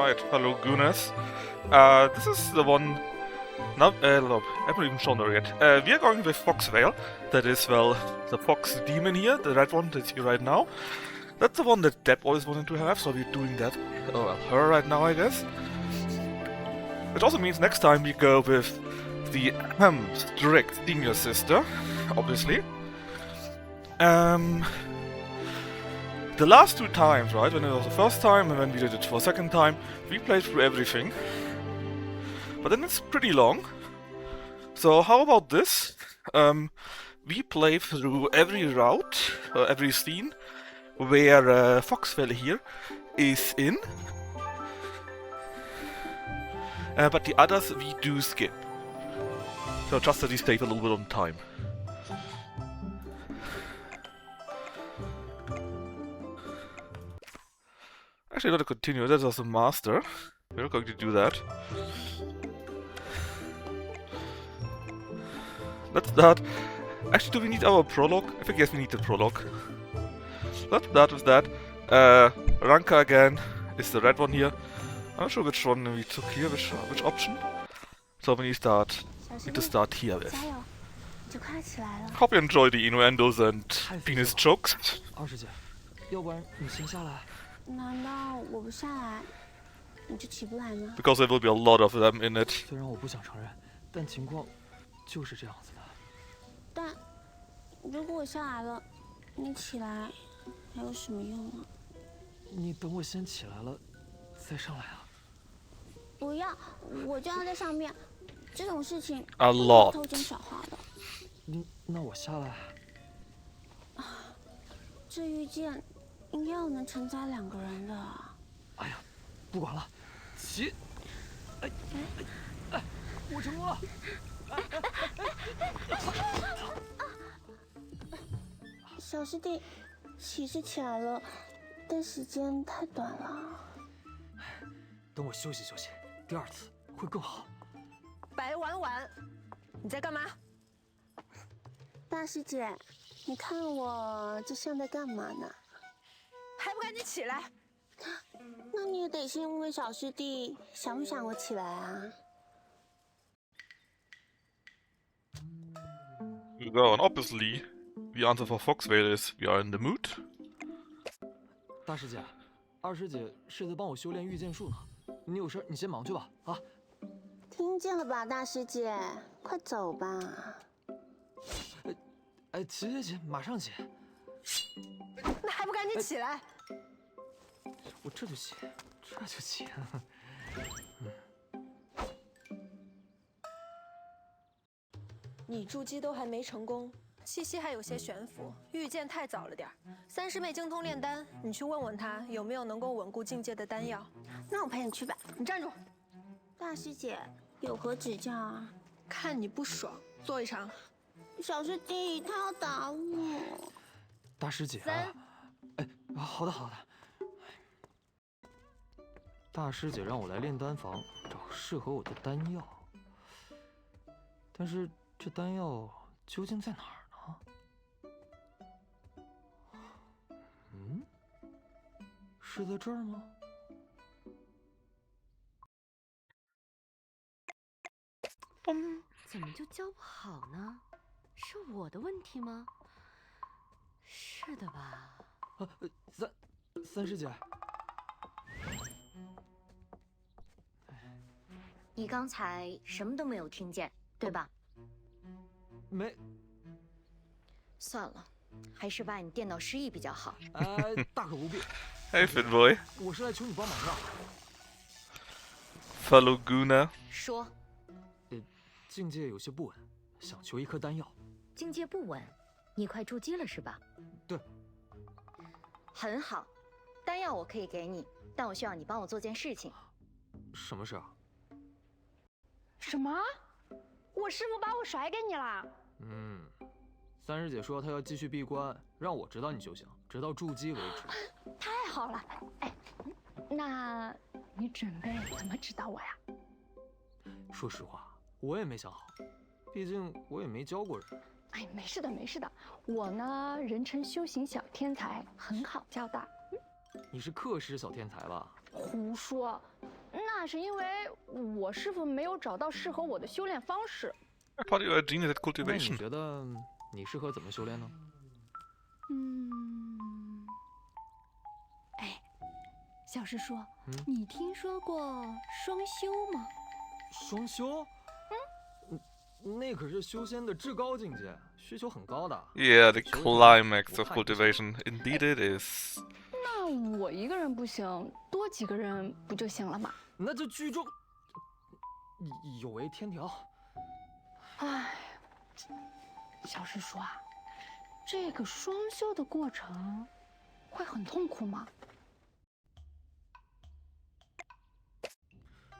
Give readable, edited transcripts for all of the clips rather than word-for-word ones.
Alright, hello Gooners. This is the one... No, no, I haven't even shown her yet. We are going with Foxveil. That is, well, the fox demon here, the red one that's here right now. That's the one that Deb always wanted to have, so we're doing that. Oh, well, her right now, I guess. Which also means next time we go with the strict senior sister, obviously. The last two times, right, when it was the first time and when we did it for the second time, we played through everything. But then it's pretty long. So how about this? We play through every route, every scene, where Foxveil here is in. But the others we do skip. So just that we save a little bit on time. Actually, not to continue, that was a master. We're not going to do that. Let's start. Actually, do we need our prologue? I think yes, we need the prologue. Let's start with that. Ranka again is the red one here. I'm not sure which one we took here, which option. So we need to start here with. Hope you enjoy the innuendos and penis jokes. 二师姐，要不然你先下来。难道我不下来，你就起不来吗？ Because there will be a lot of them in it. 虽然我不想承认，但情况就是这样子的。但如果我下来了，你起来还有什么用啊？你等我先起来了，再上来啊。不要，我就要在上面。这种事情 A lot. 偷奸耍滑的。那我下来。这遇见应该要能承载两个人的。哎呀，不管了，起！哎，我成功了！小师弟，起是起来了，但时间太短了。等我休息休息，第二次会更好。白婉婉，你在干嘛？大师姐，你看我这像在干嘛呢？还不赶紧起来！那你也得先问问小师弟，想不想我起来啊？ Well, and obviously, the answer for Foxveil is we are in the mood. 大师姐，二师姐是在帮我修炼御剑术呢。你有事你先忙去吧，啊。听见了吧，大师姐，快走吧。起，马上起。那还不赶紧起来！我这就起。你筑基都还没成功，气息还有些悬浮，御剑太早了点。三师妹精通炼丹，你去问问她有没有能够稳固境界的丹药。那我陪你去吧。你站住！大师姐，有何指教啊？看你不爽，做一场。小师弟，他要打我。大师姐，好的。大师姐让我来炼丹房找适合我的丹药，但是这丹药究竟在哪儿呢？是在这儿吗？怎么就教不好呢？是我的问题吗？是的吧？三师姐，你刚才什么都没有听见，对吧？没。算了，还是把你电脑失忆比较好。大可不必。Hey, Fit Boy. 我是来求你帮忙的。Fellow Gooner. 说。境界有些不稳，想求一颗丹药。境界不稳，你快筑基了是吧？对。很好，丹药我可以给你，但我需要你帮我做件事情。什么事啊？什么？我师傅把我甩给你了？三师姐说她要继续闭关，让我指导你修行，直到筑基为止。太好了，那你准备怎么指导我呀？说实话，我也没想好，毕竟我也没教过人。没事的，我呢人称修行小天才，很好教的。你是课时小天才吧？胡说，那是因为我师傅没有找到适合我的修炼方式。 I thought you were a genius at 那你 cultivation. 觉得你适合怎么修炼呢？哎，小师叔，你听说过双修吗？双修？那可是修仙的至高境界，需求很高的。 Yeah, the climax of cultivation. Indeed it is. 那我一个人不行，多几个人不就行了吗？那就剧中有违天条。哎，小师叔啊，这个双修的过程会很痛苦吗？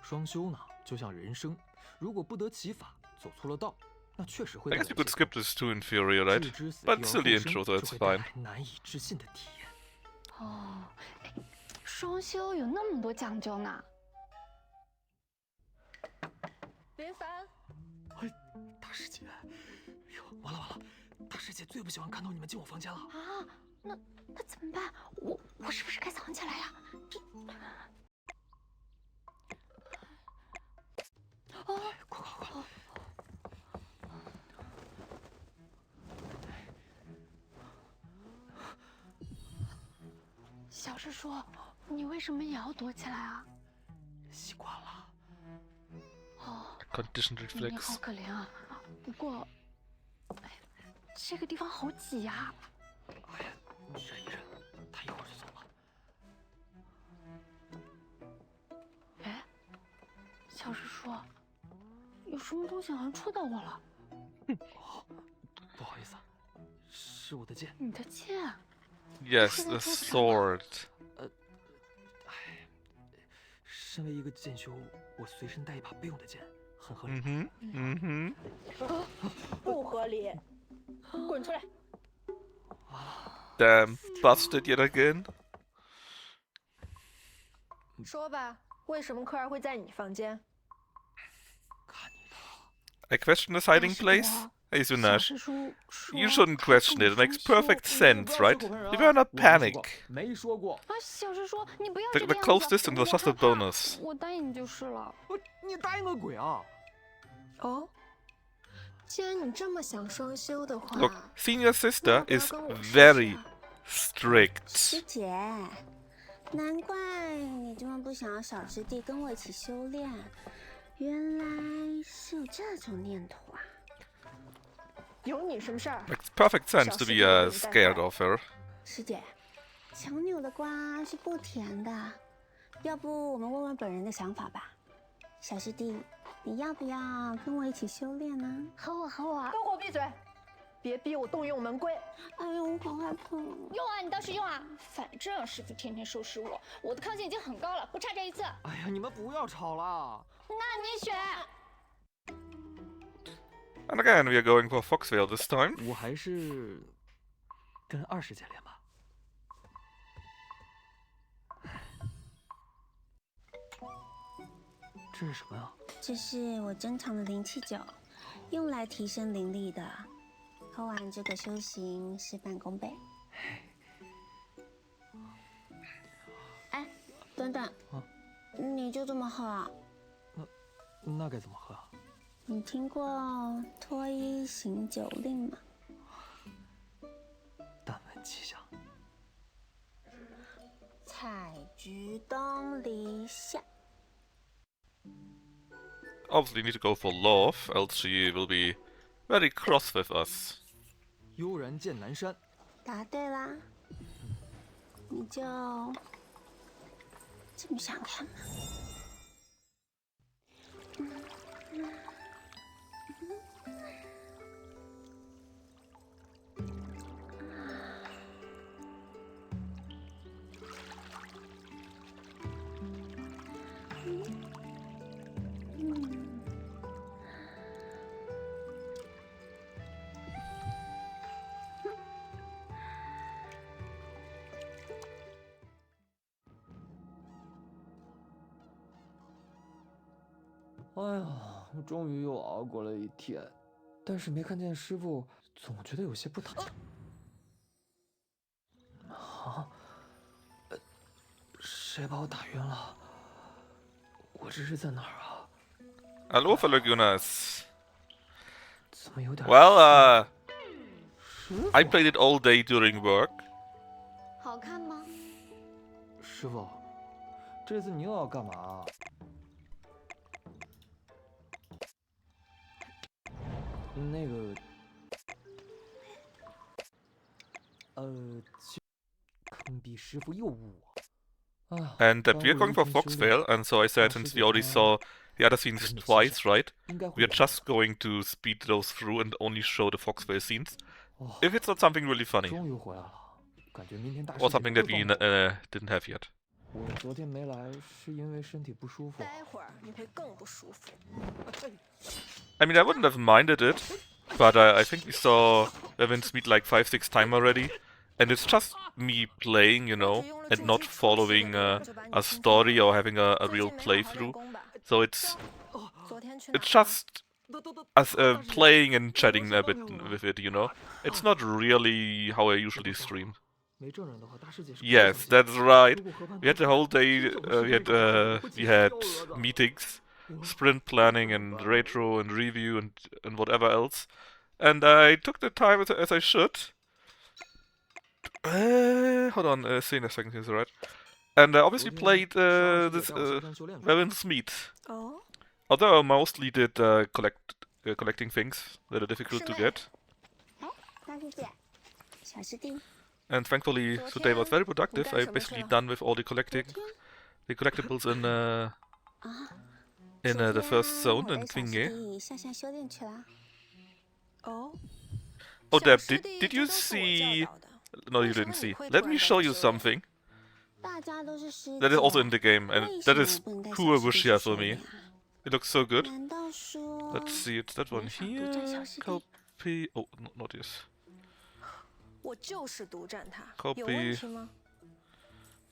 双修呢，就像人生，如果不得其法，走错了道，那确实会 I 带 guess 来 you could 结 skip this too inferior, right? 置之死 But 地 it's 而 still the 后生 intro, so 就 it's 会带 fine. 来难以置信的体验。哦，哎，双修有那么多讲究呢。林凡，哎，大师姐，哎呦，完了完了，大师姐最不喜欢看到你们进我房间了。啊，那怎么办？我是不是该藏起来呀？这，哦，快快快！小师叔，你为什么也要躲起来啊？习惯了。哦， Conditioned 你好 reflex. 可怜啊。不过，哎，这个地方好挤呀。哎呀，你忍一忍，他一会儿就走了。哎，小师叔，有什么东西好像戳到我了？哦，不好意思啊，是我的剑。你的剑。 Yes, the sword. 哎，身为一个剑修，我随身带一把备用的剑，很合理。不合理，滚出来！ Damn, busted yet again. 说吧，为什么科儿会在你房间？看你的， I question this hiding 但是 place. Hey, 小 Sunash. 师叔说 You shouldn't 他 question 跟 it. It 我 makes 双修 perfect sense, right? You better not panic. 没说过。啊，小师叔，你不要 The 这个样 close 子， distance was 我 just a 害怕 bonus. 我答应你就是了。你答应个鬼啊！哦，既然你这么想双修的话， Look, senior 那 sister 要不要 is 跟我试试 very 啊？ strict. 师姐，难怪你这么不想要小师弟跟我一起修炼，原来是有这种念头啊！有你什么事儿？ Makes perfect sense to be scared of her. 师姐，强扭的瓜是不甜的，要不我们问问本人的想法吧？小师弟，你要不要跟我一起修炼呢？和我和我都给我闭嘴！别逼我动用门规！哎呦，我好害怕。用啊，你倒是用啊！反正师傅天天收拾我的抗性已经很高了，不差这一次。哎呀，你们不要吵了。那你选。 And again, we are going for Foxveil this time. 我还是跟二师姐练吧。这是什么呀？这是我珍藏的灵气酒，用来提升灵力的。喝完这个修行事半功倍。哎，等等，你就这么喝啊？那该怎么喝啊？你听过脱衣行酒令吗？但闻其详。采菊东篱下。 Obviously, need to go for love, else she will be very cross with us. 悠然见南山。答对啦，你就这么想看吗？哎呀，我终于又熬过了一天，但是没看见师傅，总觉得有些不妥。谁把我打晕了？这是在哪儿啊？ Hello, fellow Gunners. 怎么有点 Well, 师傅 I played it all day during work. 好看吗？师傅，这次你又要干嘛？那个，坑逼师傅又误我。啊， And that 耽 we are 误了 going 一 for 天修炼 Foxveil, and so I said, 让师 since 姐 we already 她 saw the other scenes 整理齐 twice, 整 right? 应该 We 会 are 的。 just going to speed those through and only show the Foxveil scenes. 哦， If it's not something really funny, 终于回来了，感觉明天大 or 师姐 something 不 that 会 we 放过我。 didn't have yet. 我昨天没来是因为身体不舒服。待会儿你会更不舒服。 I mean, I wouldn't have minded it, but I think we saw Evans meet like 5-6 times already, and it's just me playing, you know, and not following a story or having a real playthrough. So it's 昨天去哪儿了？ just us playing and chatting a bit with it, you know. It's not really how I usually stream. 没证人的话，大师姐是不会 Yes, 相信 that's right. 如果和盘 We had the whole day. We had meeting. meetings, sprint planning, and retro and review and whatever else. And I took the time as I should. Hold on, say in a second, is right. And I obviously played this Revan's Meat. 哦， Although I mostly did collecting things that are difficult to get. 大师姐，小师弟， And thankfully today was very productive. I basically done with all the collectibles in 啊， the first zone 我 in 带小师 Kvinge. 弟下山修炼去了。哦， Oh, 小 Deb, 师弟 did 这 you 都是我教 see? 导的。 No, you 为什么 didn't 你 see. 会 Let 突 me 然 show 带 you 修炼？ something 大家都是师 that is also 姐 in the game, and 为 that 什 is 么不能带 who I 小师 wish 弟 here 去 for 修 me. 炼啊？ It looks so good. 难道说 Let's see, it's that one 你想独占小 here. 师弟？ Copy. Oh, not this. 我就是独占它， Copy 有问题吗？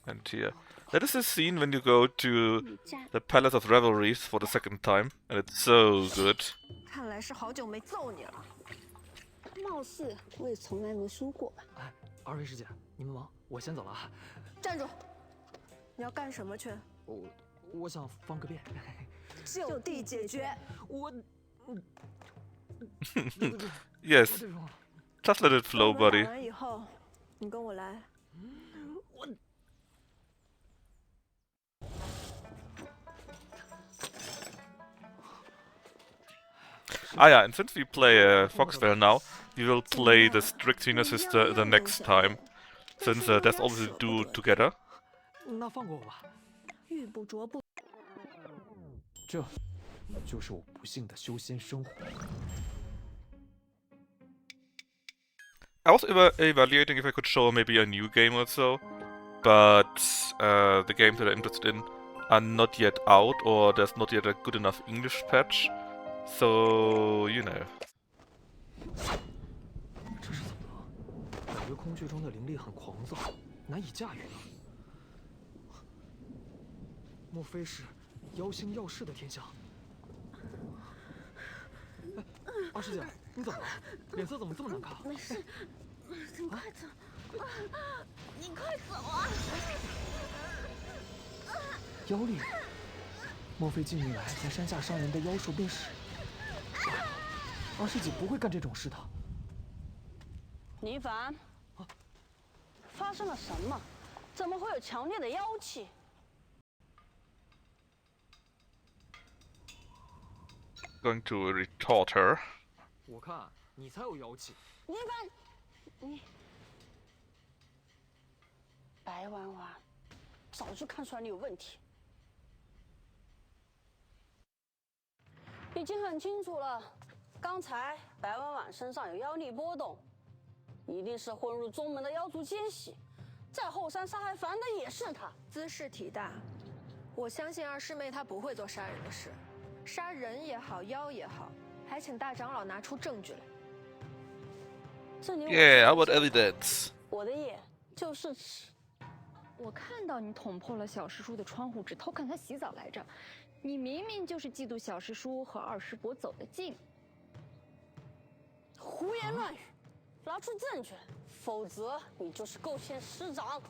And here. That is the scene when you go to 你占 the Palace of Revelries for the second time, and it's so good. 看来是好久没揍你了。貌似我也从来没输过吧？哎，二位师姐，你们忙，我先走了啊。站住！你要干什么去？我想方个便。就地解决。我 Yes, 这种 just let it flow, 等我打 buddy. 完以后，你跟我来。 Ah, yeah, and since we play Foxveil now, we will play the Strict Senior Sister the next time, since that's all we do together. 那放过我吧。玉不琢不。这就是我不幸的修仙生活。 I was evaluating if I could show maybe a new game or so, but the games that I'm interested in are not yet out, or there's not yet a good enough English patch. So, you know. 这是怎么了？感觉空气中的灵力很狂躁，难以驾驭呢。莫非是妖星耀世的天象？哎，二师姐，你怎么了？脸色怎么这么难看？没事，你快走，你快走啊！妖力？莫非近日来在山下伤人的妖兽便是？二师姐不会干这种事的。倪凡，发生了什么？怎么会有强烈的妖气？ Going to retort her. 我看你才有妖气。倪凡，你白婉婉，早就看出来你有问题，已经很清楚了。刚才白婉婉身上有妖力波动，一定是混入宗门的妖族奸细，在后山杀害凡的也是他。姿势体大，我相信二师妹她不会做杀人的事，杀人也好，妖也好，还请大长老拿出证据来。这里 Yeah, how about evidence? 我的眼就是尺。 我看到你捅破了小师叔的窗户纸，偷看他洗澡来着。你明明就是嫉妒小师叔和二师伯走得近。胡言乱语，拿出证据，否则你就是构陷师长。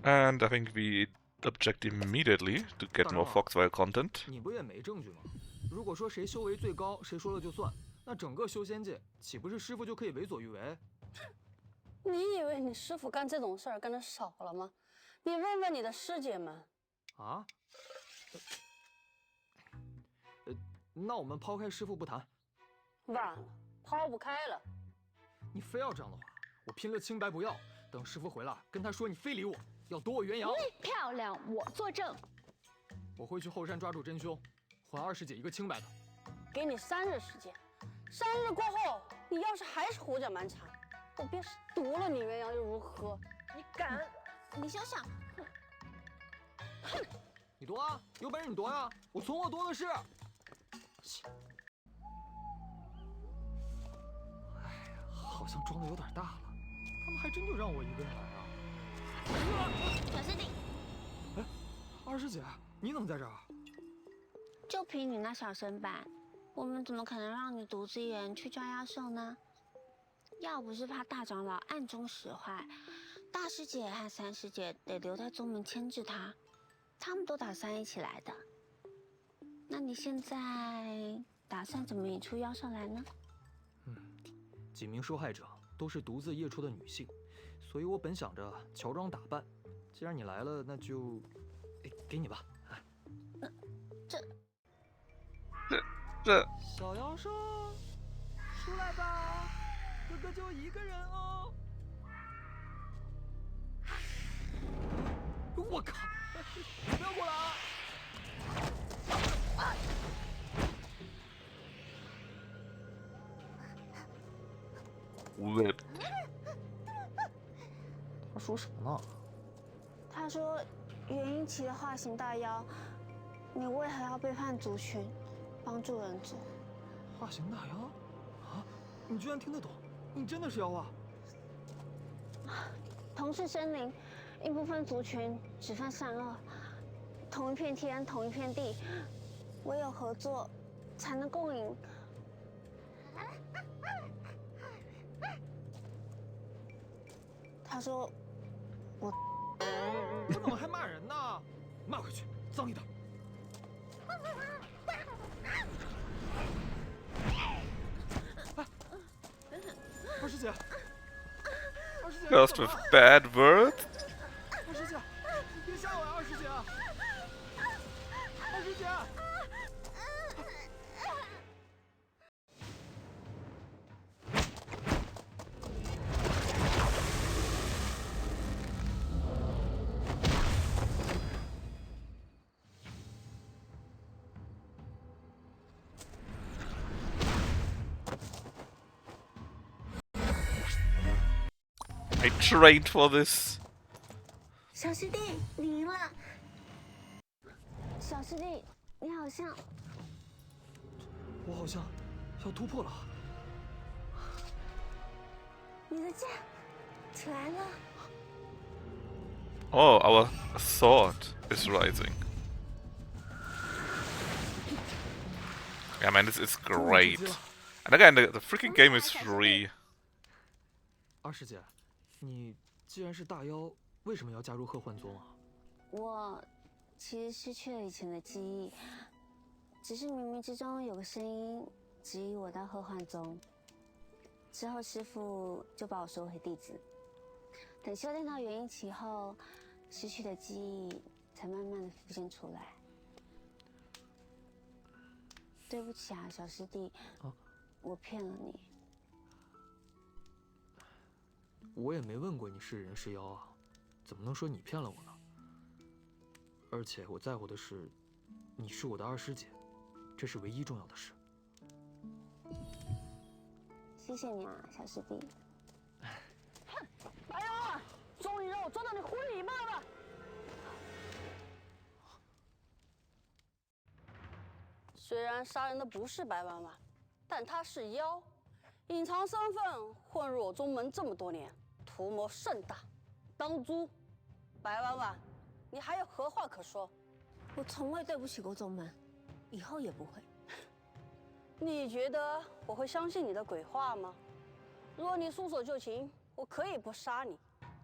And I think we object immediately to get more 大人啊 Foxveil content. 你不也没证据吗？如果说谁修为最高，谁说了就算，那整个修仙界岂不是师傅就可以为所欲为？你以为你师傅干这种事儿干得少了吗？你问问你的师姐们。啊？那我们抛开师傅不谈，晚了，抛不开了。你非要这样的话，我拼了清白不要。等师傅回来，跟他说你非礼我，要夺我元阳。漂亮，我作证。我会去后山抓住真凶，还二师姐一个清白的。给你3日时间，3日过后，你要是还是胡搅蛮缠，我便是夺了你元阳又如何？你敢？你休想！哼！你夺啊，有本事你夺呀！我从我多的是。哎呀，好像装的有点大了，他们还真就让我一个人来啊。小师弟，哎，二师姐，你怎么在这儿？就凭你那小身板，我们怎么可能让你独自一人去抓妖兽呢？要不是怕大长老暗中使坏，大师姐和三师姐得留在宗门牵制他，他们都打算一起来的。那你现在打算怎么引出妖兽来呢？几名受害者都是独自夜出的女性，所以我本想着乔装打扮。既然你来了，那就，给你吧。这小妖兽，出来吧，哥哥就一个人哦。我靠！不要过来啊！whip 他说什么呢？他说，元婴期的化形大妖，你为何要背叛族群，帮助人族？化形大妖？啊！你居然听得懂？你真的是妖啊！同是生灵，一部分族群只分善恶，同一片天，同一片地，唯有合作，才能共赢。他说：“他怎么还骂人呢？骂回去，脏一点。哎，二师姐，二师姐 Cursed with bad words. 二师姐，你别吓我呀，二师姐！二师姐！ I trained for this. 小师弟，你赢了。小师弟，你好像……我好像要突破了。你的剑起来了。 Oh, our sword is rising. Yeah, man, this is great. And again, the freaking game is free. 二师姐，你既然是大妖，为什么要加入鹤幻宗啊？我其实失去了以前的记忆，只是冥冥之中有个声音指引我到鹤幻宗。之后师父就把我收回弟子。等修炼到元婴期后，失去的记忆才慢慢的浮现出来。对不起啊，小师弟，我骗了你。我也没问过你是人是妖啊，怎么能说你骗了我呢？而且我在乎的是，你是我的二师姐，这是唯一重要的事。谢谢你啊，小师弟。哎呀，终于让我抓到你婚礼帽了！虽然杀人的不是白婉婉，但她是妖，隐藏身份混入我宗门这么多年，图谋甚大。当猪，白婉婉，你还有何话可说？我从未对不起过宗门，以后也不会。你觉得我会相信你的鬼话吗？若你束手就擒，我可以不杀你，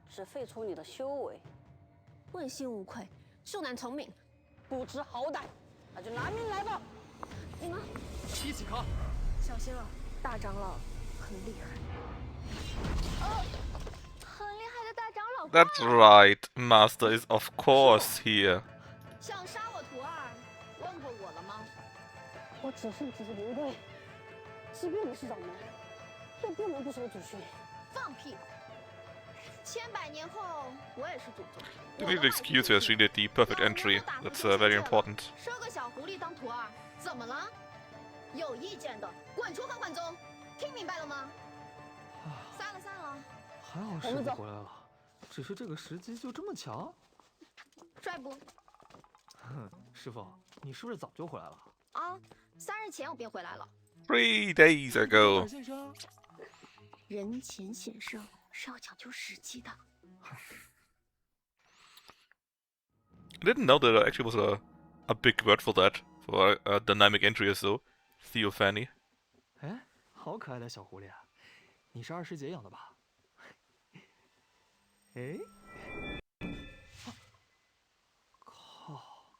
只废除你的修为。问心无愧，恕难从命。不知好歹，那就拿命来吧！你们提起他，小心了，大长老很厉害。很厉害的大长老。That's right, Master is of course here. 想杀我徒儿，问过我了吗？我只是指着刘备，即便你是掌门，也不能不守祖训。放屁！千百年后，我也是祖宗。 You need to excuse her, she did the perfect entry. That's very important. 收个小狐狸当徒儿，怎么了？有意见的滚出缓缓宗，听明白了吗？散了散了，还好师傅回来了，只是这个时机就这么巧。帅不？哼，师傅，你是不是早就回来了？啊，3日前我便回来了。 3 days ago. 先生，人前显圣是要讲究时机的。 I didn't know there actually was a big word for that, for a dynamic entry or so. Theophany. 哎，好可爱的小狐狸啊！你是二师姐养的吧？哎，靠！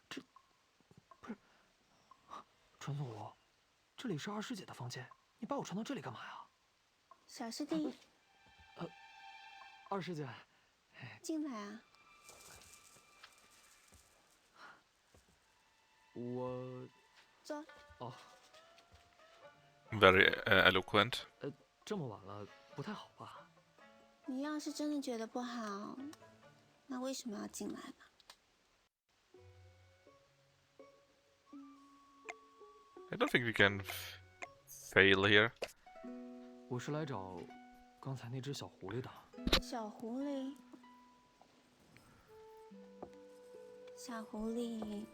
这不是传送我，这里是二师姐的房间，你把我传到这里干嘛呀？小师弟，二师姐，进来啊！我走。哦， Very eloquent. 这么晚了，不太好吧？你要是真的觉得不好，那为什么要进来呢？ I don't think we can fail here. 我是来找刚才那只小狐狸的。小狐狸，小狐狸，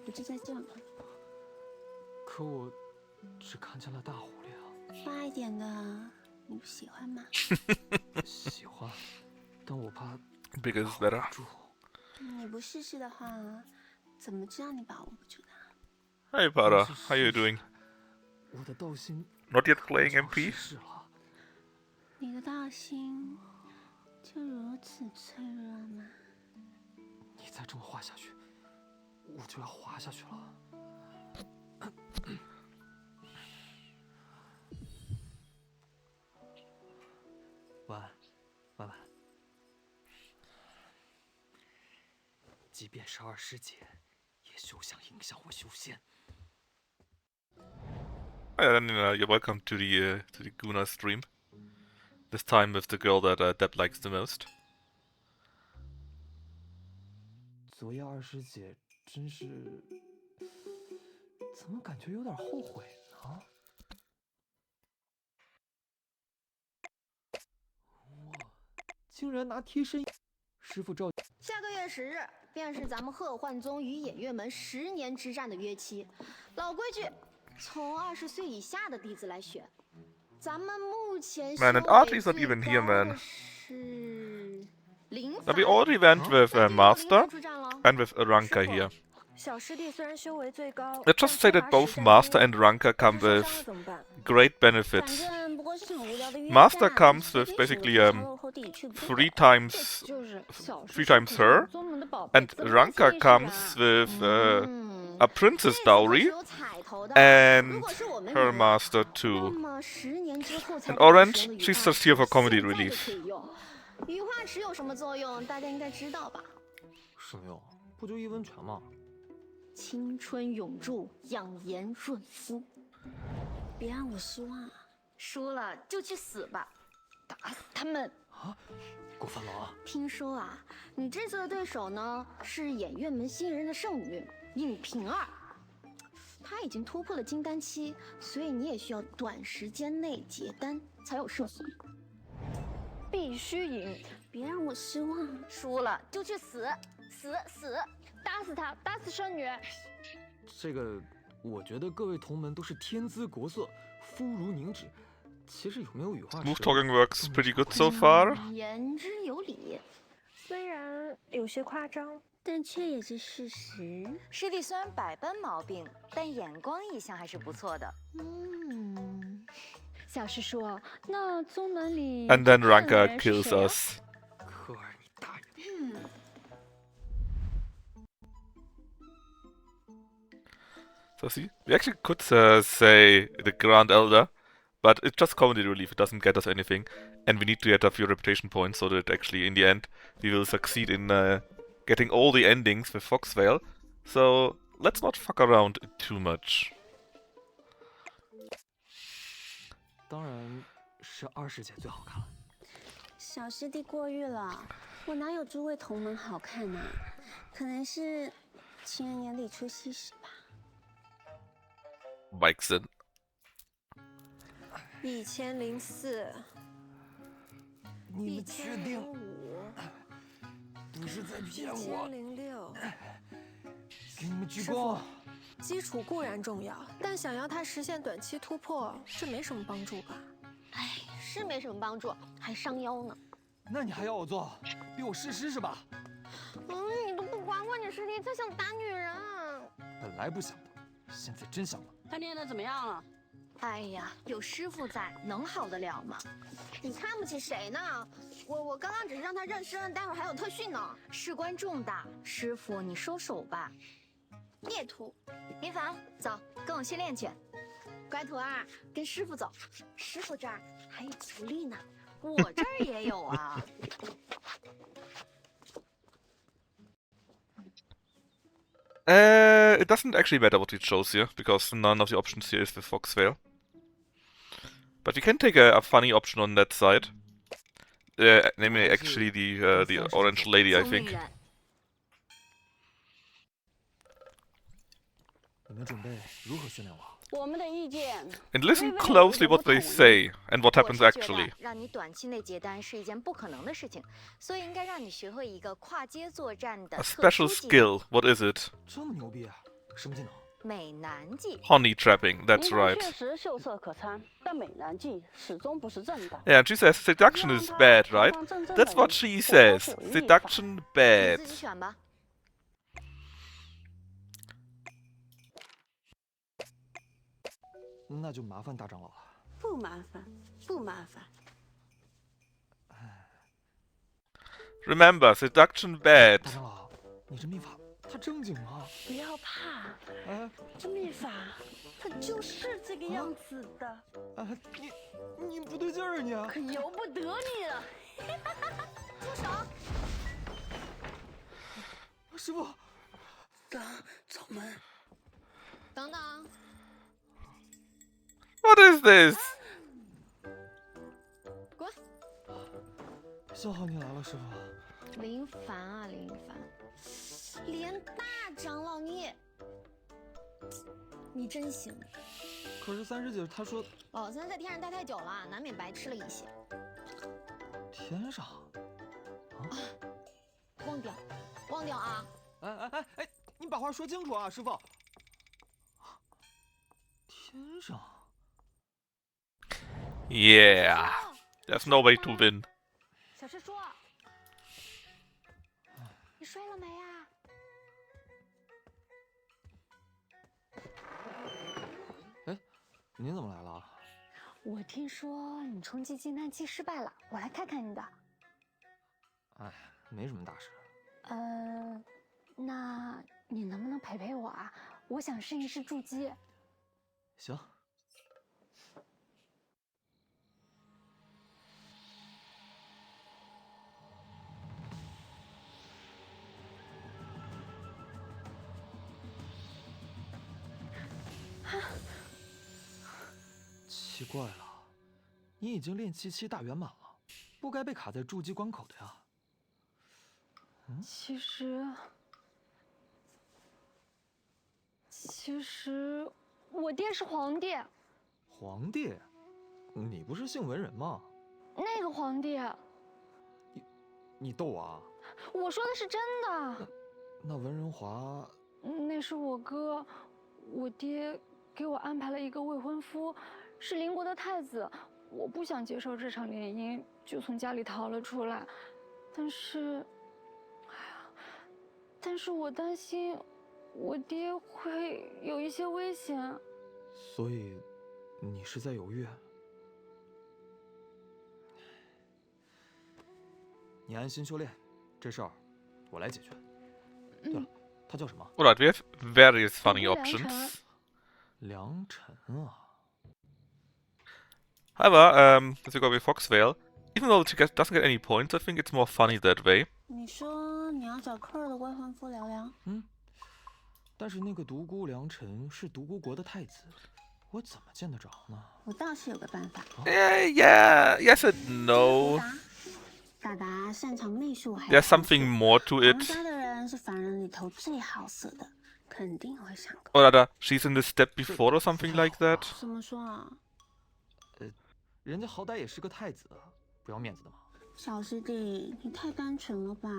不就在这吗？可我只看见了大狐狸啊。大一点的，你不喜欢吗？喜欢，但我怕 Bigger is 把握 better. 不住。你不试试的话，怎么知道你把握不住的？ Hi, Pada. How you doing? 我的道心 Not yet playing 就要 MP? 失势了。你的道心就如此脆弱吗？你再这么画下去，我就要滑下去了。晚安，晚安。即便是二师姐，也休想影响我修仙。 And you're welcome to the Guna stream. This time with the girl that Deb likes the most. 昨夜二师姐真是，怎么感觉有点后悔呢？我竟然拿贴身，师傅召。下个月10日便是咱们鹤幻宗与偃月门10年之战的约期。老规矩，从20岁以下的弟子来选。咱们目前 Man, and Archie's not even here, man. 是0 Now we already went with Master 出战了。 and with Ranka here. 小师弟虽然修为最高， Let's just say that both Master and Ranka come 受 with 伤了怎么办？ great 反 benefits. 正不过是场无聊的约 Master 战 comes 随 with 便 basically 请个长后弟去不就 3 times 就是小 3 times her, 宗门的宝贝 and 怎么 Ranka 解释 comes 啊 with 嗯， a princess 这次 dowry 是有彩头的。 and 如果是我们 her 赢 master 那 too. 么10年之后才 And 到 Orange, 使用的羽 she's 化 just here for 石 comedy 现在就 relief. 可以用。羽化石有什么作用？大家应该知道吧？什么用？不就一温泉吗？青春永驻，养颜润肤。别让我失望啊！输了就去死吧，打死他们！过分了啊！听说啊，你这次的对手呢是偃月门新人的圣女尹平儿，她已经突破了金丹期，所以你也需要短时间内结丹才有胜算。必须赢，别让我失望！输了就去死，死死！打死他，打死圣女。这个，我觉得各位同门都是天姿国色，肤如凝脂。其实有没有羽化石 Smooth talking works pretty good so far. 言之有理。虽然有些夸张，但却也是事实。师弟虽然百般毛病，但眼光一向还是不错的。小师叔，那宗门里 And then 最怕的男 Ranka 人是 kills 谁啊 us. 科尔，你大爷！ So see, we actually could say the Grand Elder, but it's just comedy relief. It doesn't get us anything, and we need to get a few reputation points so that actually, in the end, we will succeed in getting all the endings with Foxveil. So let's not fuck around too much. 当然是二师姐最好看了。小师弟过誉了，我哪有诸位同门好看呐、可能是情人眼里出西施吧。 Mikeson. 1004，你们确定1005，不是在骗我？ 1006。给你们鞠师躬傅。基础固然重要，但想要它实现短期突破，这没什么帮助吧？哎，是没什么帮助，还伤腰呢。那你还要我做？逼我试诗是吧？你都不管管你师弟，他想打女人。本来不想的，现在真想了。他练得怎么样了？哎呀，有师傅在，能好得了吗？你看不起谁呢？我刚刚只是让他热身，待会儿还有特训呢。事关重大，师傅你收手吧。孽徒，林凡，走，跟我训练去。乖徒儿，跟师傅走。师傅这儿还有福利呢，我这儿也有啊。It doesn't actually matter what we chose here, because none of the options here is with Foxveil. But we can take a funny option on that side. Namely, actually the orange lady, I think. 你们准备如何训练我？我们的意见。 And listen closely what they say and what happens 我是觉 actually. 得让你短期内结单是一件不可能的事情，所以应该让你学会一个跨阶作战的 A 特 special 殊技能 skill. What is it? 这么牛逼啊！什么技能？美男计。 Honey trapping. That's 林凡 right. 确实秀色可餐，但美男计始终不是正道。 Yeah, and she says seduction is bad, right? That's what she says. Seduction 你 bad. 自己选吧。那就麻烦大长老了。不麻烦，不麻烦。 Remember, seduction bad. 大长老，你这秘法它正经吗？不要怕，哎这秘法它就是这个样子的，你不对劲儿你！可由不得你了。住手！师傅，走门。等等， What is this? 滚！幸好你来了，师傅。林凡啊，林凡，连大长老你真行。可是三师姐她说，老三在天上待太久了，难免白吃了一些。天上，忘掉，忘掉啊！哎，你把话说清楚啊，师傅。天上， Yeah. There's no way to win. 小师叔，你睡了没呀？您怎么来了？我听说你冲击金丹期失败了，我来看看你的。哎，没什么大事。那你能不能陪我啊？我想试一试筑基。行。奇怪了，你已经练气期大圆满了，不该被卡在筑基关口的呀。其实我爹是皇帝。皇帝，你不是姓文人吗？那个皇帝，你逗我啊？我说的是真的。那文人华，那是我哥，我爹给我安排了一个未婚夫，是邻国的太子。我不想接受这场联姻，就从家里逃了出来。但是我担心我爹会有一些危险。所以你是在犹豫？你安心修炼，这事儿我来解决。对了，他叫什么？Alright, we have various funny 独孤良 options. 梁晨啊。 However, if you go with Foxveil, even though doesn't get any points, I think it's more funny that way. 你说你要找科尔的未婚夫聊聊？但是那个独孤良辰是独孤国的太子，我怎么见得着呢？我倒是有个办法。Yeah, yes and no. 大达擅长秘术，还 There's something more to 皇 it. 家的人是凡人里头最好色的，肯定会上钩。 Or rather, she's in the step before or something like that. 怎么说啊？人家好歹也是个太子，不要面子的吗？小师弟，你太单纯了吧？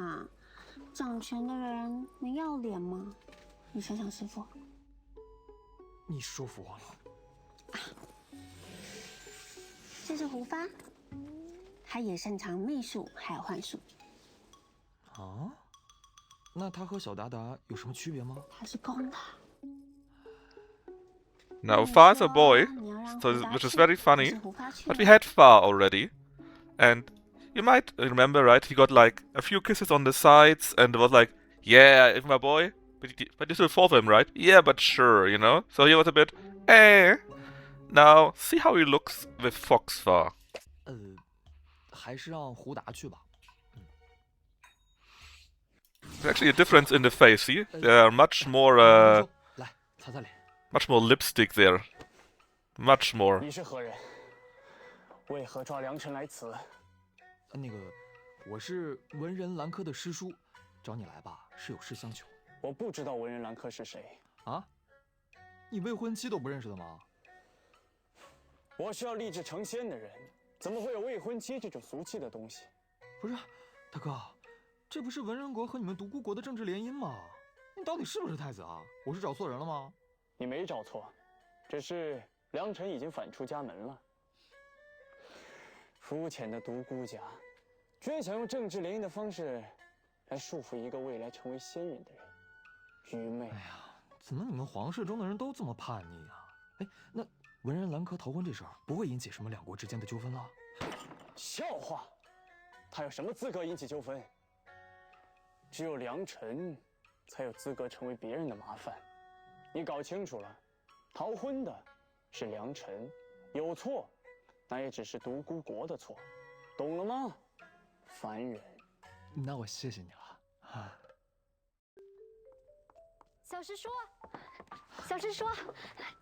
掌权的人能要脸吗？你想想师傅。你说服我了。这是胡发，他也擅长秘术还有幻术。啊？那他和小达达有什么区别吗？他是公的。 Now, Far's a boy, which is very funny, but we had Far already. And you might remember, right, he got like a few kisses on the sides and was like, yeah, if my boy, but you still fall for him, right? Yeah, but sure, you know? So he was a bit, eh. Now, see how he looks with Foxveil. 还是让胡达去吧。 There's actually a difference in the face, see? There are much more, 来，擦擦脸。 much more lipstick there. Much more. 你是何人？为何抓良辰来此？那个，我是文人兰科的师叔，找你来吧，是有事相求。我不知道文人兰科是谁啊？你未婚妻都不认识的吗？我是要立志成仙的人，怎么会有未婚妻这种俗气的东西？不是，大哥，这不是文人国和你们独孤国的政治联姻吗？你到底是不是太子啊？我是找错人了吗？ 你没找错，只是良辰已经反出家门了。肤浅的独孤家，居然想用政治联姻的方式来束缚一个未来成为仙人的人，愚昧！哎呀，怎么你们皇室中的人都这么叛逆啊？哎，那文人兰科逃婚这事儿不会引起什么两国之间的纠纷了？笑话，他有什么资格引起纠纷？只有良辰才有资格成为别人的麻烦。 你搞清楚了，逃婚的是良辰，有错，那也只是独孤国的错，懂了吗？凡人。那我谢谢你了啊。小师叔，小师叔，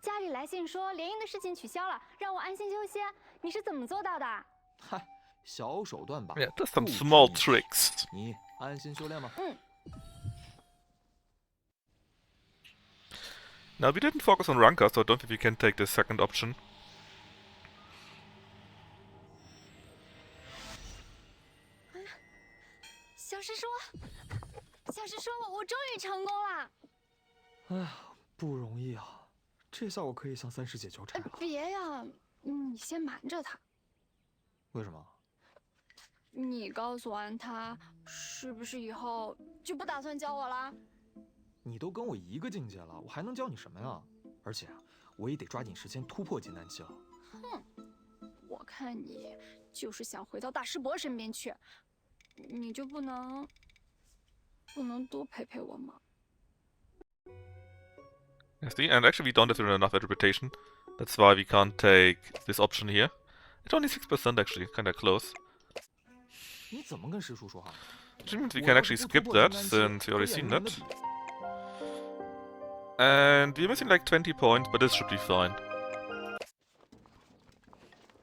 家里来信说联姻的事情取消了，让我安心修仙。你是怎么做到的？嗨，小手段吧。 Yeah, just some small tricks. 你安心修炼吧。Now, we didn't focus on Ranka, so I don't think we can take the second option. 小师叔，小师叔，我终于成功了！哎呀，不容易啊！这下我可以向三师姐交差了。别呀，你先瞒着他。为什么？你告诉完他，是不是以后就不打算教我了？ 你都跟我一个境界了，我还能教你什么呀？而且我也得抓紧时间突破金丹期了。哼，我看你就是想回到大师伯身边去，你就不能多陪陪我吗？ I see, and actually we don't have enough interpretation. That's why we can't take this option here. It's only 6% actually, kinda close. 你怎么跟师叔说话？ Which means we can actually skip that, since we already seen that. And you're missing like 20 points, but this should be fine.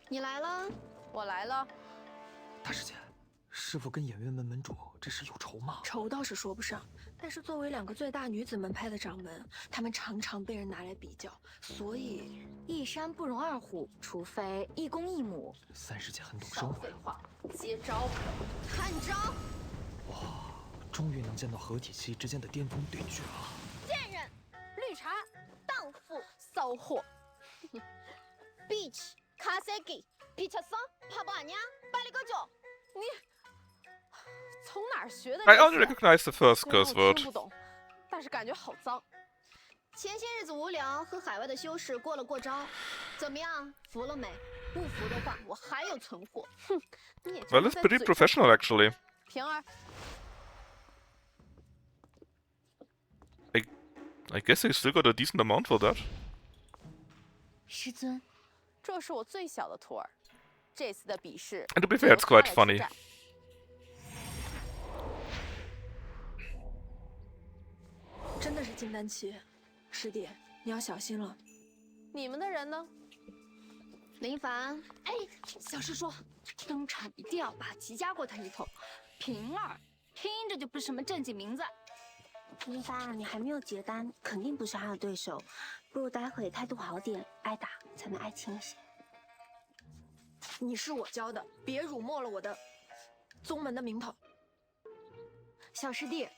你来了，我来了，大师姐，师傅跟演员门门主这是有仇吗？仇倒是说不上，但是作为2个最大女子门派的掌门，她们常常被人拿来比较，所以一山不容二虎，除非一公一母。三师姐很懂生活。少废话，接招，看招！哇，终于能见到合体期之间的巅峰对决了。贱人，绿茶，荡妇，骚货。Bitch，卡塞基，皮特桑，帕布阿娘，巴里戈九。你从哪儿学的？ I only recognize the first 虽然 curse 我 word. 听不懂，但是感觉好脏。前些日子无聊，和海外的修士过了过招，怎么样？服了没？不服的话，我还有存货。哼，你也就 Well, 是 it's 在 pretty 嘴上 professional actually. 平儿。I guess they still got a decent amount for that. 师尊，这是我最小的徒儿，这次的比试 And to be 就 fair, 由 it's 他 quite 来出 funny. 战。真的是金丹期，师弟，你要小心了。你们的人呢？林凡，哎，小师叔，登场一定要把齐家过他一头。平儿，听着就不是什么正经名字。林凡，你还没有结丹，肯定不是他的对手。不如待会态度好点，挨打才能爱轻一些。你是我教的，别辱没了我的宗门的名头。小师弟，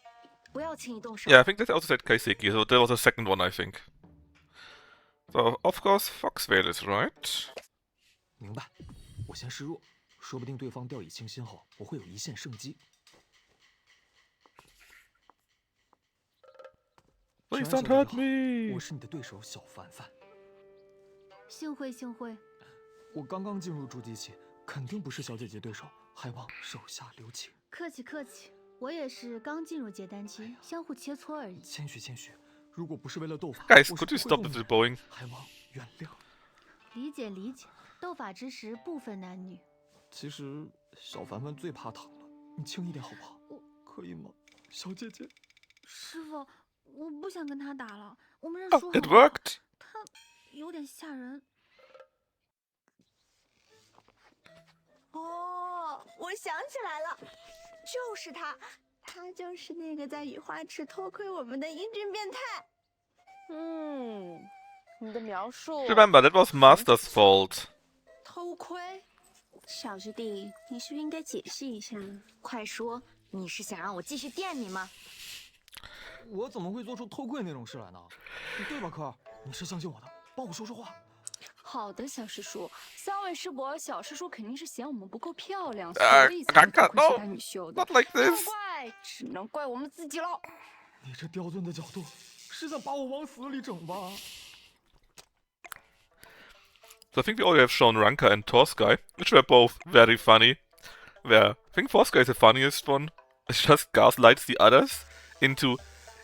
不要轻易动手。 Yeah, I think that also said Kaiseki, so that was the second one, I think. So, of course, Foxveil is right. 明白，我先示弱，说不定对方掉以轻心后，我会有一线生机。 Please don't hurt me. 我是你的对手小凡凡。幸会幸会。我刚刚进入筑基期，肯定不是小姐姐对手，还望手下留情。客气客气，我也是刚进入结丹期，相互切磋而已。谦虚谦虚，如果不是为了斗法， Guys, 我 could 是 you 不会 stop 动 this 的。 bowing? 还望原谅。理解理解，斗法之时不分男女。其实小凡凡最怕疼了，你轻一点好不好？可以吗，小姐姐？师傅，我不想跟他打了，我们认 Oh, 输 it 好不好？ worked. 他有点吓人。哦，我想起来了，就是他，他就是那个在雨花池偷窥我们的英俊变态。你的描述。 Remember, that was Master's fault. 偷窥？小师弟，你是不是应该解释一下？快说，你是想让我继续电你吗？我怎么会做出偷窥那种事来呢？对吧，科儿？你是相信我的，帮我说说话。好的，小师叔，三位师伯，小师叔肯定是嫌我们不够漂亮，哎所以才会偷窥其 no 他女秀的。 Not like 不能 this. 怪，只能怪我们自己了。你这刁钻的角度，是想把我往死里整吧？ So I think we already have shown Ranka and Torsky, which were both very funny. Where I think Torsky is the funniest one. It just gaslights the others into,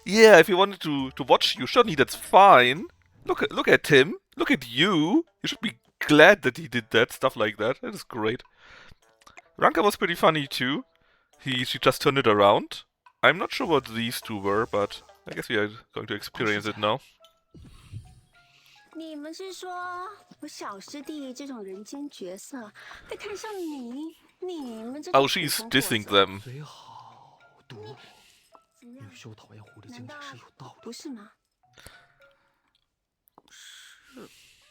yeah, if you wanted to watch you, certainly that's fine. Look at him. Look at you. You should be glad that he did that, stuff like that. That is great. Ranka was pretty funny too. She just turned it around. I'm not sure what these two were, but I guess we are going to experience it now. 你们是说我小师弟这种人间角色会看上你们这种 Oh, she's 普通货 dissing 色 them. 嘴好毒。怎么样女修讨厌狐狸精难道也是有道理。不是吗？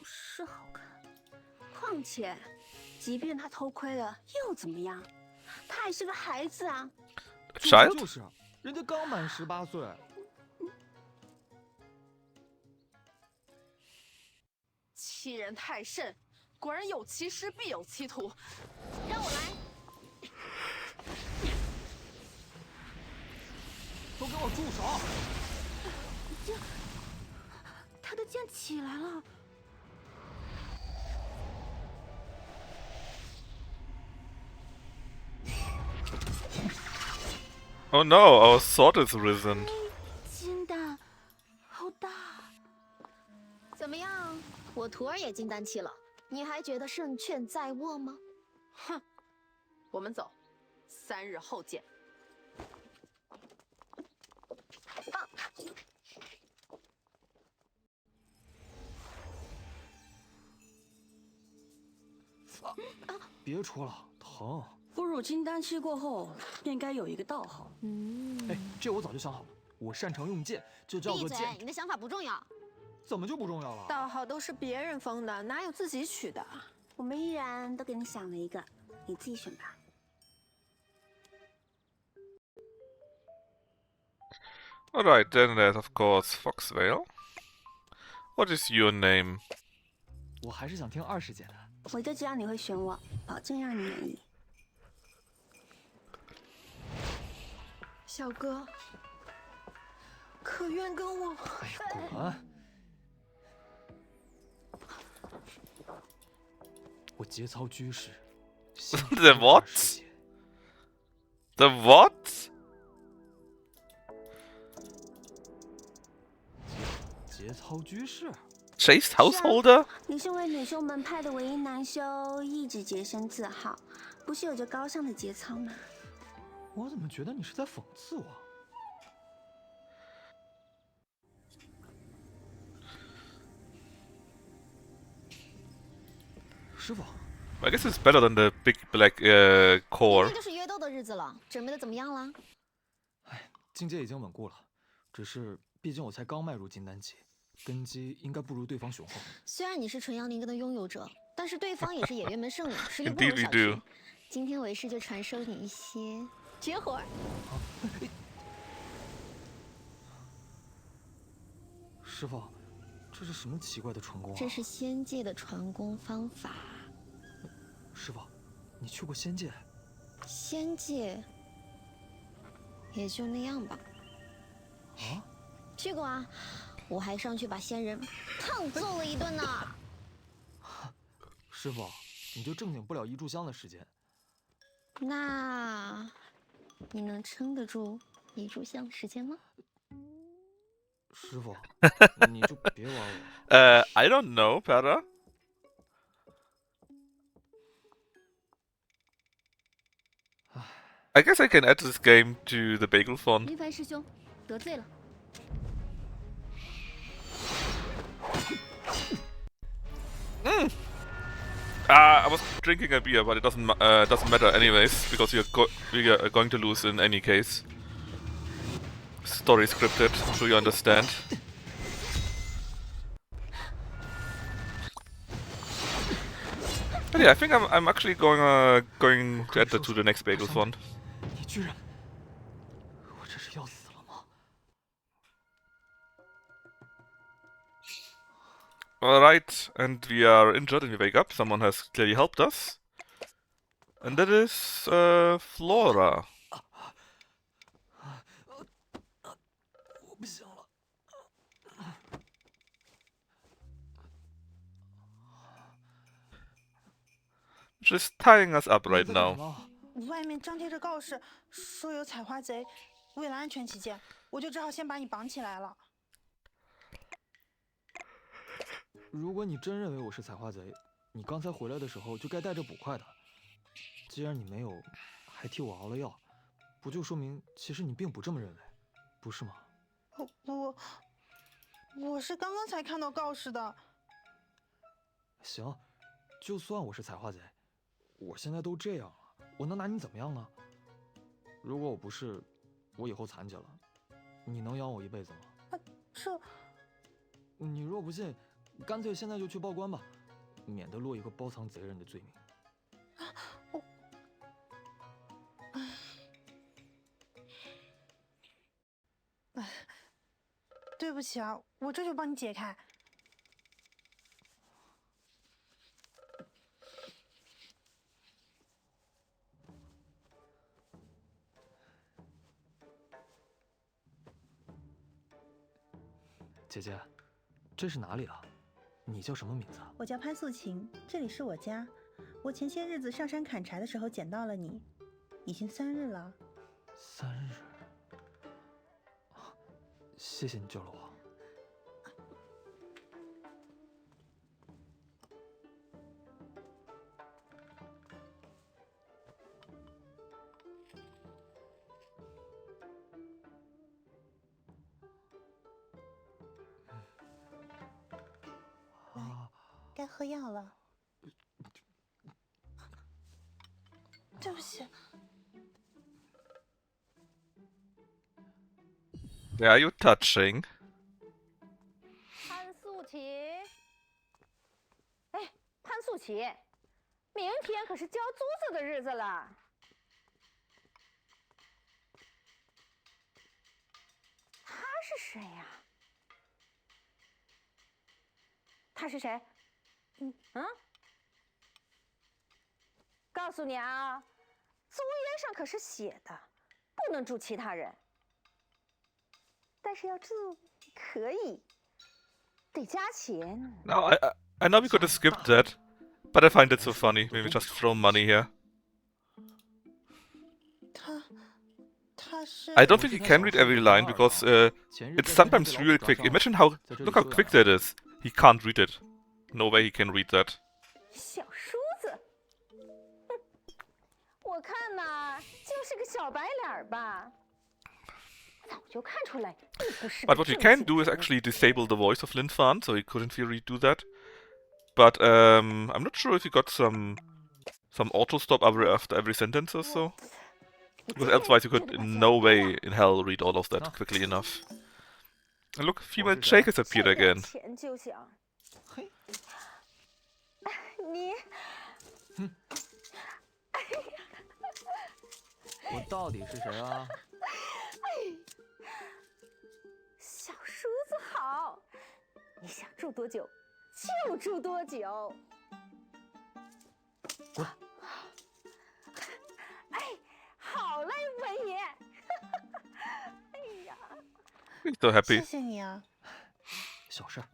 是好看。况且，即便他偷窥了，又怎么样？他还是个孩子啊！ A child? 就是，人家刚满18岁。欺人太甚，果然有其师必有其徒。让我来。都给我住手！他的剑起来了。 Oh no, our sword is risen. 金蛋，好大！怎么样？我徒儿也金丹期了，你还觉得胜券在握吗？哼，我们走，3日后见。别戳了，疼。步入金丹期过后，便该有一个道号。哎，这我早就想好了，我擅长用剑，就叫闭嘴！个剑。你的想法不重要。怎么就不重要了？道号都是别人封的，哪有自己取的？我们依然都给你想了一个，你自己选吧。 Alright, then there's of course Foxveil. What is your name? 我还是想听2师姐的。我就知道你会选我，保证让你满意。小哥，可愿跟我？哎呀，滚！我节操居士。 The what? The what? 节操居士。Chase householder? 你身为女修门派的唯一男修，一直洁身自好，不是有着高尚的节操吗？我怎么觉得你是在讽刺我？师傅， I guess it's better than the big black 明 core. 天就是约斗的日子了，准备的怎么样了？境界已经稳固了，只是毕竟我才刚迈入金丹期，根基应该不如对方雄厚。虽然你是纯阳灵根的拥有者，但是对方也是野月门圣女，实力不 Indeed 容 we 小 do. 觑。今天为师就传授你一些绝活儿。师傅，这是什么奇怪的传功啊？这是仙界的传功方法。师傅，你去过仙界？仙界也就那样吧。啊？去过啊，我还上去把仙人胖揍了一顿呢。师傅，你就正经不了一炷香的时间。那你能撑得住一炷香的时间吗？师傅，你就别玩我。I don't know, Pera. I guess I can add this game to the Bagel font. 林凡师兄，得罪了。I was drinking a beer, but it doesn't matter anyways because we are going to lose in any case. Story scripted, I'm sure you understand. But yeah, I think I'm actually going to add that to the next Bagel font. 你居然，我这是要死了吗？ Alright, and we are injured and we wake up. Someone has clearly helped us. And that is Flora. 我不行了。 She's tying us up right now. 外面张贴着告示，说有采花贼。为了安全起见，我就只好先把你绑起来了。如果你真认为我是采花贼，你刚才回来的时候就该带着捕快的。既然你没有，还替我熬了药，不就说明其实你并不这么认为，不是吗？我是刚刚才看到告示的。行，就算我是采花贼，我现在都这样了，我能拿你怎么样呢？如果我不是，我以后残疾了，你能养我一辈子吗？这，你若不信，干脆现在就去报官吧，免得落一个包藏贼人的罪名。对不起啊，我这就帮你解开。姐姐，这是哪里啊？你叫什么名字？我叫潘素琴，这里是我家。我前些日子上山砍柴的时候捡到了你，已经3日了。3日。谢谢你救了我。该喝药了。对不起。 Yeah, you touching? 潘素琴，哎，潘素琴，明天可是交租子的日子了。他是谁呀？他是谁？告诉你啊，租约上可是写的，不能住其他人。 但是要住可以，得加钱。No, I know we could have skipped that, but I find it so funny. Maybe just throw money here. 他是 I don't think he can read every line because it's sometimes real quick. Imagine look how quick that is. He can't read it. No way he can read that. 小叔子，哼，我看呐，就是个小白脸儿吧。早就看出来你不是个 But what we 正 can 经 do is 人。 actually disable the voice of Lin Fan, so he could in theory do that. But I'm not sure if he got some auto stop after every sentence or so. Because otherwise you could in no way in hell read all of that quickly enough. And look, female Jake has appeared 挣点 again. 钱就想。嘿，你，我到底是谁啊？小叔子好，你想住多久就住多久。滚！哎，好嘞，文爷。哎呀， He's so happy. 谢谢你啊，小事儿。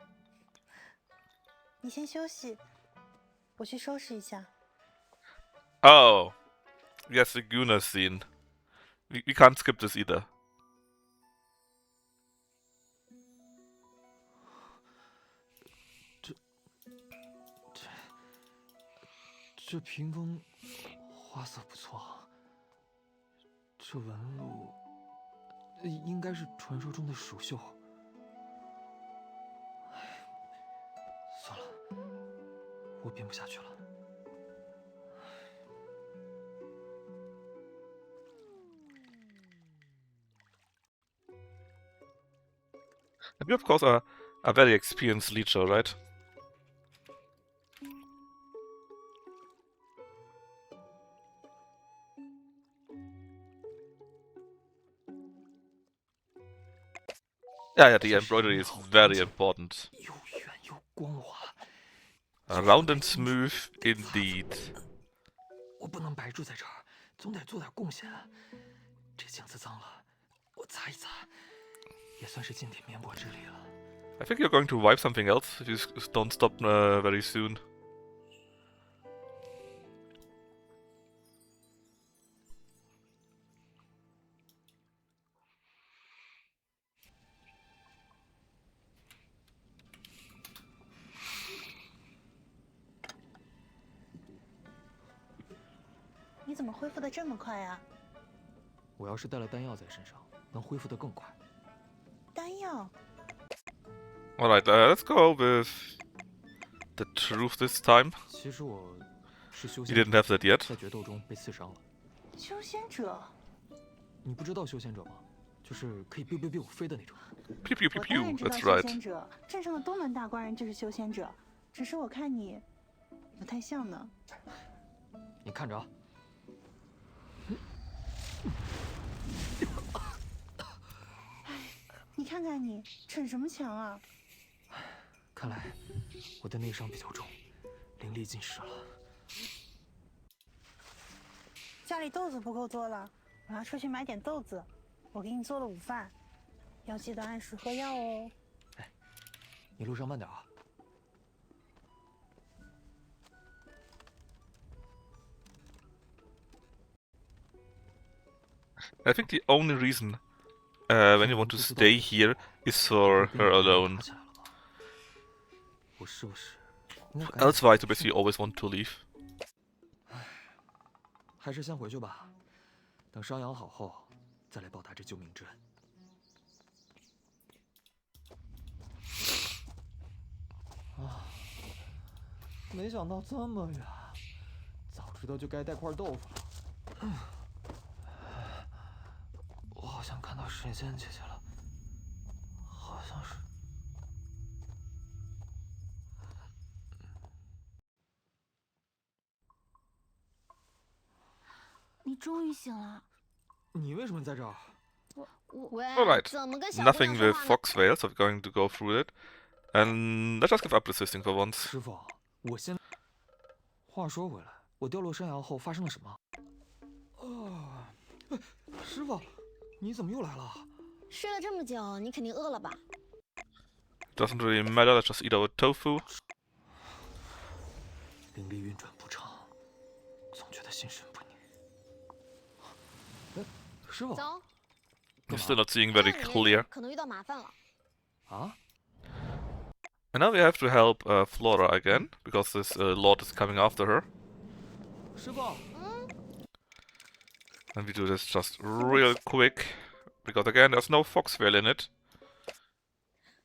你先休息，我去收拾一下。 Oh, yes, the Guna scene. We can't skip this either. 这屏风花色不错，这纹路应该是传说中的蜀绣。哎，算了，我编不下去了。 And you, of course, are a very experienced leecher, right? Yeah, the embroidery is very important. 又圆又光滑， Round and smooth, indeed. 我不能白住在这儿，总得做点贡献。这镜子脏了，我擦一擦，也算是尽点绵薄之力了。 I think you're going to wipe something else if you don't stop very soon. “你怎么恢复的这么快啊？”我要是带了丹药在身上，能恢复得更快。丹药？ Alright, let's go with the truth this time. 其实我是修 You 仙 didn't 者， have that yet. 在决斗中被刺伤了。修仙者？你不知道修仙者吗？就是可以 biu biu biu 飞的那种。 Pew pew pew 我当然 pew, 知道 that's 修 right. 仙者，镇上的东门大官人就是修仙者，只是我看你不太像呢。你看着啊。 你看看你，逞什么强啊！看来我的内伤比较重，灵力尽失了。家里豆子不够做了，我要出去买点豆子。我给你做了午饭，要记得按时喝药哦。哎，你路上慢点啊。 I think the only reason when you want to stay here is for her alone. 我是不是？ Elsewise, you basically always want to leave. 还是先回去吧，等伤养好后再来报答这救命之恩。啊，没想到这么远，早知道就该带块豆腐了。我好像看到神仙姐姐了，好像是。 你终于醒了。你为什么在这儿？喂， Alright, 怎么跟小姑 nothing 娘说 with 话呢？ Foxveil, so we're going to go through it. And let's just give up resisting for once. 师傅，我现……话说回来，我掉落山崖后发生了什么？啊，师傅，你怎么又来了？睡了这么久，你肯定饿了吧？ Doesn't really matter, let's just eat our tofu. 灵力运转不畅，总觉得心神不宁。哎，师傅，走。 I'm still not seeing very 看里面 clear. 可能遇到麻烦了。啊？ And now we have to help Flora again, because this lord is coming after her. 师傅， And we do this just real quick, because again, there's no Foxveil in it.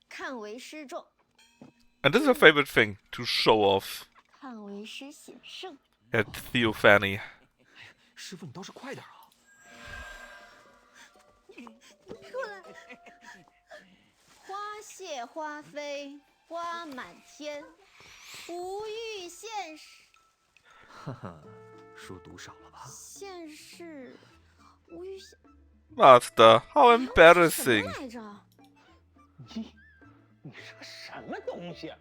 看为师重， And this is her favorite thing, to show off 看为师显圣。 at Theophany. 师傅你倒是快点啊！ 花谢花飞花满天，无欲现世。哈哈，书读少了吧？现世，无欲现 Master, how 什么 embarrassing. 来着？你是个什么东西？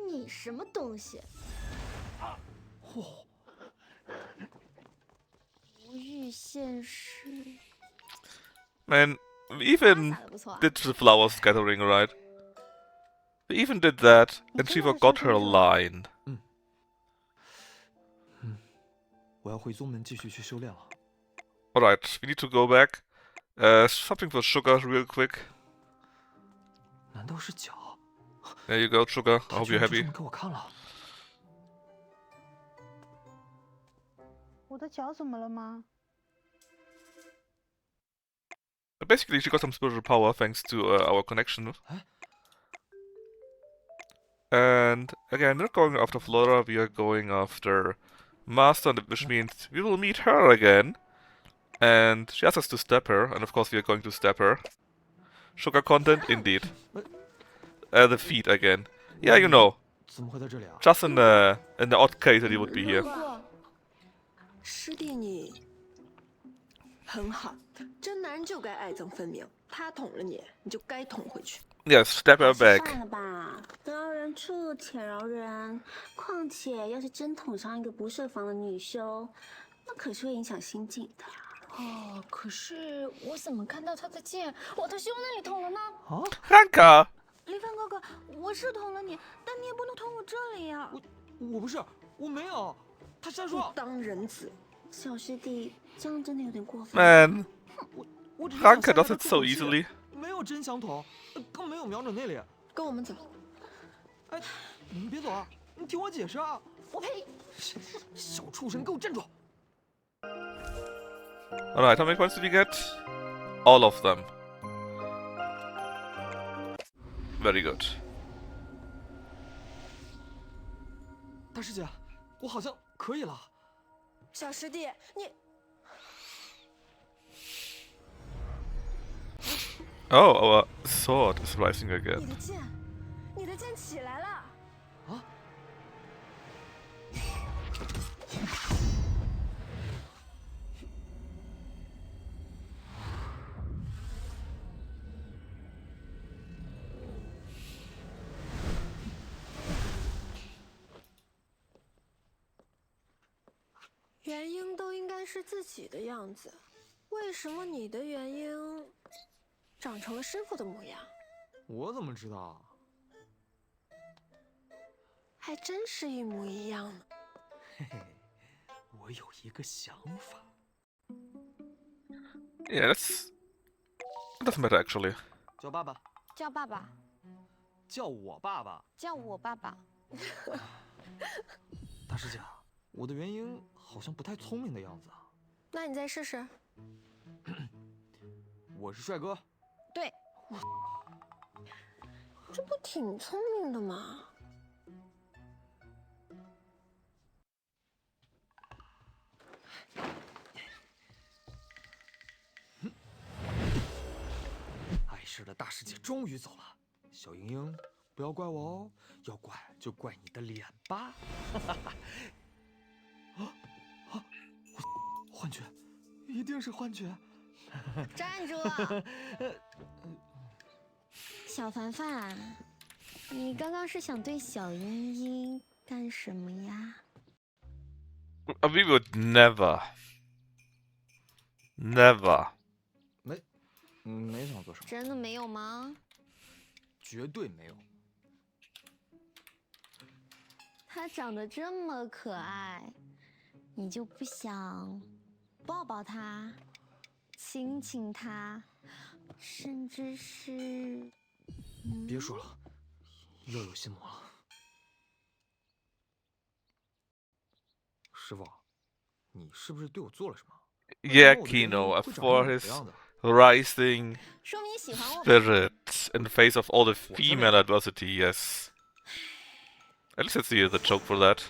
你什么东西？嚯！ 无欲现世。 Man, we even 打得不错啊。 did the flower scattering right. We even did that, and she forgot her line. 我要回宗门继续去修炼了。 Alright, we need to go back. Something for Sugar real quick. 难道是脚？ There you go, Sugar. I 他 hope 居 you're 然就这 happy. 么给我看了。 我的脚怎么了吗？ But basically, she got some spiritual power thanks to our connection. And again, we're not going after Flora, we are going after Master, which means we will meet her again. And she asks us to step her, and of course we are going to step her. Sugar content, indeed. The feet again. Yeah, you know. 怎么会在这里啊？ Just in the odd case that he would be here. 师弟你很好，真男人就该爱憎分明。他捅了你，你就该捅回去。 Yes, step her 算 back. 了吧，得饶人处且饶人。况且，要是真捅伤一个不设防的女修，那可是会影响心境的。哦，可是我怎么看到他的剑往他胸那里捅了呢？啊？ Ranka! 离帆哥哥，我是捅了你，但你也不能捅我这里呀、我不是，我没有。他瞎说。当人子，小师弟，这样真的有点过分。 Man, 我只是想 Ranka 吓 does 他 it 出 so 口气 easily. 没有真想捅，更没有瞄准那里。跟我们走。哎，你别走啊！你听我解释啊！我呸！小畜生，给我站住！ Alright, how many points did we get? All of them. Very good. 大师姐，我好像可以了。小师弟，你 Oh, our sword is rising again. 你的剑起来了。啊！元婴都应该是自己的样子，为什么你的元婴长成了师傅的模样？我怎么知道？还真是一模一样呢。嘿嘿，我有一个想法。 Yeah, it doesn't matter actually. 叫爸爸，叫爸爸，叫我爸爸。叫我爸爸。大师姐，我的元婴好像不太聪明的样子啊。那你再试试。我是帅哥。对，这不挺聪明的吗？碍事的大师姐终于走了，小莹莹，不要怪我哦，要怪就怪你的脸吧。幻觉，一定是幻觉。站住！小凡凡，你刚刚是想对小茵茵干什么呀？ We would never. Never. 没想做什么，真的没有吗？绝对没有。他长得这么可爱，你就不想抱抱他？亲亲他，甚至是……别说了，又有心魔了。师傅，你是不是对我做了什么？ Yeah, Kino, for his rising 说明你喜欢我吧？ spirit in the face of all the female adversity, yes. At least let's see the joke for that.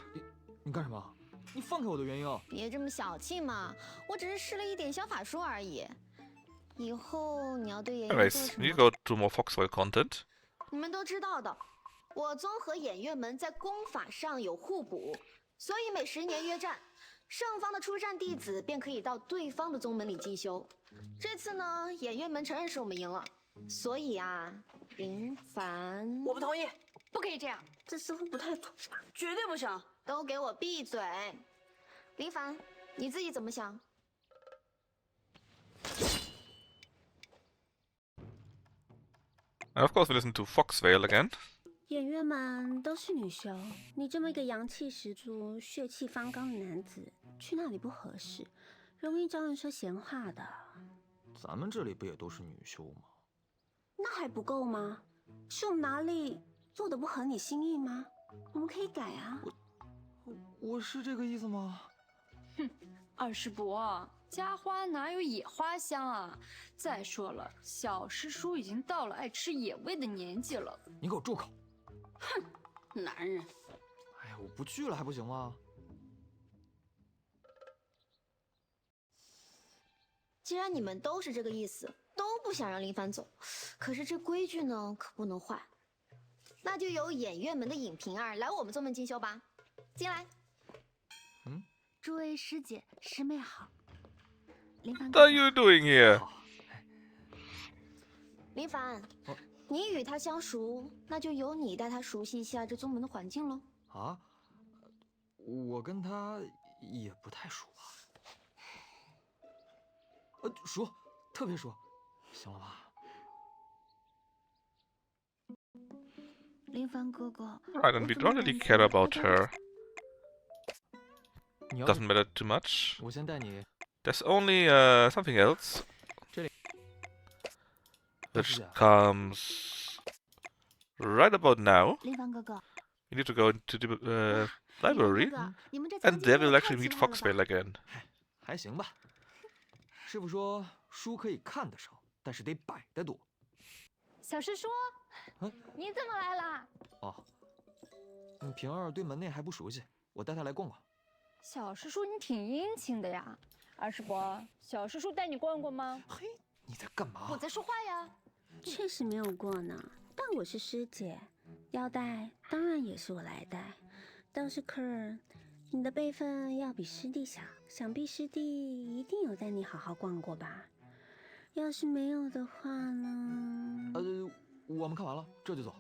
你干什么？你放开我的原因啊！别这么小气嘛，我只是试了一点小法术而已。以后你要对演员做 Anyways, 什 we 么？ go to more Foxveil content. 你们都知道的，我宗和演员们在功法上有互补，所以每10年约战，胜方的出战弟子便可以到对方的宗门里进修。这次呢，演员们承认是我们赢了，所以啊，林凡，我不同意，不可以这样。这似乎不太妥，绝对不行。都给我闭嘴！林凡，你自己怎么想？ And of course we listen to Foxveil again. 演员们都是女修，你这么一个阳气十足、血气方刚的男子，去那里不合适，容易招人说闲话的。咱们这里不也都是女修吗？那还不够吗？是我们哪里做的不合你心意吗？我们可以改啊。我是这个意思吗？哼，二师伯，家花哪有野花香啊？再说了，小师叔已经到了爱吃野味的年纪了。你给我住口！哼，男人。哎呀，我不去了还不行吗？既然你们都是这个意思，都不想让林凡走，可是这规矩呢可不能坏。那就由演员们的尹平儿来我们宗门进修吧。进来。诸位师姐师妹好。林凡 What are you doing here? 林凡，你与他相熟，那就由你带他熟悉一下这宗门的环境喽。啊？我跟他也不太熟吧？熟，特别熟，行了吧？林凡哥哥 Right, and we don't really care about her. Doesn't matter too much. 我先带你。 There's only something else. 这里。 Which comes right about now. 林凡哥哥 We need to go into the library. And there we'll actually meet Foxveil again. 还行吧。师傅说书可以看得少，但是得摆得多。小师叔，你怎么来啦？哦，平儿对门内还不熟悉，我带她来逛逛。小师叔，你挺殷勤的呀。二师伯，小师叔带你逛逛吗？嘿，你在干嘛？我在说话呀。确实没有过呢，但我是师姐，要带当然也是我来带。倒是科尔，你的辈分要比师弟小，想必师弟一定有带你好好逛过吧？要是没有的话呢？我们看完了，这就走。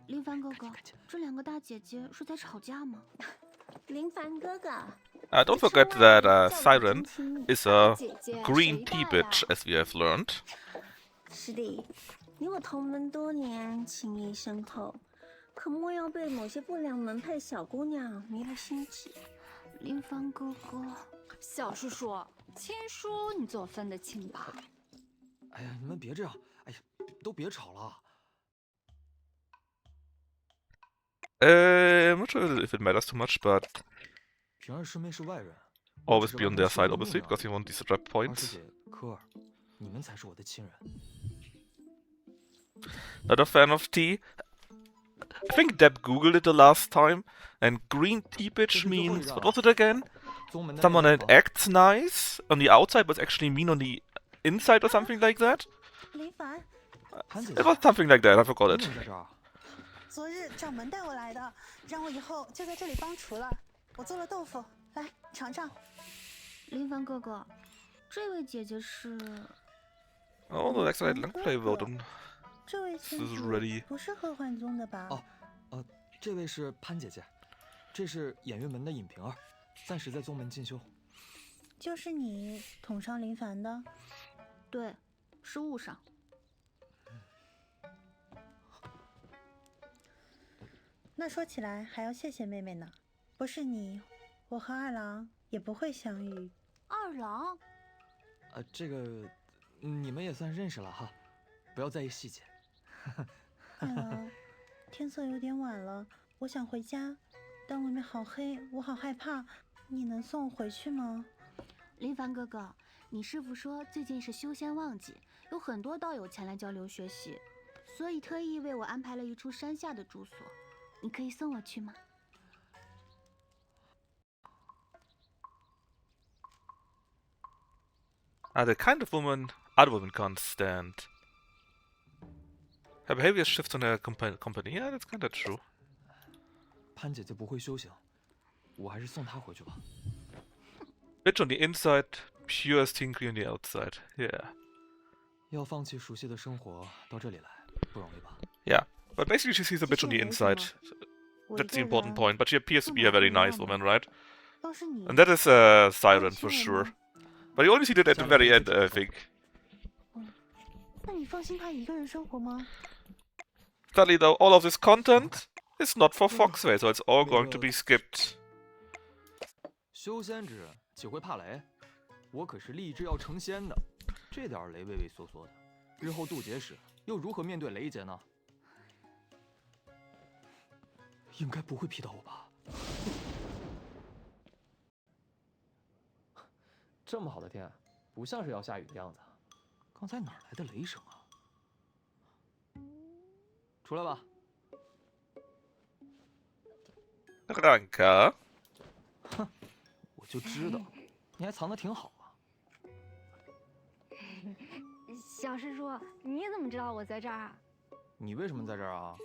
林凡哥哥，这2个大姐姐是在吵架吗？林凡哥哥。 Don't forget that Siren is a green tea bitch, as we have learned. 师弟，你我同门多年，情谊深厚，可莫要被某些不良门派小姑娘迷了心智。林凡哥哥，小叔叔，亲疏你总分得清吧？哎呀，你们别这样，哎呀，都别吵了。I'm not sure if it matters too much, but 平儿师妹是外人 always be on their side, obviously, because you want these rep 二师 points. 姐科尔，你们才是我的亲人。 Not a fan of tea. I think Deb googled it the last time, and green tea bitch means, what was it again? Someone that acts nice on the outside, but actually mean on the inside or something like that? 林凡， It was something like that, I forgot it. 昨日掌门带我来的，让我以后就在这里帮厨了。我做了豆腐，来尝尝。林凡哥哥，这位姐姐是Oh, the next night, play vote. 这位亲 This is 主 ready. 不是贺焕宗的吧？这位是潘姐姐，这是演员门的尹平儿，暂时在宗门进修。就是你捅伤林凡的？对，是误伤。那说起来还要谢谢妹妹呢，不是你，我和二郎也不会相遇。二郎，这个你们也算认识了哈，不要在意细节。月儿，天色有点晚了，我想回家，但外面好黑，我好害怕。你能送我回去吗？林凡哥哥，你师傅说最近是修仙旺季，有很多道友前来交流学习，所以特意为我安排了一处山下的住所。你可以送我去吗？ The kind of woman other women can't stand. Her behavior shifts on her company. Yeah, that's kind of true. 潘姐姐不会修行，我还是送她回去吧。Bitch on the inside, pure stinky on the outside. Yeah. 要放弃熟悉的生活到这里来，不容易吧？ Yeah. But basically she sees a bitch on the inside. That's the important point. But she appears to be a very nice woman, right? 都是你。 And that is a siren for sure. But you only see that at the very end, I think. 那你放心他一个人生活吗？ Sadly though, all of this content is not for Foxveil, so it's all going to be skipped. 修仙之人岂会怕雷？我可是立志要成仙的，这点雷畏畏缩缩的，日后渡劫时又如何面对雷劫呢？应该不会劈到我吧？这么好的天，不像是要下雨的样子。刚才哪来的雷声啊？出来吧。 Ranka. 哼，我就知道，你还藏得挺好啊。小师叔，你怎么知道我在这儿啊？你为什么在这儿啊？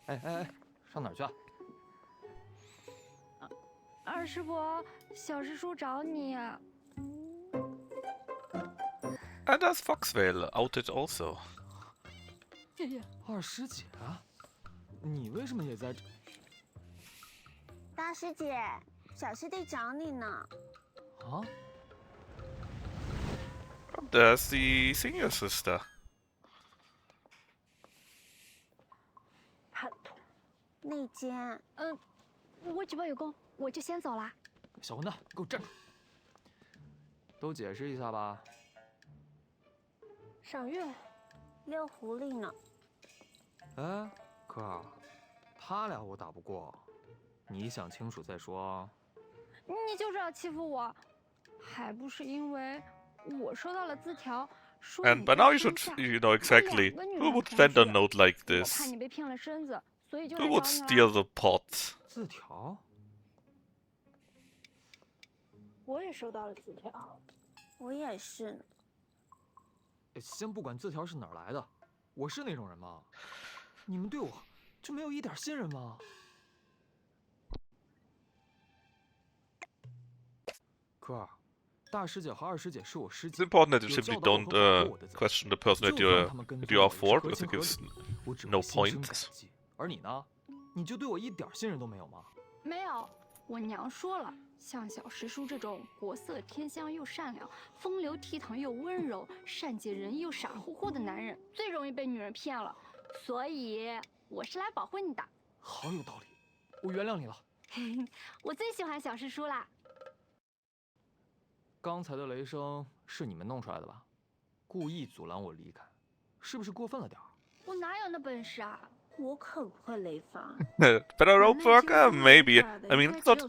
哎，上哪儿去啊？二师伯，小师叔找你。 And there's Foxveil outed also. 二师姐啊，你为什么也在这？大师姐，小师弟找你呢。啊？ There's the senior sister. 叛徒，那间。我这边有空，我就先走啦。小混蛋，给我站住！都解释一下吧。赏月，遛狐狸呢。哎，科儿，他俩我打不过，你想清楚再说。你就知道欺负我，还不是因为我收到了字条，说 And by now you should know exactly who would send a note like 我 this. 怕你被骗了身子，所以就 Who 来 would 找你 steal 了。 the pot? 字条？我也收到了字条，我也是。先不管字条是哪儿来的，我是那种人吗？你们对我就没有一点信任吗？科儿，大师姐和二师姐是我师 It's 姐， important that you 有 simply 教导我 don't 和保护我的责任。 question the person 就 that 算他们跟 you are 踪 for, 我也 because 是 it 合 gives 情合理，我只 no 会心生 point. 感激。而你呢？你就对我一点信任都没有吗？没有，我娘说了，像小师叔这种国色天香又善良、风流倜傥又温柔、善解人意又傻乎乎的男人，最容易被女人骗了。所以我是来保护你的。好有道理，我原谅你了。我最喜欢小师叔啦。刚才的雷声是你们弄出来的吧？故意阻拦我离开，是不是过分了点儿？我哪有那本事啊？我可不会雷法。 Better rope work? Maybe. I mean, it's not.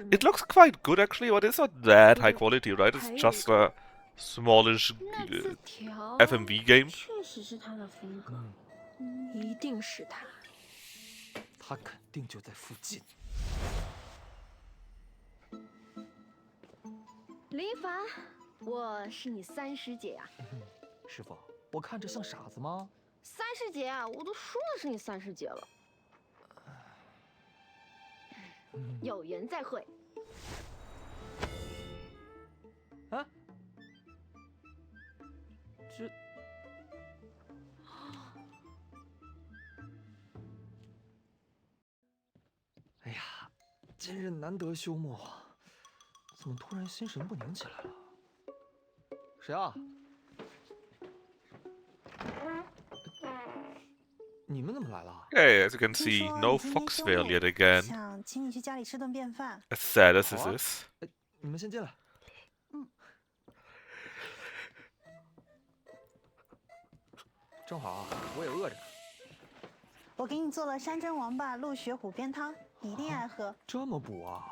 It looks quite good actually, but it's not that high quality, right? It's just a smallish 那字条 FMV game. 确实是他的风格。一定是他。他肯定就在附近。林凡，我是你三师姐呀。师傅，我看着像傻子吗？三师姐啊，我都说了是你三师姐了。有缘再会。啊？这……哎呀，今日难得休沐，怎么突然心神不宁起来了？谁啊？你们怎么来了？ Okay, as you can 听 see, 说 no 你今天休 Foxveil 沐 yet again. 想请你去家里吃顿便饭。 As sad as 好 this 啊 is. 你们先进来。正好啊，我也饿着呢。我给你做了山珍王八鹿血虎鞭汤，你一定爱喝。这么补啊？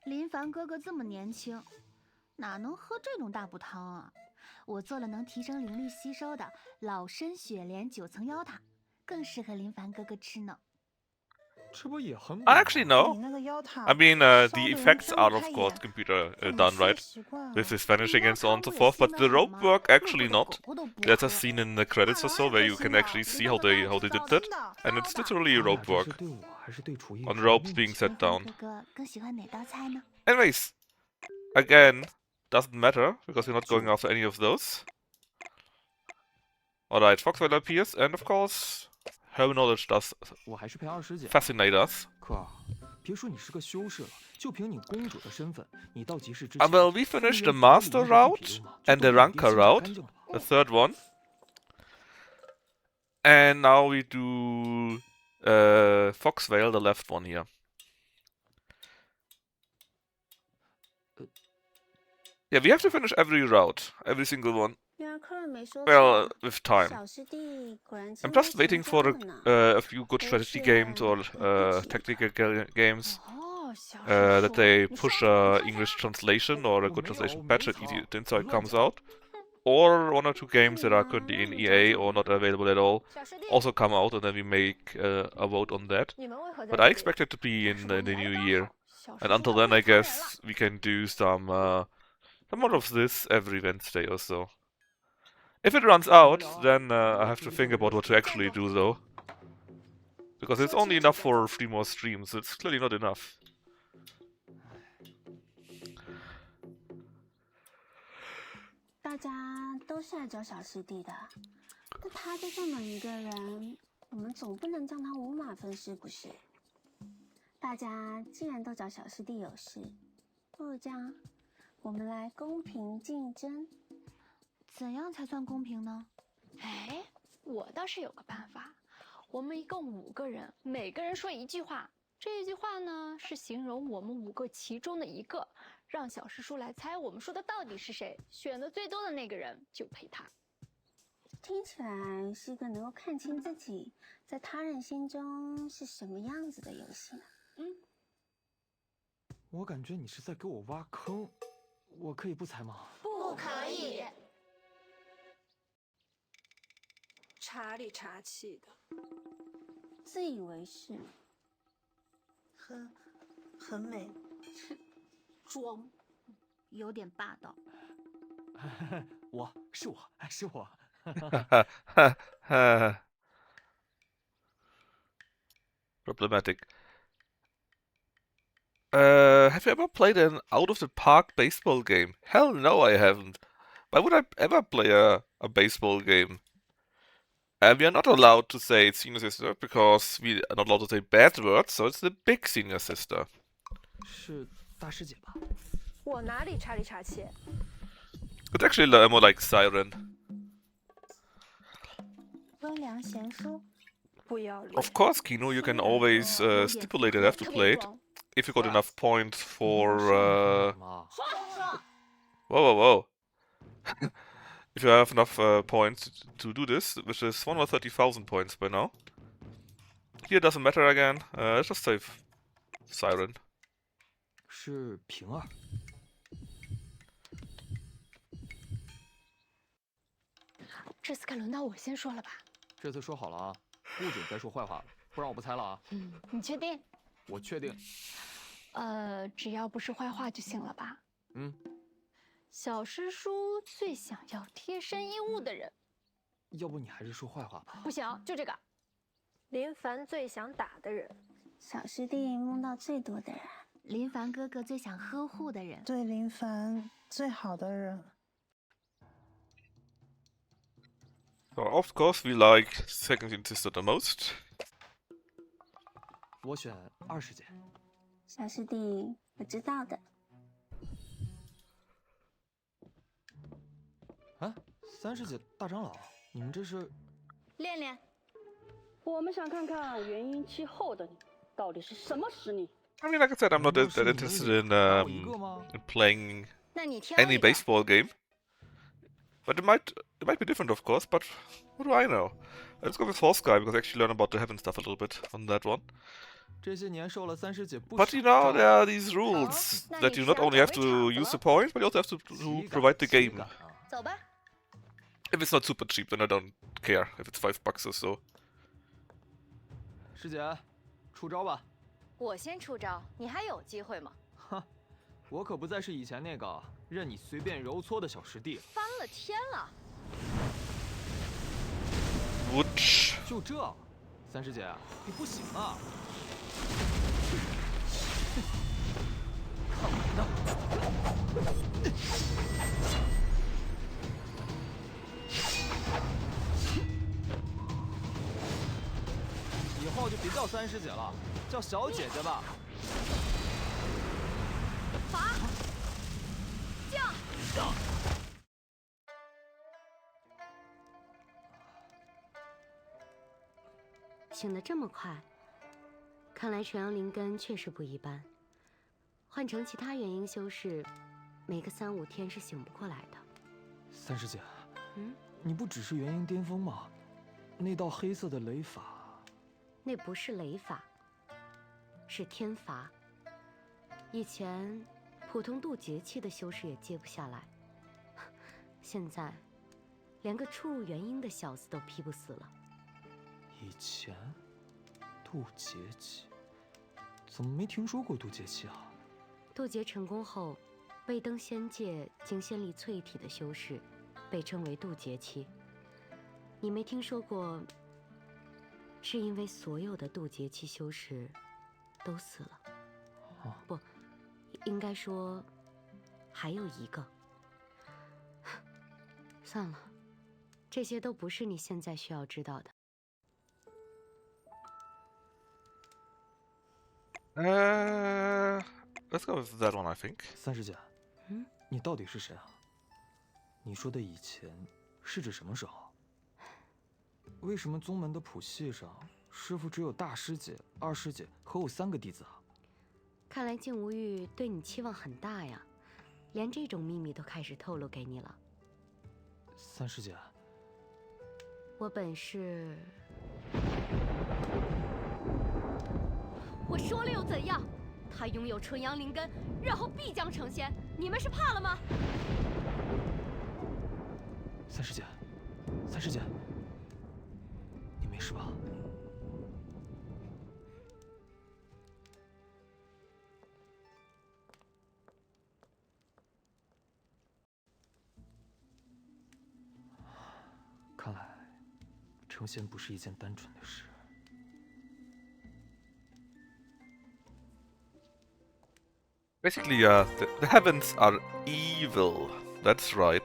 林凡哥哥这么年轻，哪能喝这种大补汤啊？我做了能提升灵力吸收的老参雪莲9层妖塔，更适合林凡哥哥吃呢。这不也很补 I actually 你 know. 那个妖塔 I mean, 烧 the 得人 effects 睁 are 不 of 开 course 眼 computer 怎么 done 吃也 right 习惯了 with his vanishing and so on and so 你 forth, 要 but 看 the 我 rope 恶心的 work 好吗？ actually 路过 not. 的狗狗都不 That's 好 as 了。 seen in the credits or so, where you can actually see how they did that, and it's literally 他俩 rope 这是 work 对我还是对厨艺 on 有 ropes 误 being 解 set 林凡 down. 哥哥更喜欢哪道菜呢？ Anyways, again, doesn't matter because we're not going after any of those. Alright, Foxveil appears, and of course, her knowledge does 我还是陪二师姐。 fascinate us. 可儿，别说你是个修士了，就凭你公主的身份，你到集市之 Well, 前， we finished the 方圆master 100里面的地 route 皮路嘛，就 and 都 the 被你爹 ranker 清扫 route, 干净了。 the third one. And now we do Foxveil, the left one here. Yeah, we have to finish every route, every single one. 原来科尔没说 Well, 错， with time. 小师弟果然 I'm 精 just 通 waiting 神 for 交了呢。 a few good strategy games or tactical games 哦，小师 that 叔， they 你 push 上次 a 不是 English translation or a 我 good 没有 translation 没 patch that 吵 the inside 乱 comes 讲 out, or 1 or 2 games that are currently in EA or not available at all 小师弟， also come out, and then we make a vote on that. 你们为何在 But 这 I 里？ expect it to be in the new 刚 year, 好，小 and 师叔 until 要 then, I 会抓人了。 guess we can do some more of this every Wednesday or so. If it runs out, then I have to think about what to actually do though. Because it's only enough for 3 more streams, it's clearly not enough. 大家都是爱找小师弟的，但他就这么一个人，我们总不能将他五马分尸，不是？大家既然都找小师弟有事，不如这样，我们来公平竞争。怎样才算公平呢？哎，我倒是有个办法，我们一共5个人，每个人说一句话。这一句话呢，是形容我们5个其中的一个，让小师叔来猜我们说的到底是谁，选的最多的那个人就陪他。听起来是一个能够看清自己在他人心中是什么样子的游戏呢？我感觉你是在给我挖坑，我可以不猜吗？不可以。茶里茶气的，自以为是，很美。装。有点霸道。是我。Problematic. Have you ever played an out-of-the-park baseball game? Hell no, I haven't. Why would I ever play a baseball game? We are not allowed to say senior sister because we are not allowed to say bad words, so it's the big senior sister. 是大师姐吧？我哪里茶里茶气？ It's actually more like Siren. 温良贤淑，不要脸！ Of course, Kino, you can always stipulate that I have to play it if you got enough points for. 妈， Whoa. If you have enough points to do this, which is 130,000 points by now. Here doesn't matter again. Let's just save Siren. 是平儿。这次该轮到我先说了吧？这次说好了啊，不准再说坏话了，不然我不猜了啊。你确定？我确定。只要不是坏话就行了吧？小师叔最想要贴身衣物的人，要不你还是说坏话吧。不行，就这个。林凡最想打的人，小师弟梦到最多的人，林凡哥哥最想呵护的人，对林凡最好的人。 So of course we like second sister the most. 我选二师姐。小师弟，我知道的。啊，三师姐、大长老，你们这是？练练。我们想看看元婴期后的你到底是什么实力。 I mean, like I said, I'm not that interested in playing 那你挑 any 一个。 baseball game. But it might be different, of course. But what do I know? Let's go with Foxveil because I actually learn about the heaven stuff a little bit on that one. 这些年受了三师姐不 But 少 you know, 招 there are these rules 那 that 你 you 是 not 要 only 转 have 为 to 场 use 子 the 了？ points, but you also have to 岂敢 provide the 岂 game. 敢啊！走吧。 If it's not super cheap, then I don't care if it's $5 or so. 师姐，出招吧！我先出招，你还有机会吗？哈，我可不再是以前那个任你随便揉搓的小师弟了。翻了天了！ Wooch. 就这，三师姐，你不行啊！看我的！以后就别叫三师姐了，叫小姐姐吧。罚！降！醒得这么快，看来纯阳灵根确实不一般。换成其他元婴修士，没个3、5天是醒不过来的。三师姐，嗯，你不只是元婴巅峰吗？那道黑色的雷法，那不是雷法，是天罚。以前普通渡劫期的修士也接不下来，现在连个初入元婴的小子都劈不死了。以前渡劫期，怎么没听说过渡劫期啊？渡劫成功后，未登仙界经仙力淬体的修士，被称为渡劫期。你没听说过？是因为所有的渡劫期修士都死了。不，应该说还有一个。算了，这些都不是你现在需要知道的。Let's go with that one, I think. 三师姐，你到底是谁啊？你说的以前是指什么时候？为什么宗门的谱系上，师傅只有大师姐、二师姐和我3个弟子啊？看来静无欲对你期望很大呀，连这种秘密都开始透露给你了。三师姐，我本是……我说了又怎样？他拥有纯阳灵根，日后必将成仙。你们是怕了吗？三师姐，三师姐，你没事吧？看来成仙不是一件单纯的事。Basically, the heavens are evil. That's right.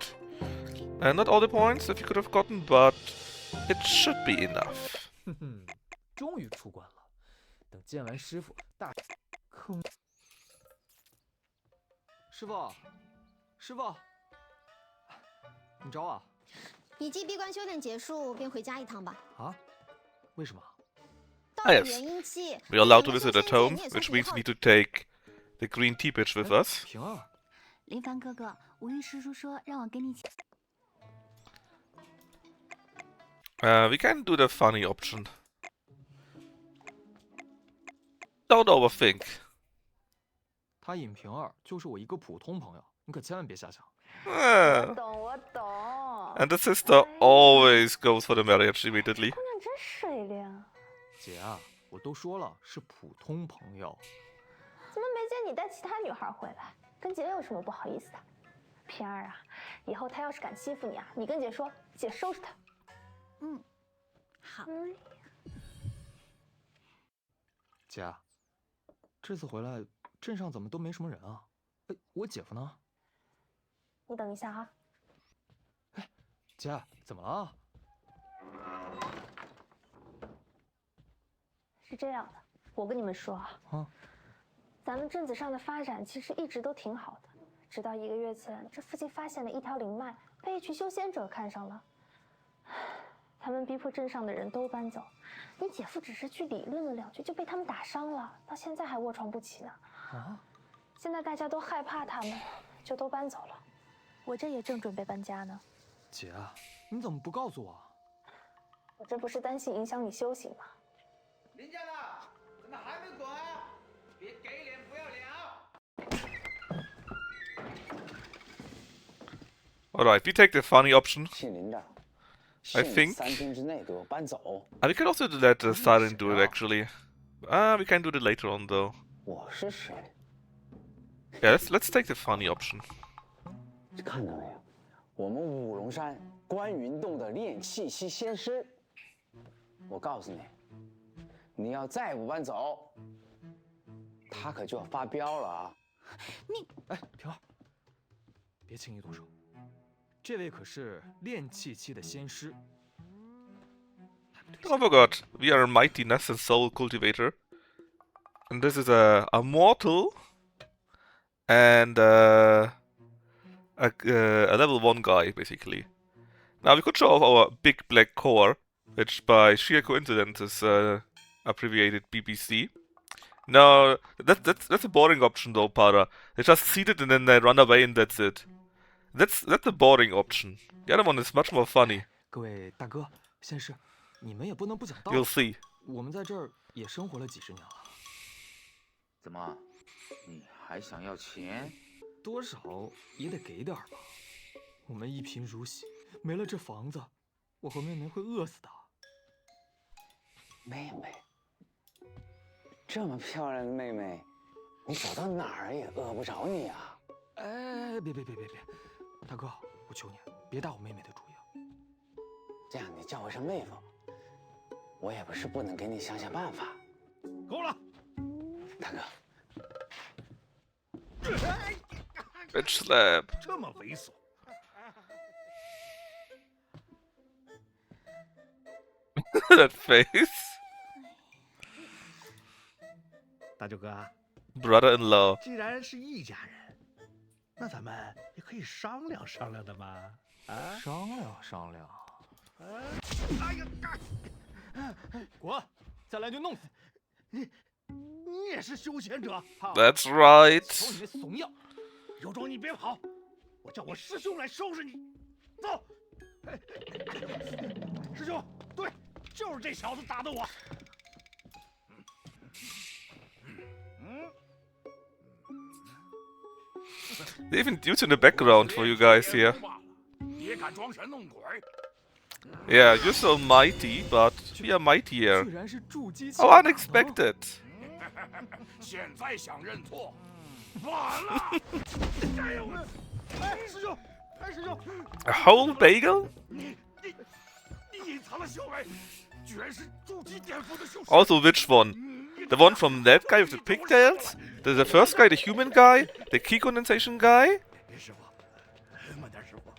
Not all the points that you could have gotten, but it should be enough. 哼哼，终于出关了。等见完师傅，大可……师傅，师傅，你找我？你既闭关修炼结束，便回家一趟吧。啊？为什么？到 Ah, 了 yes. 元婴期， We're allowed to 你 visit 的 at 修仙 home, 姐你也算 which 是一 means 号 we need to take the green tea bitch with us. 平儿，林凡哥哥，无欲师叔说让我跟你一起。We can do the funny option. Don't overthink. 他尹平儿就是我一个普通朋友，你可千万别瞎想。Ah. 懂，我懂。 And the sister always goes for the marriage immediately. 姑娘真水灵，姐啊，我都说了是普通朋友。怎么没见你带其他女孩回来？跟姐有什么不好意思的？平儿啊，以后他要是敢欺负你啊，你跟姐说，姐收拾他。嗯，好。姐啊，这次回来镇上怎么都没什么人啊？哎，我姐夫呢？你等一下啊。姐，怎么了？是这样的，我跟你们说啊，咱们镇子上的发展其实一直都挺好的，直到1个月前，这附近发现了一条灵脉，被一群修仙者看上了。他们逼迫镇上的人都搬走，你姐夫只是去理论了2句就被他们打伤了，到现在还卧床不起呢。啊！现在大家都害怕他们，就都搬走了。我这也正准备搬家呢。姐，你怎么不告诉我？我这不是担心影响你修行吗？林家的，怎么还没滚？别给脸不要脸啊！ Alright, we take the funny option. 姓林的， I think. 3天之内给我搬走。We can also let the Siren do it actually. We can do it later on though. 我是谁？ Yeah, let's take the funny option. 看到没有？我们五龙山观云洞的炼气息仙师。我告诉你，你要再不搬走，他可就要发飙了啊！哎，平儿，别轻易动手。这位可是炼气期的仙师。 I forgot. We are a mighty Ness and Soul Cultivator. And this is a mortal and a level 1 guy, basically. Now, we could show off our big black core, which by sheer coincidence is abbreviated BBC. No, that's a boring option though, Para. They just seed it and then they run away and that's it. That's a boring option. The other one is much more funny. 各位大哥、仙师，你们也不能不讲道 You'll 理。 see. 我们在这儿也生活了几十年了，怎么，你还想要钱？多少也得给点儿吧。我们一贫如洗，没了这房子，我和妹妹会饿死的。妹妹，这么漂亮的妹妹，你走到哪儿也饿不着你啊！哎，别，大哥，我求你别打我妹妹的主意啊。这样你叫我声妹夫，我也不是不能给你想想办法。够了，大哥。 Bitch slap. 这么猥琐。 That face. 大舅哥啊， Brother-in-law. 既然是一家人，那咱们也可以商量商量的嘛。啊，商量。哎呀，滚！再来就弄死你也是修仙者？ That's right. 瞅你那怂样！ 有种你别跑，我叫我师兄来收拾你。走，师兄，对，就是这小子打的我。They even used in the background for you guys here. 别敢装神弄鬼。 Yeah, you're so mighty, but we are mightier. 居然是筑基期。 How unexpected. 现在想认错，晚了。加油！哎，师兄，师兄， A whole bagel? 你隐藏了修为，居然是筑基巅峰的修士。 Also, which one? The one from that guy with the pigtails? The first guy, the human guy? The key condensation guy? 别师傅，慢点，师傅。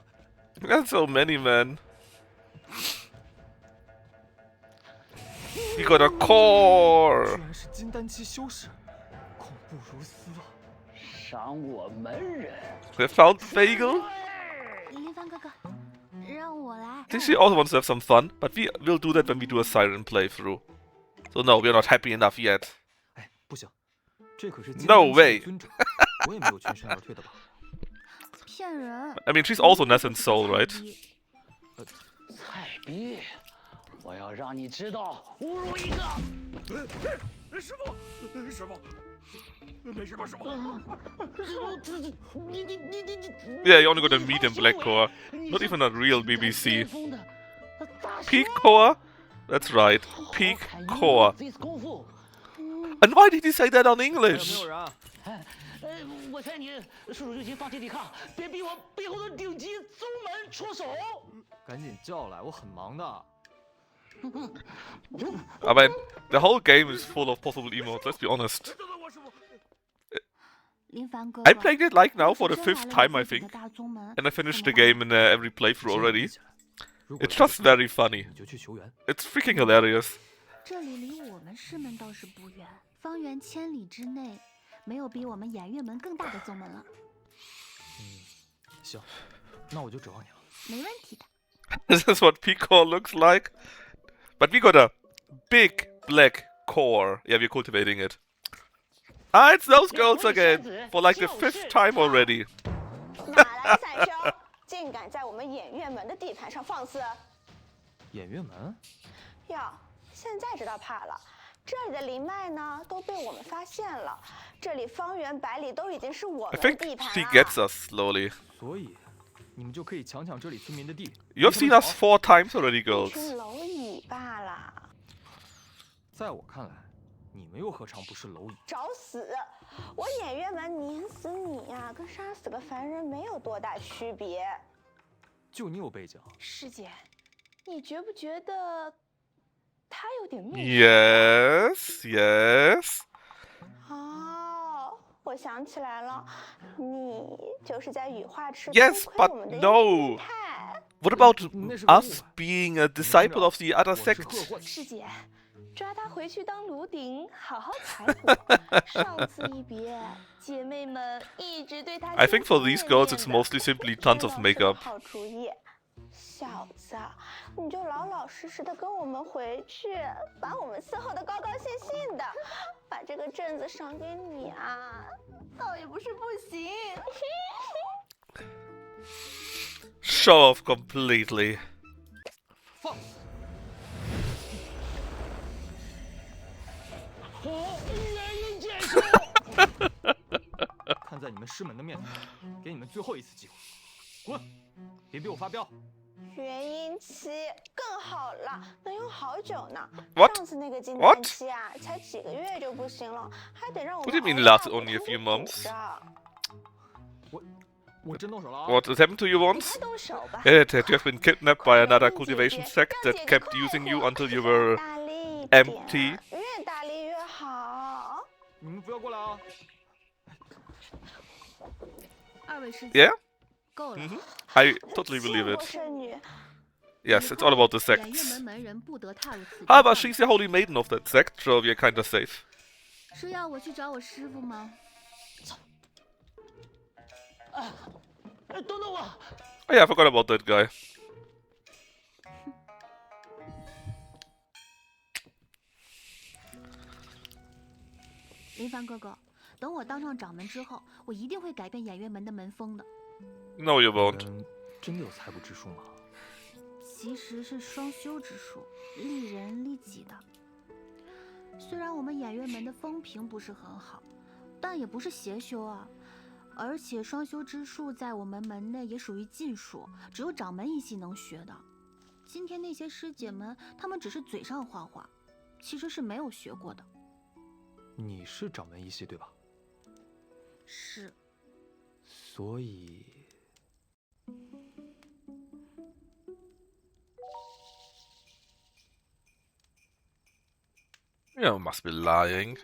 That's so many, man. We got a core. 居然是金丹期修士，恐怖如斯啊！赏我门人。 We found the bagel. 林凡哥哥，让我来。 I think she also wants to have some fun, but we will do that when we do a Siren playthrough. So no, we are not happy enough yet. 哎，不行，这可是金 No 丹期 way 的尊者，我也没有全身而退的吧？骗人！ I mean, she's also Ness and Soul, right? 菜逼，我要让你知道侮辱一个。师傅，师傅，没事吧，师傅？ Yeah, you only got a meat and black core. Not even a real BBC. Peak core? That's right. Peak core. And why did he say that on 还有没 English? 有人啊？我猜你叔叔就先放弃抵抗，别逼我背后的顶级宗门出手。赶紧叫来，我很忙的。 I mean, the whole game is full of possible emotes, let's be honest. 林凡哥 I 哥， played it like now for the 5th 学生来 time, I 了自己的 think. 大宗门 And I finished the 怎么办 game in every playthrough already. 如果 It's just very funny. 你就去求援。 It's freaking hilarious. 这里离我们师门倒是不远，方圆千里之内，没有比我们偃月门更大的宗门了。行，那我就指望你了。没问题的。 This is what peak core looks like. But we got a big black core. Yeah, we're cultivating it. Ah, it's those girls again. For like the 5th time already. 哪来三兄，竟敢敢在我们演院门的地盘上放肆？演院门？哟，现在知道怕了。这里的灵脉呢都被我们发现了，这里方圆百里都已经是我 I 们的 think 地盘 she 了。 gets us slowly. 所以，你们就可以抢这里村民的地。You have seen us 4 times already, 一 girls. 群蝼蚁罢了。在我看来，你们又何尝不是蝼蚁？找死！我演院门碾死你呀，跟杀死个凡人没有多大区别。就你有背景。师姐，你觉不觉得他有点面 Yes, yes. 哦，我想起来了，你就是在羽化池 Yes, 偷窥 but 我们的 no. 派。 What about 那是个误 us 会。 being a disciple of the other 我是 sect? 贺焕。师姐，抓他回去当炉鼎，好好裁补。上次一别，姐妹们一直对他 I think for these girls, it's 心心念念 mostly simply tons of 的知道是个 makeup. 好主意，小子，你就老老实实的跟我们回去，把我们伺候的高高兴兴的，把这个镇子赏给你啊，倒也不是不行。Show off completely. 放！原因解释。看在你们师门的面子上，给你们最后一次机会，滚！别逼我发飙！元婴期更好了，能用好久呢。 What? 上次那个金 What? 丹期啊，才几个月就不行了，还得让我 What 们 do you mean 熬 lasted 大 only a 补 few 补 months? 着。我真动手了啊！ What has happened to you 你 once? 快动手吧。 It had you have been kidnapped by another 元婴姐 cultivation 姐 sect 让 that 姐姐 kept 快 using you 活 until you 再 were 大力一 empty. 点，越大力越好。你们不要过来啊！二位师姐， Yeah? 够了。 Mhm. I totally 见 believe 过 it. 圣女， Yes, it's all about the 演院 sects. 门门人不得踏入此地。 However, she's the holy maiden of that sect, so we're kinda safe. 是要我去找我师傅吗？等等我。 Oh yeah, I forgot about that guy. 林凡哥哥，等我当上掌门之后，我一定会改变演院门的门风的。 No, you 你 won't. 们真的有裁补之术吗？其实是双修之术，利人利己的。虽然我们演院门的风评不是很好，但也不是邪修啊。而且双修之术在我们门内也属于禁术，只有掌门一系能学的。今天那些师姐们，她们只是嘴上画画，其实是没有学过的。你是掌门一系对吧？是。所以， You must be lying.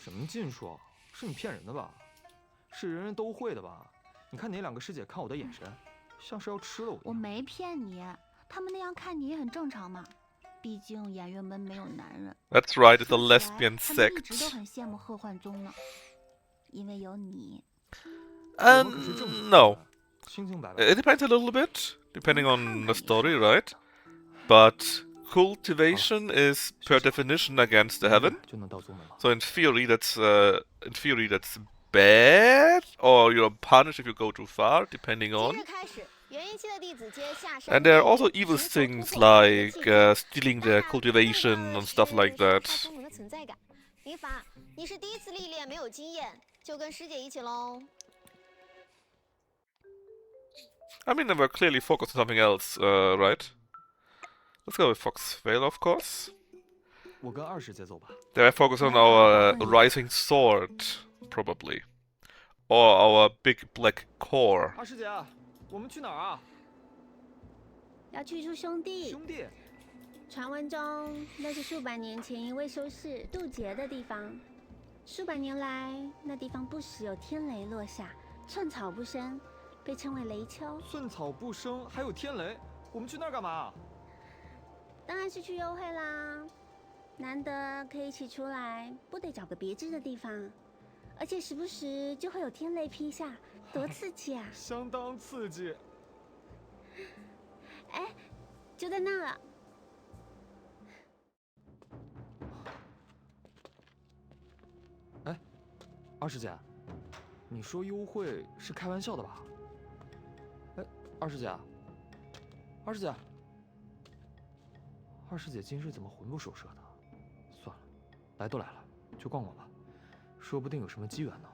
什么禁术啊？是你骗人的吧？是人人都会的吧？你看哪两个师姐看我的眼神，像是要吃了我一样。我没骗你，他们那样看你也很正常嘛。毕竟演员们没有男人。 That's right, it's a 说起来 lesbian 他们一直都 sect. 很羡慕贺焕宗呢，因为有你。No. 清清白白。 It depends a little bit, depending on the story, right? But cultivation is per definition against the heaven. 就能到宗门了。 So in theory that's bad, or you're punished if you go too far, depending 今 on. 日开始，元婴期的弟子皆下山。 And there are also evil things like stealing their cultivation and stuff like that. 宗门的存在感。林凡，你是第一次历练，没有经验，就跟师姐一起喽。 I mean, they were clearly focused on something else, right? Let's go with Foxveil, of course. 我跟二师姐走吧。 They were focused on our rising sword, probably. Or our big black core. 二师姐，我们去哪儿啊？要去出兄弟。兄弟。传闻中，那是数百年前一位修士渡劫的地方。数百年来，那地方不时有天雷落下，寸草不生，被称为雷丘。寸草不生，还有天雷，我们去那儿干嘛？当然是去幽会啦。难得可以一起出来，不得找个别致的地方。而且时不时就会有天雷劈下，多刺激啊！相当刺激。哎，就在那了。哎，二师姐，你说幽会是开玩笑的吧？哎，二师姐，二师姐，二师姐今日怎么魂不守舍的？算了，来都来了，就逛逛吧，说不定有什么机缘呢。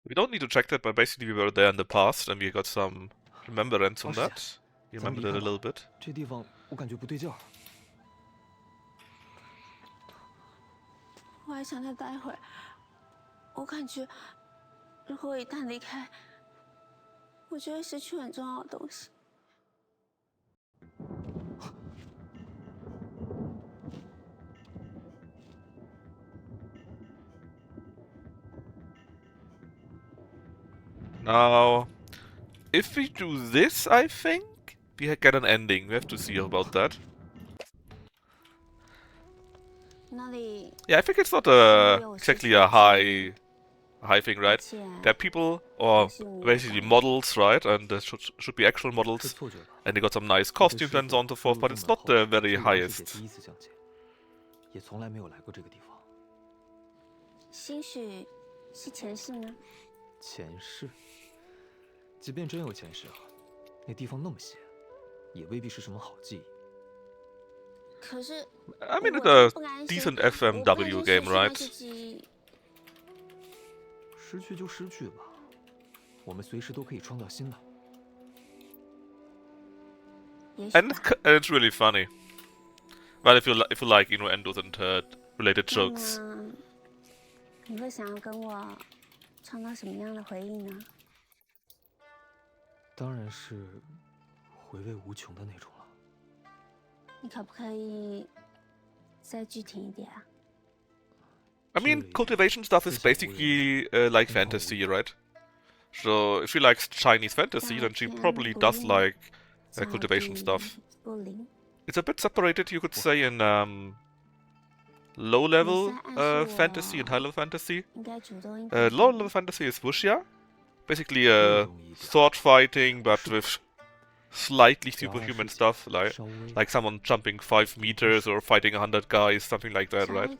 We don't need to check that, but basically we were there in the past and we got some remembrance from that. We remembered it a little bit. 这地方我感觉不对劲儿。我还想再待会儿。我感觉，如果我一旦离开，我就会失去很重要的东西。 Now, if we do this, I think we get an ending. We have to see about that. 那里 Yeah, I think it's not exactly a high thing, right? There are people, or basically models, right? And there should be actual models. And they got some nice costumes and so on and so forth, but it's not the very highest. 也从来没有来过这个地方。兴许是前世呢？前世，即便真有前世啊，那地方那么邪，也未必是什么好记忆。可是 I mean, it's a decent FMW game, right? 失去就失去吧，我们随时都可以创造新的。And it's really funny. Well, if you like innuendos and related jokes. 你会想要跟我创造什么样的回忆呢？当然是回味无穷的那种了。你可不可以再具体一点啊？ I mean, cultivation stuff is basically like fantasy, right? So if she likes Chinese fantasy, then she probably does like cultivation stuff. It's a bit separated, you could say, in low-level fantasy and high-level fantasy. Low-level fantasy is wuxia, basically sword fighting, but with slightly superhuman stuff, like someone jumping 5 meters or fighting 100 guys, something like that, right?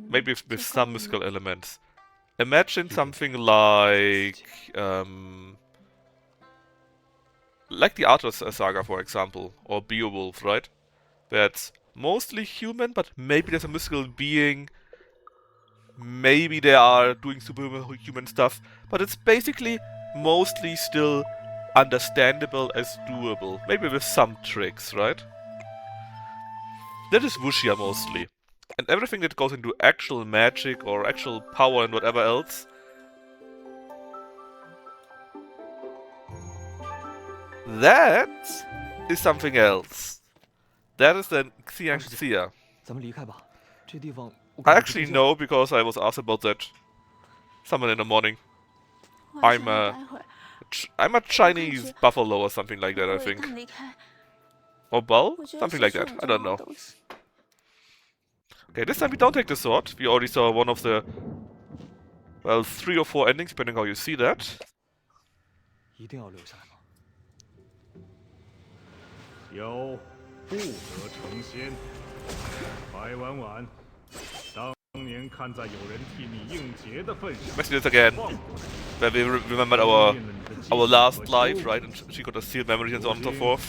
Maybe with some mystical elements. Imagine something like the Arthur's Saga, for example, or Beowulf, right? That's mostly human, but maybe there's a mystical being. Maybe they are doing superhuman stuff, but it's basically mostly still understandable as doable. Maybe with some tricks, right? That is wuxia mostly. And everything that goes into actual magic or actual power and whatever else, that is something else. That is the Xiang Xia. I actually know because I was asked about that someone in the morning. I'm a Chinese buffalo or something like that, I think. Or bull? Something like that. I don't know. Okay, this time we don't take the sword. We already saw one of the, well, 3 or 4 endings, depending how you see that. 一定要留下来吗？有不得成仙。白婉婉，当年看在有人替你应劫的份上。 Let's do this again. Where we remembered our last life, right? And she got a sealed memory and so on and so forth.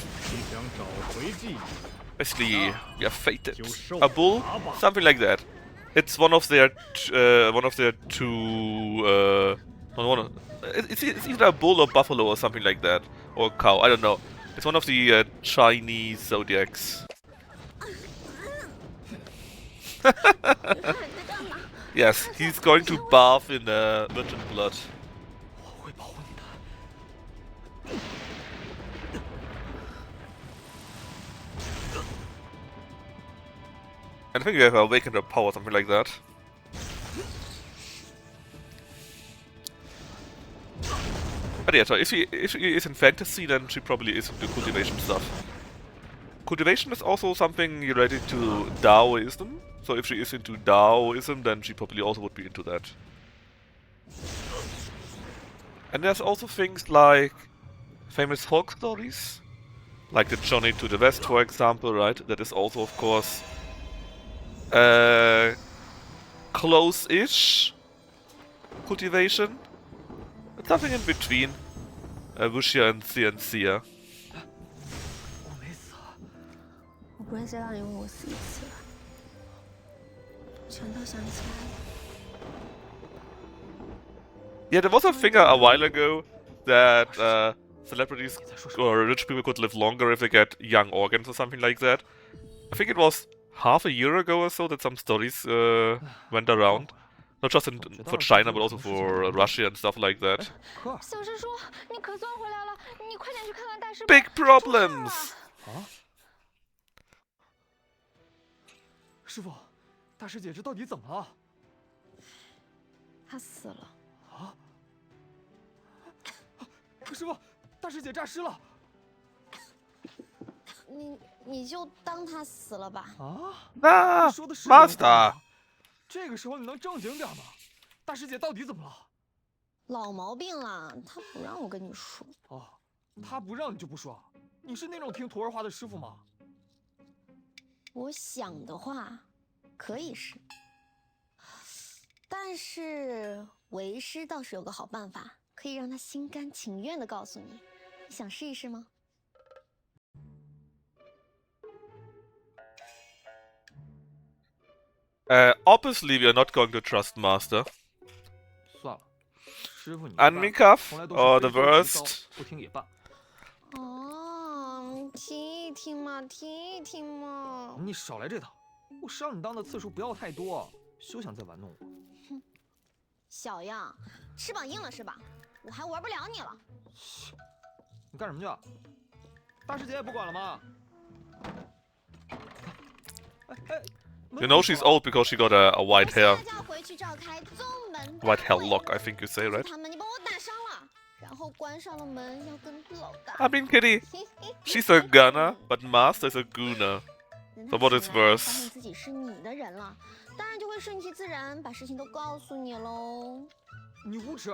Basically, we are fated. A bull, something like that. It's one of their two. It's either a bull or buffalo or something like that, or a cow. I don't know. It's one of the Chinese zodiacs. Yes, he's going to bath in virgin blood. I think you have awakened her power, something like that. But yeah, so if she is in fantasy, then she probably is into cultivation stuff. Cultivation is also something related to Taoism. So if she is into Taoism, then she probably also would be into that. And there's also things like famous folk stories, like the Journey to the West, for example, right? That is also, of course, close-ish cultivation. It's something in between Wuxia and Xianxia. 我没死。我不会再让你为我死一次了。全都想起来了。 Yeah, there was a thing a while ago that celebrities or rich people could live longer if they get young organs or something like that. I think it was half a year ago or so that some stories went around. Not just for China, but also for Russia and stuff like that. 小师叔，你可算回来了！你快点去看看大师。 Big problems! 啊！师傅，大师姐这到底怎么了？他死了。啊！师傅，大师姐诈尸了！你就当他死了吧。啊？那说的是 Master， 这个时候你能正经点吗？大师姐到底怎么了？老毛病了，他不让我跟你说。哦，他不让你就不说。你是那种听徒儿话的师傅吗？我想的话，可以是。但是为师倒是有个好办法，可以让他心甘情愿的告诉你。你想试一试吗？ Obviously, we are not going to trust Master. 算了，师傅你 Unmikaf 从来都 or 是 the 非说即骚 worst. 不听也罢。哦，听一听嘛，听一听嘛。你少来这套，我上你当的次数不要太多，休想再玩弄我。哼，小样，翅膀硬了是吧？我还玩不了你了。你干什么去？大师姐也不管了吗？哎。 You know she's old because she got a white hair. White hair lock, I think you say, right? I mean, Kitty, she's a gunner, but Master is a gooner. So what is worse? 自己是你的人了，当然就会顺其自然，把事情都告诉你喽。你无耻！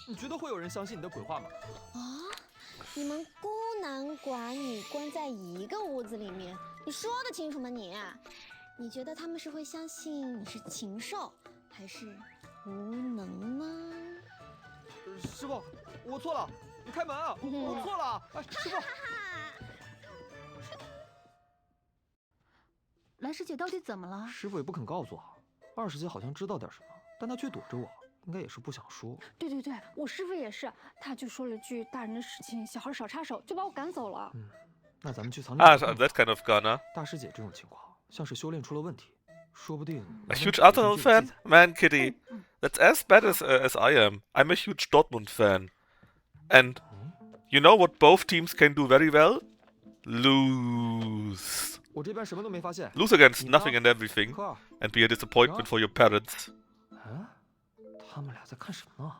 你觉得会有人相信你的鬼话吗？啊！你们孤男寡女关在一个屋子里面，你说得清楚吗你？ 你觉得他们是会相信你是禽兽，还是无能呢？师傅，我错了，你开门啊！我错了，哎，师傅。兰师姐到底怎么了？师傅也不肯告诉我。二师姐好像知道点什么，但她却躲着我，应该也是不想说。对对对，我师傅也是，他就说了句大人的事情，小孩少插手，就把我赶走了。那咱们去藏。that kind of gunner. 大师姐这种情况。 像是修炼出了问题，说不定。A huge Arsenal fan, man, Kitty. That's as bad as I am. I'm a huge Dortmund fan, and you know what both teams can do very well? Lose. 我这边什么都没发现。 Lose against nothing and everything, and be a disappointment for your parents. 他们俩在看什么呢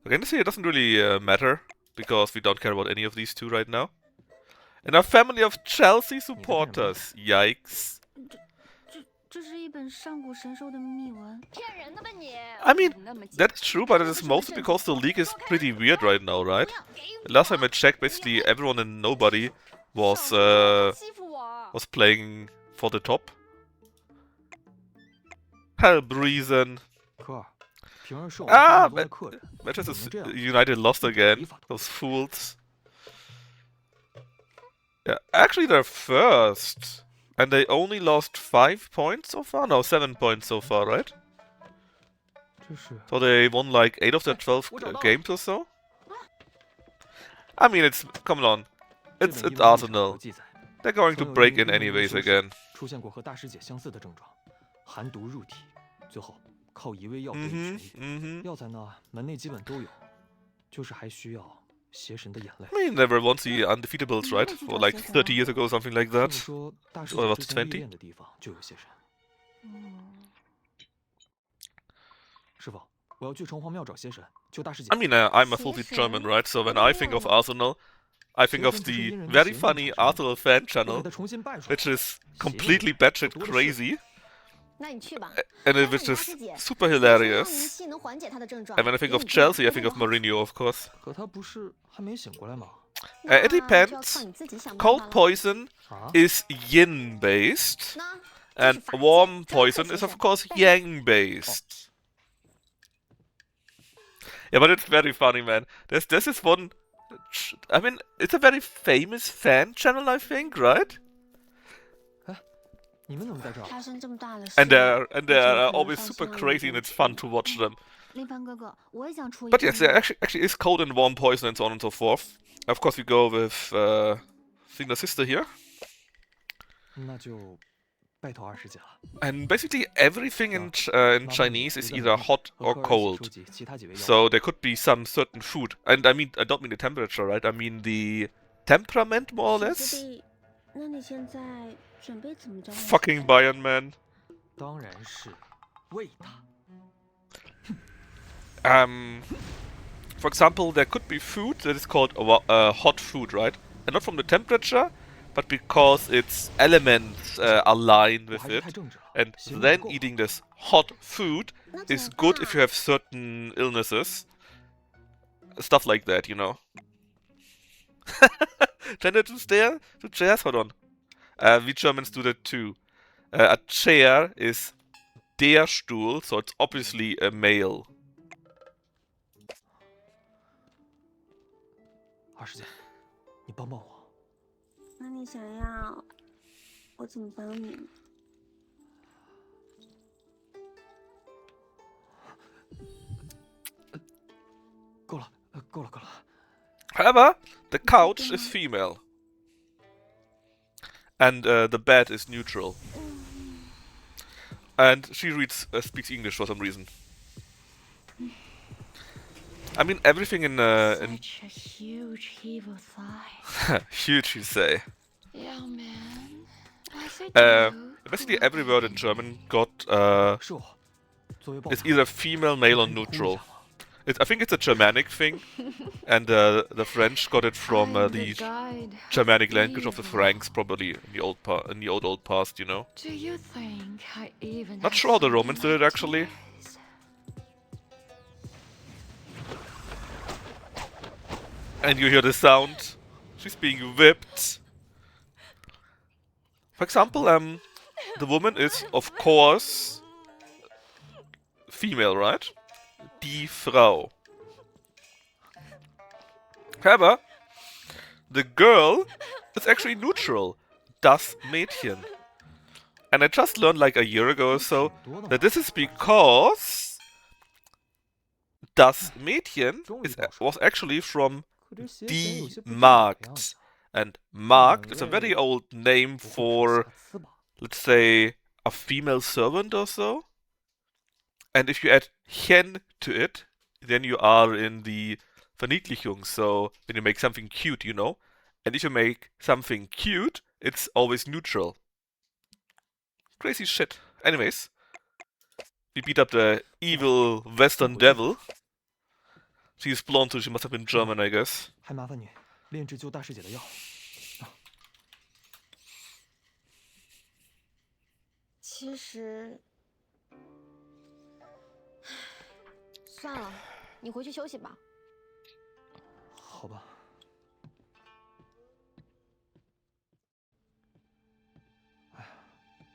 Again, it doesn't really matter because we don't care about any of these two right now. And a family of Chelsea supporters. Yikes. 这是一本上古神兽的秘文。骗人的吧你 I mean, that's true, but it is mostly because the league is pretty weird right now, right? Last time I checked, basically everyone and nobody was playing for the top. Hellbreezen. Ah, Manchester United lost again. Those fools. Yeah, actually they're first. And they only lost 5 points so far? No, 7 points so far, right? So they won like 8 of their 12 games or so? I mean, come on. It's Arsenal. They're going to break in anyways again. 出现过和大师姐相似的症状，寒毒入体，最后靠一味药得以痊愈。药材呢，门内基本都有，就是还需要。 I mean, never wants the undefeatables, right? For like 30 years ago, something like that. Or was it 20? 师傅，我要去城隍庙找邪神，救大师姐。 I mean, I'm a fully German, right? So when I think of Arsenal, I think of the very funny Arsenal fan channel, which is completely batshit crazy. 那你去吧。 And which is super hilarious. And when I think of Chelsea, I think of Mourinho, of course. 可他不是还没醒过来吗？ It depends. Cold poison is yin based, and warm poison is of course yang based. Yeah, but it's very funny, man. There's this one. I mean, it's a very famous fan channel, I think, right? 你们怎么在这儿？发生这么大的事， And they're 我怎么可能 always 放 super 心让你 crazy, and 独 it's 自 fun to watch them. 林凡哥哥，我也想出一 But 份 yes, there actually is cold and warm poison and so on and so forth. Of course, we go with Signa's sister here. 那就拜托二师姐了。 And basically everything in Chinese is either hot or cold. So there could be some certain food. And I don't mean the temperature, right? I mean the temperament, more or 师 less. 弟，那你现在准备怎么着？ Fucking Bayern Man. 当然是喂他。 For example, there could be food that is called hot food, right? And not from the temperature, but because its elements align with it. And then eating this hot food is good if you have certain illnesses. Stuff like that, you know. Gender to stare? To chairs? Hold on. We Germans do that too. A chair is der Stuhl, so it's obviously a male. 二师姐，你帮帮我。那你想要我怎么帮你？ 够了，够了，够了。 However, the couch is female. And the bed is neutral. And she speaks English for some reason. I mean, everything in Such a huge heave of thigh. huge, you say. Yeah, man. As I do. Basically, every word in German got is either female, male, or neutral. I think it's a Germanic thing, and the French got it from the Germanic language of the Franks, probably in the old past, you know. Do you think I even Not sure how the Romans did it actually. And you hear the sound. She's being whipped. For example, the woman is, of course, female, right? Die Frau. However, the girl is actually neutral. Das Mädchen. And I just learned like a year ago or so that this is because Das Mädchen was actually from Die Magd. And Magd is a very old name for, let's say, a female servant or so. And if you add hen to it, then you are in the Verniedlichung, so when you make something cute, you know. And if you make something cute, it's always neutral. Crazy shit. Anyways, we beat up the evil Western devil. She's blonde, so she must have been German, I guess. 还麻烦你炼制救大师姐的药。其实，算了，你回去休息吧。好吧。哎呀，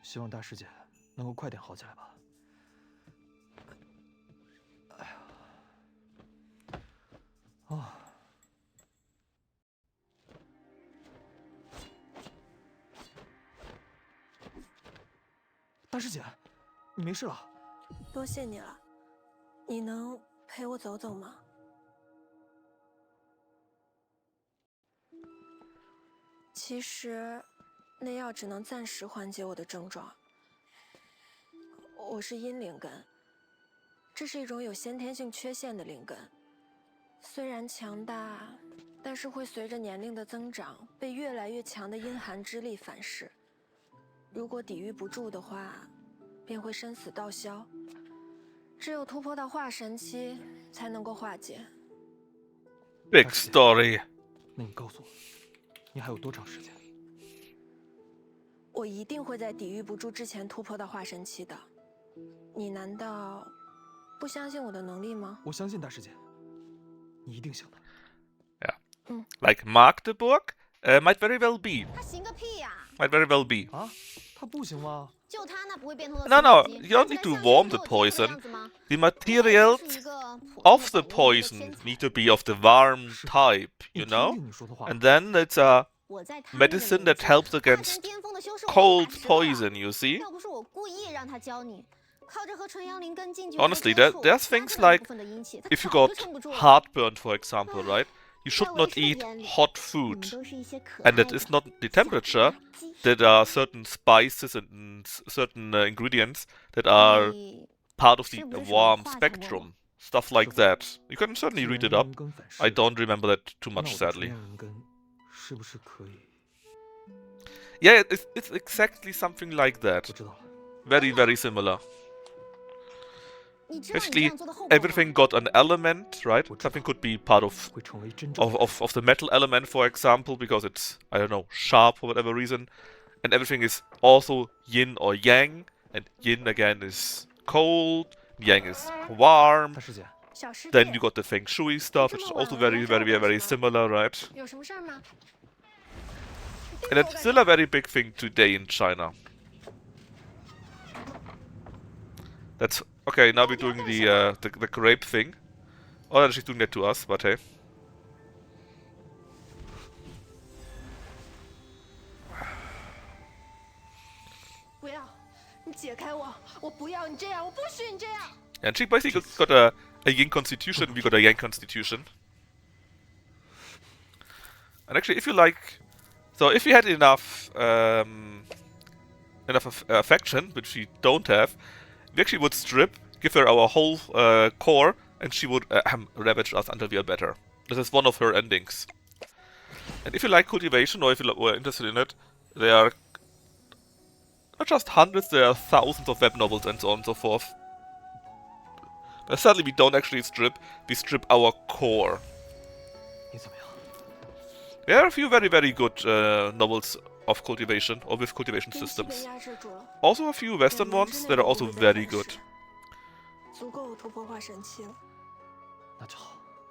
希望大师姐能够快点好起来吧。哎呀，啊。 大师姐，你没事了？多谢你了，你能陪我走走吗？其实，那药只能暂时缓解我的症状。我是阴灵根，这是一种有先天性缺陷的灵根，虽然强大，但是会随着年龄的增长被越来越强的阴寒之力反噬。 如果抵御不住的话，便会生死道消。只有突破到化神期，才能够化解。Big story。那你告诉我，你还有多长时间？我一定会在抵御不住之前突破到化神期的。你难道不相信我的能力吗？我相信大师姐，你一定行的。Yeah. Like Magdeburg, might very well be. 他行个屁呀！Might very well be. 啊，他不行吗？就他那不会变通的。 No, no, you don't need to warm the poison. The materials of the poison need to be of the warm type, you know? And then it's a medicine that helps against cold poison, you see? Honestly, there's things like, if you got heartburn, for example, right? You should not eat hot food. And that is not the temperature. There are certain spices and certain ingredients that are part of the warm spectrum. Stuff like that. You can certainly read it up. I don't remember that too much, sadly. Yeah, it's exactly something like that. Very, very similar. Basically, everything got an element, right? Something could be part of the metal element, for example, because it's, I don't know, sharp for whatever reason. And everything is also yin or yang, and yin again is cold, yang is warm. Then you got the feng shui stuff, which is also very, very, very similar, right? And it's still a very big thing today in China. That's okay. Now we're doing the grape thing. Oh, then she's doing that to us, but hey. And she basically got a yin constitution. We got a yang constitution. And actually, if you like, so if we had enough affection, which we don't have. We actually would strip, give her our whole core, and she would ravage us until we are better. This is one of her endings. And if you like cultivation, or if you were interested in it, there are not just hundreds, there are thousands of web novels and so on and so forth. But sadly, we don't actually strip, we strip our core. There are a few very, very good novels of cultivation, or with cultivation systems. Also a few Western ones that are also very good.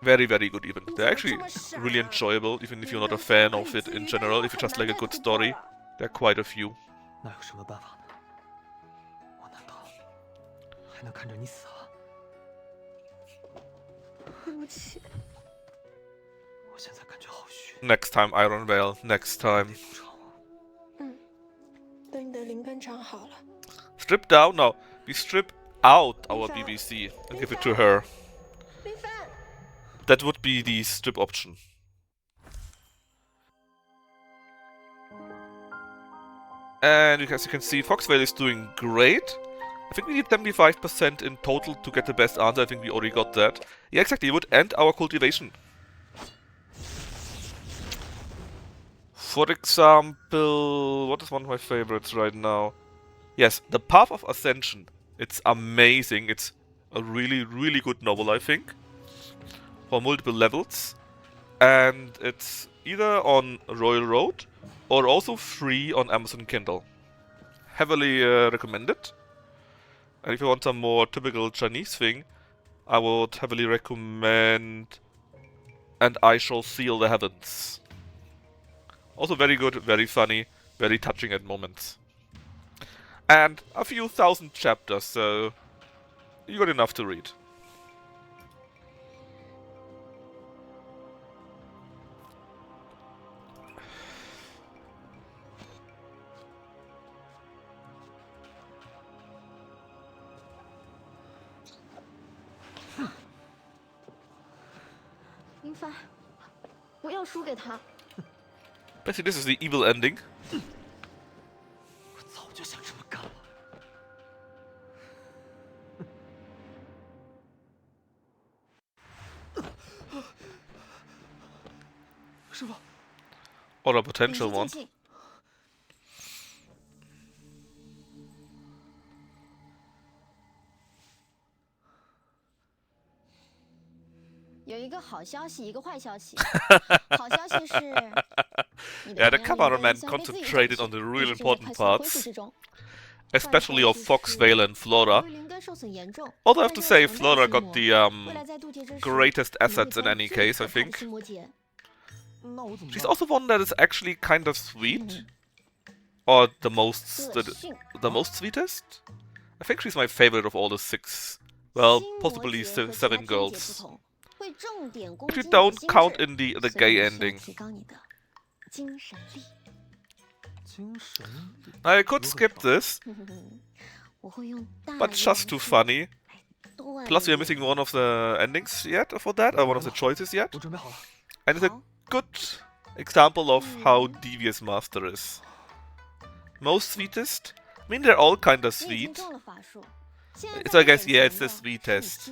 Very, very good even. They're actually really enjoyable, even if you're not a fan of it in general. If you just like a good story, there are quite a few. Next time, Iron Veil. Next time. Strip down? No. We strip out our BBC and give it to her. That would be the strip option. And as you can see, Foxveil is doing great. I think we need 75% in total to get the best answer. I think we already got that. Yeah, exactly. It would end our cultivation. For example, what is one of my favorites right now? Yes, The Path of Ascension. It's amazing. It's a really, really good novel, I think. For multiple levels. And it's either on Royal Road or also free on Amazon Kindle. Heavily recommended. And if you want some more typical Chinese thing, I would heavily recommend And I Shall Seal the Heavens. Also very good, very funny, very touching at moments. And a few thousand chapters, so you got enough to read. Basically, this is the evil ending. Or a potential one. 有一个好消息，一个坏消息。好消息是， Yeah, the cameraman concentrated on the real important parts, especially of Foxveil and Flora. Although I have to say, Flora got the greatest assets in any case, I think. She's also one that is actually kind of sweet, or the most sweetest. I think she's my favorite of all the 6 well, possibly 7 girls. If you don't count in the gay ending. I could skip this, but just too funny. Plus, we are missing one of the endings yet for that, or one of the choices yet. And it's a good example of how devious Master is. Most sweetest? I mean, they're all kinda sweet. So I guess, yeah, it's the sweetest.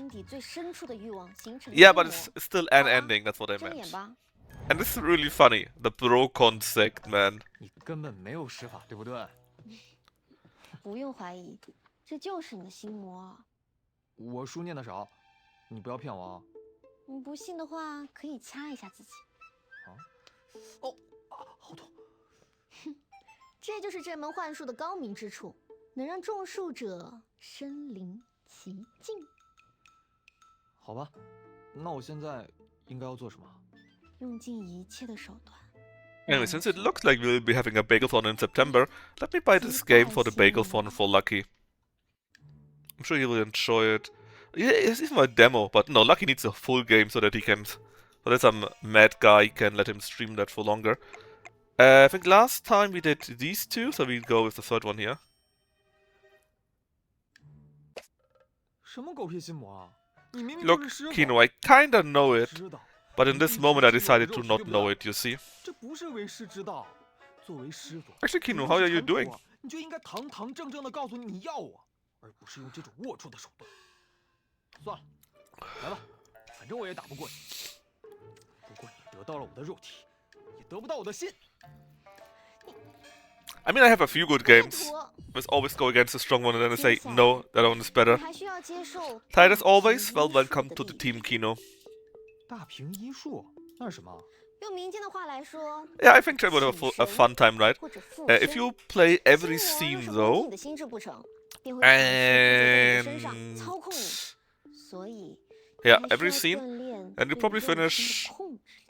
Yeah, but it's still an ending, that's what I meant. And this is really funny, the bro concept, man. 你根本没有施法，对不对？不用怀疑，这就是你的心魔。我书念的少，你不要骗我啊！你不信的话，可以掐一下自己。啊？哦，好痛！哼，这就是这门幻术的高明之处，能让种树者身临其境。好吧，那我现在应该要做什么？用尽一切的手段。 Anyway, since it looks like we'll be having a Bagel-thon in September, let me buy this game for the Bagel-thon for Lucky. I'm sure he will enjoy it. Yeah, it's even a demo, but no, Lucky needs a full game so that he can... So that some mad guy can let him stream that for longer. I think last time we did these two, so we'll go with the third one here. 什么狗屁心魔啊！你明明 Look, 就是师傅。 Kino, I kinda know it, but in this moment I decided to not know it, you see. 这不是为师之道。作为师傅 Actually, Kino, how are you doing? 你就应该堂堂正正的告诉你要我，而不是用这种龌龊的手段。算了，来吧，反正我也打不过你。不过你得到了我的肉体，也得不到我的心。 I mean, I have a few good games. I always go against the strong one and then I say, no, that one is better. Tired as always, well, welcome to the team, Kino. 大平医术，那是什么？ 用民间的话来说 Yeah, I think I would have a fun time, right? If you play every scene, though, and yeah, every scene, and you probably finish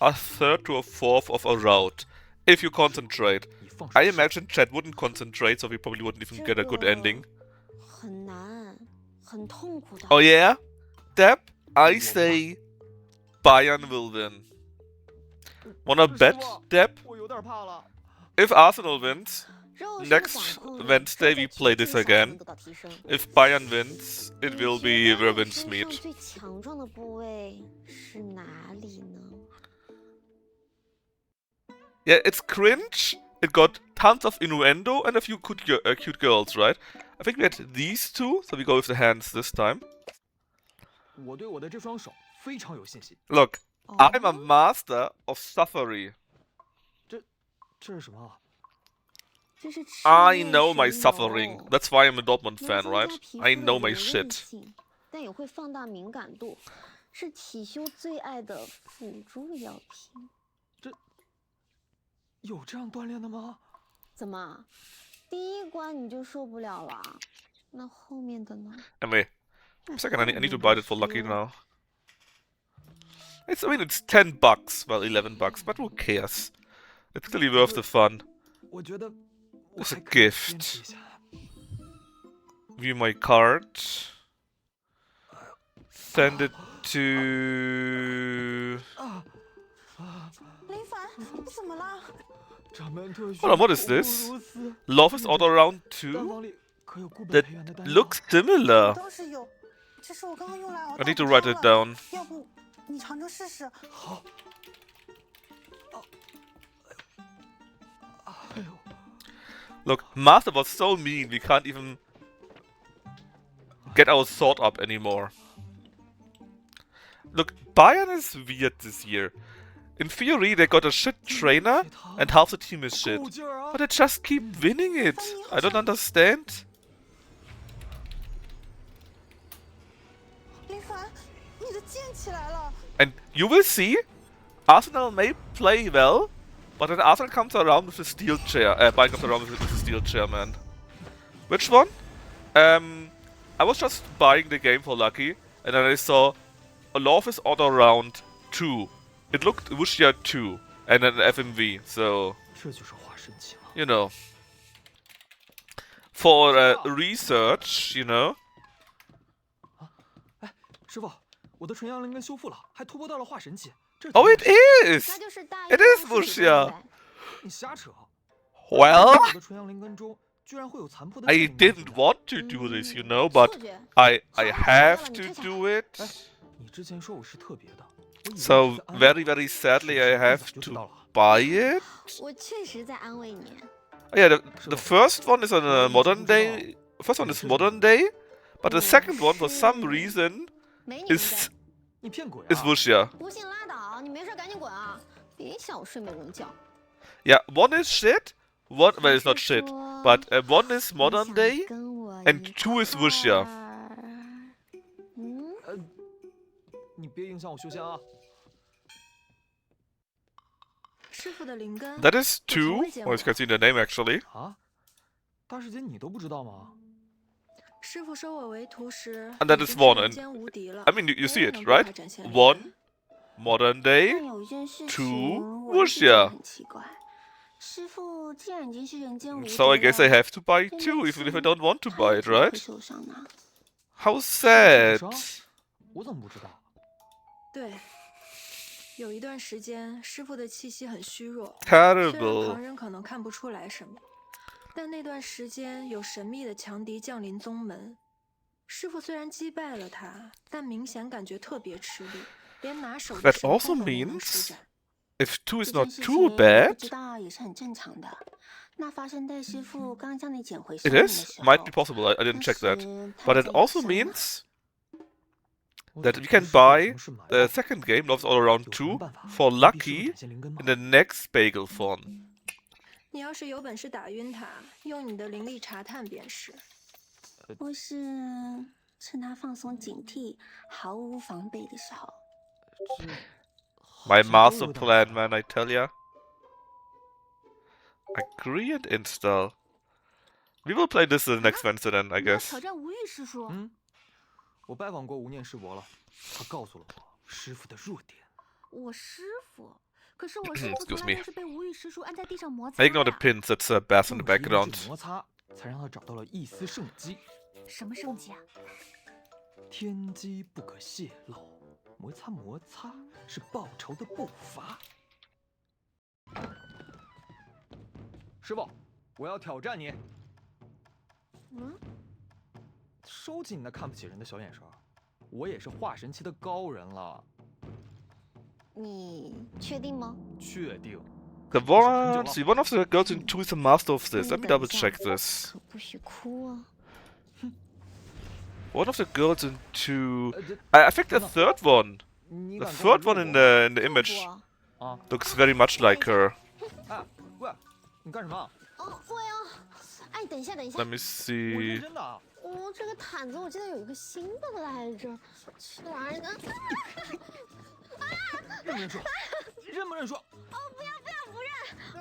a third to a fourth of a route if you concentrate. I imagine Chad wouldn't concentrate, so we probably wouldn't even get a good ending. 很难，很痛苦的。 Oh yeah, Deb, I say Bayern will win. Wanna bet, Deb? 我有点怕了。 If Arsenal wins, next Wednesday we play this again. If Bayern wins, it will be Revenge Meat. 最强壮的部位是哪里呢？ Yeah, it's cringe. It got tons of innuendo and a few cute girls, right? I think we had these two, so we go with the hands this time. 我对我的这双手非常有信心。 Look, I'm a master of suffering. 这是什么？ I know my suffering. That's why I'm a Dortmund fan, right? I know my shit. 但也会放大敏感度，是体修最爱的辅助药品。 有这样锻炼的吗？怎么，第一关你就受不了了？那后面的呢 Anyway, second, I need to buy it for Lucky now. I mean, it's $10. Well, $11, but who cares? It's clearly worth the fun. 我觉得 It's a gift. View my card. Send it to... 林凡，你怎么了？ Hold on, what is this? Love is all around too? That looks similar. 倒是有，这是我刚刚用来熬。 I need to write it down. 要不你尝尝试试？好。 Look, Master was so mean, we can't even get our sword up anymore. Look, Bayern is weird this year. In theory, they got a shit trainer, and half the team is shit. But they just keep winning it. I don't understand. 林凡，你的剑起来了。 And you will see, Arsenal may play well, but then Arsenal comes around with a steel chair. Bayern comes around with a steel chair, man. Which one? I was just buying the game for Lucky, and then I saw Olaf Order Round 2. It looked Wuxia 2, and then FMV, so... You know. For research, you know. 师傅，我的纯阳灵根修复了，还突破到了化神期。Oh, it is! 那就是大 It is Wuxia! 你瞎扯。 Well, 我的纯阳灵根中居然会有残破的 I 圣灵 didn't want to do this, you know, but I have to do it. 你之前说我是特别的，我以为 So 你是在安慰 very, very sadly, I have to buy it. 我确实在安慰你。 Yeah, the first one is on a modern day. First one is modern day, but the second one, for some reason, is 你骗鬼啊！ is Wuxia. 不信拉倒，你没事赶紧滚啊！别想我睡美人觉。 Yeah, one is shit. One, well, it's not shit, but one is modern day, and two is Wuxia. 你别影响我修仙啊！ 师傅的灵根 That is two. Well, you can see the name actually. 啊，大师姐你都不知道吗？ 师傅收我为徒时 And that 已 is 经是 one. 人 And 间无敌了 I mean, you 没 see 人 it, 能对他 right? 展现灵 One 根 modern day, 但有一件事 two 情我一直觉得 Wuxia. 很奇怪，师傅既然已经是人间无敌 So I guess I 了 have to buy 那 two, 那 even if I 次 don't want to 他 buy 为 it, 什么会 right? 受伤呢？ How sad. 我怎么不知道？对，有一段时间师傅的气息很虚弱， Terrible 虽然旁人可能看不出来什么，但那段时间有神秘的强敌降临宗门。师傅虽然击败了他，但明显感觉特别吃力，连拿手的 That 神 also 通都没能 means 施展。 if two is 这 not 件事 too 情 bad, 不知道也是很正常的。那发生在师傅刚将你捡回 it 生命的 is 时候， might be possible. I didn't 当 check that, 时他 but 也 it 在 also 养伤呢 means that we can buy the second game, Loves All Around 2, for lucky in the next Bagel phone. 你要是有本事打晕他，用你的灵力查探便是。或是趁他放松警惕、毫无防备的时候。 My master plan, man, I tell ya. Agree and install. We will play this next Wednesday then, I 你要 guess. 挑战无欲师叔。我拜访过无念师伯了，他告诉了我师傅的弱点。我师傅，可是我师傅 Excuse 从来 me. 都是被无欲师叔按在地上摩擦 Ignore the 呀。 pins, that's Bass in the 正是因为这 background. 摩擦，才让他找到了一丝生机。什么圣迹啊？天机不可泄露，摩擦摩擦是报仇的步伐。师傅，我要挑战你。收起你那看不起人的小眼神，我也是化神期的高人了。你确定吗？确定。 The one, see, one of the girls in 2 is a master of this. Let me double check this. 可不许哭啊！ One of the girls in 2... I think the third one. The third one in the image looks very much like her. 哎，喂，你干什么？哦，我呀，哎，等一下，等一下。 Let me 我认 see. 真的。哦，这个毯子我记得有一个新的来着，这玩意儿呢？认不认输？认不认输？哦，不要不要，不认，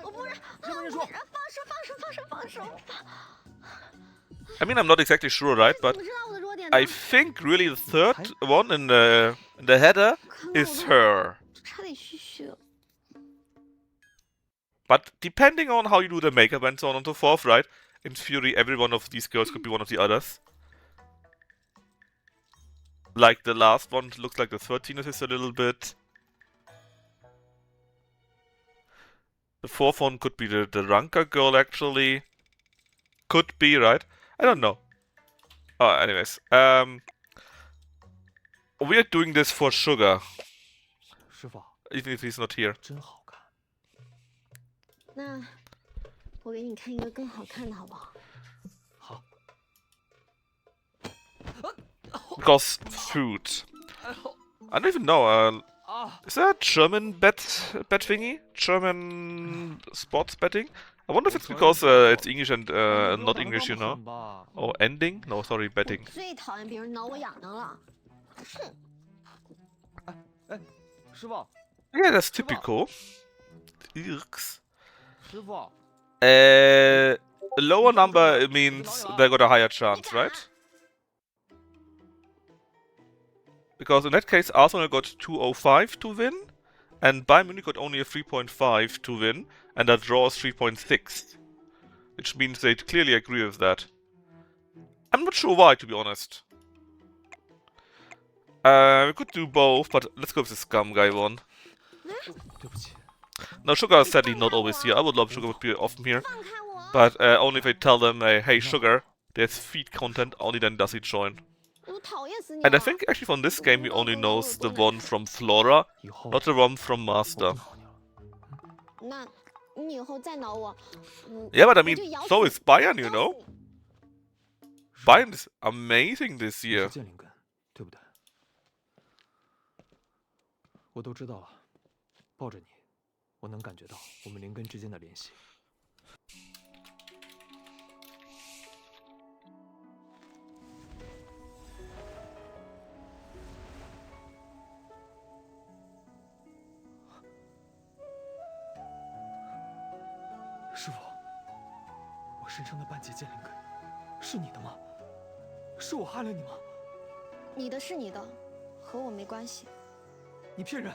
我不认，认不认输？放手放手放手放手！ I mean, I'm not exactly sure, right? But 怎么知道我的弱点呢？ I think really the third one in the header is her. 差点嘘嘘了。 But depending on how you do the makeup and so on and so forth, right? In theory, every one of these girls could be one of the others. Like the last one looks like the 13th is a little bit. The fourth one could be the Ranka girl, actually. Could be, right? I don't know. Anyways. We are doing this for Sugar. 师傅， Even if he's not here. 真好看。那我给你看一个更好看的，好不好？ 好。 Because food. I don't even know. Is that German bet thingy? German sports betting? I wonder if it's because it's English and not English, you know? Or ending? No, sorry, betting. 最讨厌别人挠我痒痒了。是。哎，师傅。 Yeah, that's typical. Irks. 师傅。A lower number means they got a higher chance, right? Because in that case, Arsenal got 205 to win, and Bayern Munich got only a 3.5 to win, and that draw is 3.6. Which means they clearly agree with that. I'm not sure why, to be honest. We could do both, but let's go with the scum guy one. No, Sugar is sadly not always here. I would love Sugar would be often here. But only if I tell them, hey Sugar, there's feed content, only then does he join. And I think actually from this game he only knows the one from Flora, not the one from Master. Yeah, but I mean, so is Bayern, you know? Bayern is amazing this year. 对不对？我都知道了，抱着你，我能感觉到我们灵根之间的联系。师傅，我身上的半截剑灵根是你的吗？是我害了你吗？你的是你的，和我没关系。你骗人！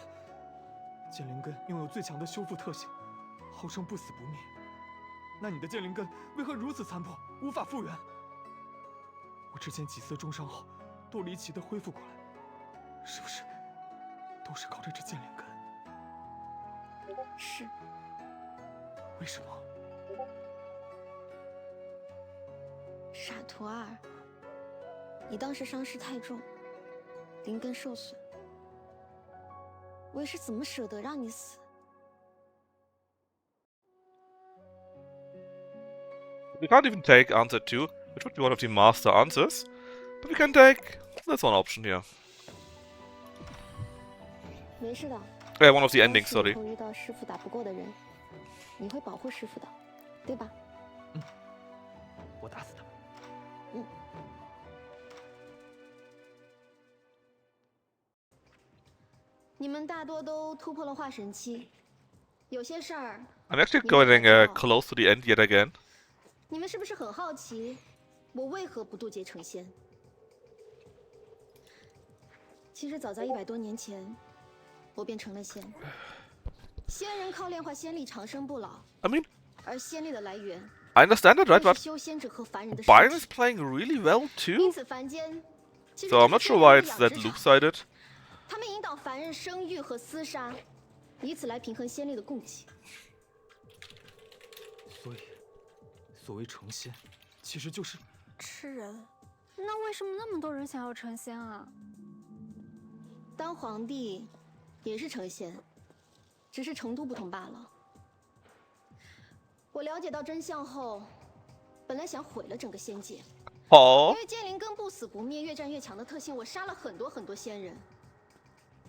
剑灵根拥有最强的修复特性，号称不死不灭。那你的剑灵根为何如此残破，无法复原？我之前几次重伤后，都离奇的恢复过来，是不是都是靠这支剑灵根？是。为什么？傻徒儿，你当时伤势太重，灵根受损，我也是怎么舍得让你死？ We can't even take answer 2, which would be one of the master answers. But we can take... That's one option here. 没事的。one of the endings, sorry. 遇到师傅打不过的人，你会保护师傅的，对吧？嗯，我打死他。嗯。你们大多都突破了化神期，有些事儿。I'm actually going close to the end yet again. 你们是不是很好奇，我为何不渡劫成仙？其实早在100多年前，我便成了仙。仙人靠炼化仙力长生不老。I mean, 而仙力的来源 I understand it, right? But 修仙者和凡人的 Byron is playing really well too. 因此凡间， So I'm not sure why it's that loop-sided. 他们引导凡人生育和厮杀，以此来平衡仙力的供给。所以。 所谓成仙，其实就是吃人。那为什么那么多人想要成仙啊？当皇帝也是成仙，只是程度不同罢了。我了解到真相后，本来想毁了整个仙界。哦。因为剑灵根不死不灭、越战越强的特性，我杀了很多仙人。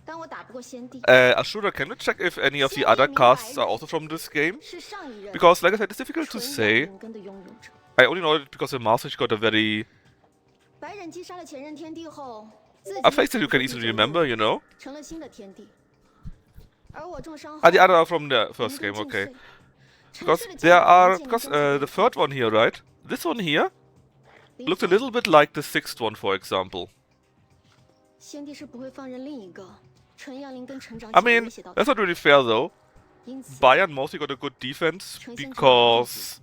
但我打不过仙帝。Ashura, can you check if any of the other casts are also from this game? Because, like I said, it's difficult to say. I only know it because the Master got a very... a face that you can easily remember, you know? The other are from the first game, okay. Because there are... Because the third one here, right? This one here looks a little bit like the sixth one, for example. I mean, that's not really fair though. Bayern mostly got a good defense because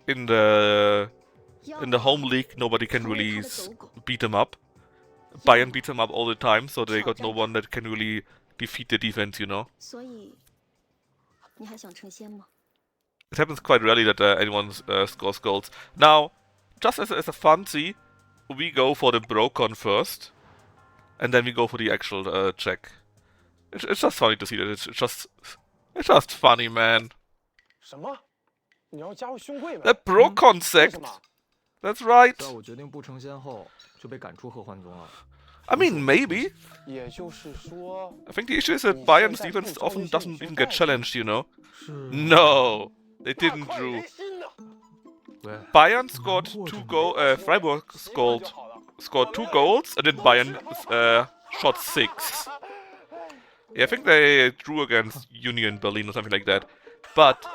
in the home league nobody can really beat them up. Bayern beats them up all the time, so they got no one that can really defeat the defense, you know. It happens quite rarely that anyone scores goals. Now, just as a fancy, we go for the Brocon first, and then we go for the actual check. It's just funny to see that. It's just funny, man. The Brocon sect. That's right. I mean, maybe. I think the issue is that Bayern's defense often doesn't even get challenged, you know. No, they didn't, Drew. Bayern scored 2 goals. Freiburg scored 2 goals, and then Bayern shot 6. Yeah, I think they drew against Union Berlin or something like that. But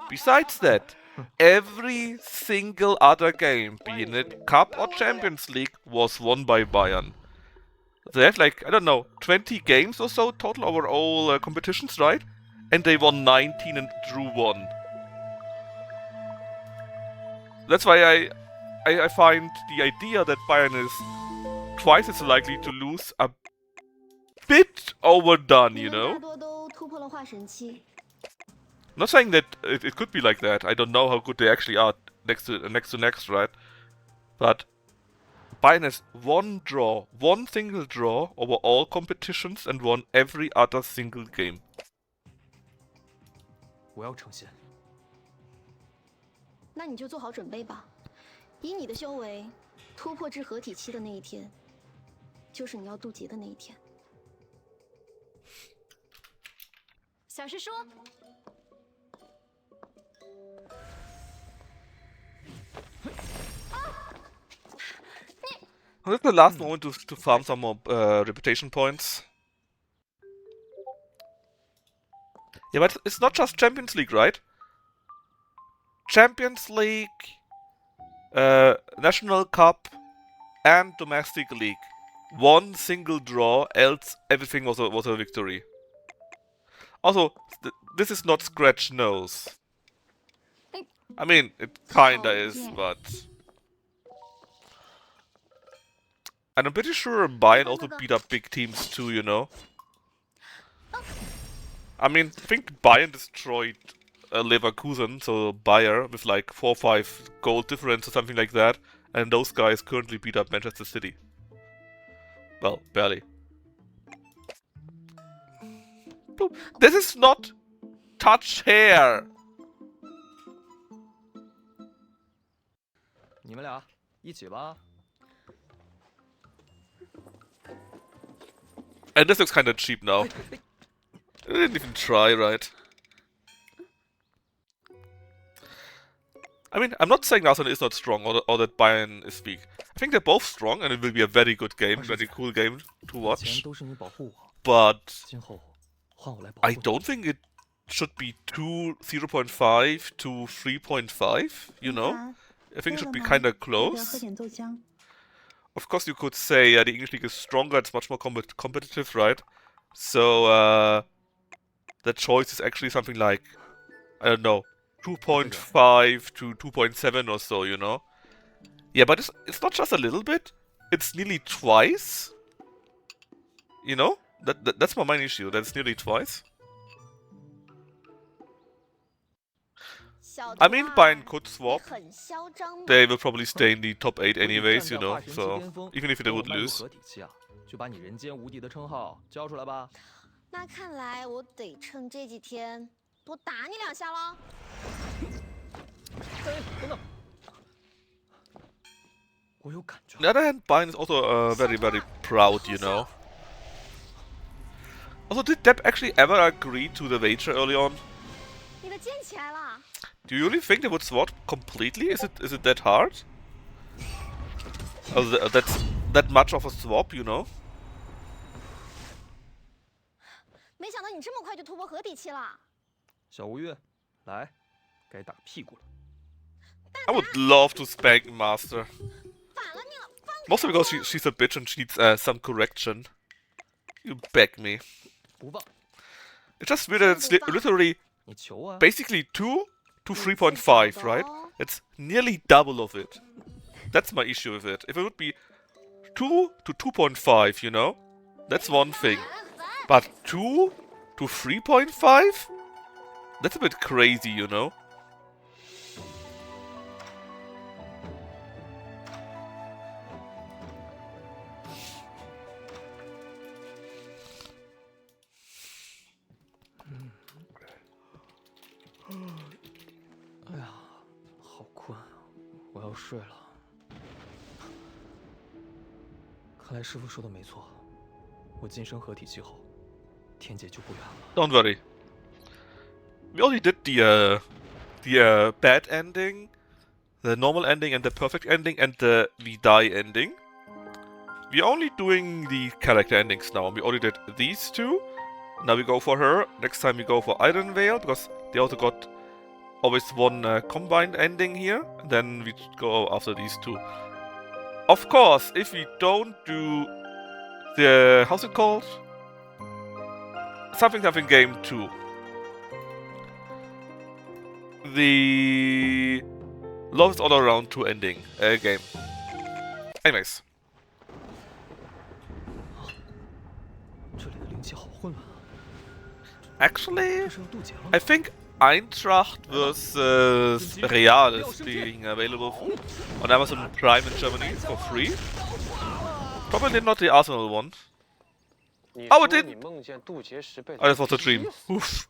besides that, every single other game, be it Cup or Champions League, was won by Bayern. They have like, I don't know, 20 games or so total over all competitions, right? And they won 19 and drew 1. That's why I find the idea that Bayern is twice as likely to lose a bit overdone, you 你们 know? 大多都突破了化神期， Not saying that it could be like that. I don't know how good they actually are next to next, right? But Bayern has one single draw over all competitions and won every other single game. 我要成仙。那你就做好准备吧。以你的修为，突破至合体期的那一天，就是你要渡劫的那一天。小师叔， This is the last moment to farm some more reputation points. Yeah, but it's not just Champions League, right? Champions League, National Cup, and Domestic League. One single draw, else everything was a victory. Also, this is not Scratch Nose. I mean, it kinda is, but... And I'm pretty sure Bayern also beat up big teams too, you know? I mean, I think Bayern destroyed Leverkusen, so Bayer, with like 4 or 5 goal difference or something like that, and those guys currently beat up Manchester City. Well, barely. This is not touch hair! 你们俩一起吧。 And this looks kinda cheap now. I didn't even try, right? I mean, I'm not saying Arsenal is not strong or that Bayern is weak. I think they're both strong and it will be a very good game, very cool game to watch. But I don't think it should be 0.5 to 3.5, you know? I think it should be kinda close. Of course, you could say the English League is stronger, it's much more competitive, right? So, the choice is actually something like, I don't know, 2.5 to 2.7 or so, you know? Yeah, but it's not just a little bit, it's nearly twice. You know? That's my main issue, that's nearly twice. I mean, Bayern could swap. They will probably stay in the top 8 anyways, you know, so even if they would lose. 就把你人间无敌的称号交出来吧。那看来我得趁这几天多打你2下喽。等等，我有感觉。 On the other hand, Bayern is also very, very proud, you know. Also, did Depp actually ever agree to the wager early on? 你的剑起来了。 Do you really think they would swap completely? Is it that hard? Oh, that's that much of a swap, you know? 没想到你这么快就突破合体期了。小吴越，来，该打个屁股了。 I would love to spank Master. Mostly because she's a bitch and she needs some correction. You beg me. 不放。 It's just weird that it's literally basically 2 to 3.5, right? It's nearly double of it. That's my issue with it. If it would be 2 to 2.5, you know, that's one thing. But 2 to 3.5? That's a bit crazy, you know? Eh呀，好困啊，我要睡了。看来师傅说的没错，我晋升合体期后，天界就不远了。 Don't worry. We already did the bad ending, the normal ending, and the perfect ending, and the we die ending. We're only doing the character endings now. We already did these two. Now we go for her. Next time we go for Iron Veil, because they also got always one combined ending here. And then we go after these two. Of course, if we don't do the... how's it called? Something game 2. The Love is All Around 2 ending game. Anyways. 这里 Actually, I think Eintracht versus Real is being available on Amazon Prime in Germany for free. Probably not the Arsenal one. Oh, it didn't! Oh, that was a dream. Oof.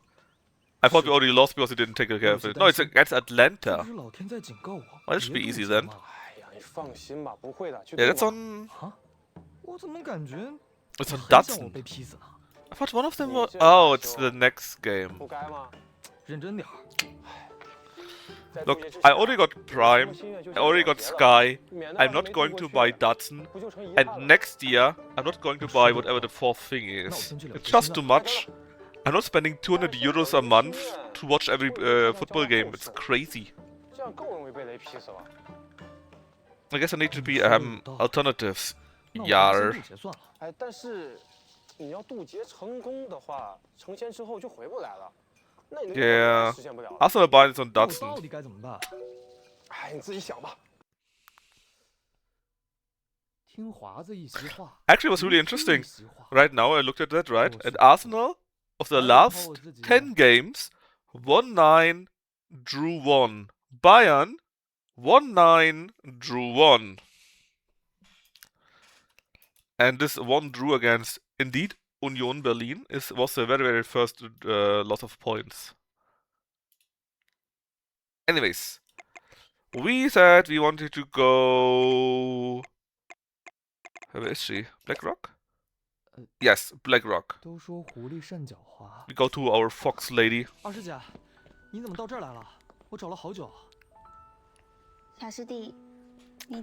I thought we already lost because we didn't take care of it. No, it's against Atlanta. Well, that should be easy then. Yeah, that's on... It's on Datsun. I thought one of them was... Oh, it's the next game. Look, I already got Prime, I already got Sky, I'm not going to buy Datsun, and next year, I'm not going to buy whatever the fourth thing is. It's just too much. I'm not spending 200 euros a month to watch every football game, it's crazy. I guess I need to be alternatives. Yar. Yeah. Arsenal buying it on Datsun. Actually, it was really interesting. Right now, I looked at that, right? And Arsenal, of the last 10 games, 1-9, drew 1. Bayern, 1-9, drew 1. And this one drew against, indeed, Union Berlin was the very, very first loss of points. Anyways, we said we wanted to go... Where is she? Blackrock? Yes, Blackrock. We go to our fox lady.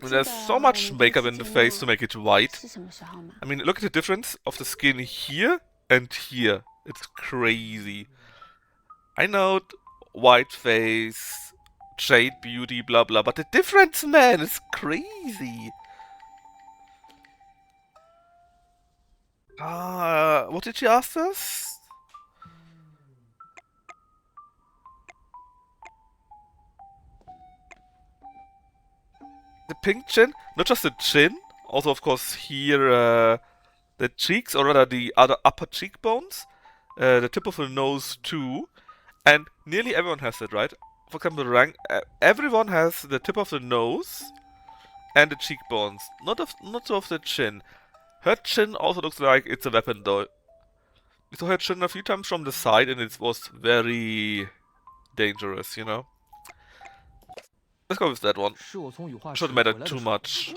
There's so much makeup in the face to make it white. I mean, look at the difference of the skin here and here. It's crazy. I know, white face, jade beauty, blah blah, but the difference, man, is crazy. What did she ask us? The pink chin, not just the chin, also of course here the cheeks, or rather the other upper cheekbones, the tip of the nose too, and nearly everyone has that, right? For example, everyone has the tip of the nose and the cheekbones, not of the chin. Her chin also looks like it's a weapon though. We saw her chin a few times from the side and it was very dangerous, you know? Let's go with that one. Shouldn't matter too much.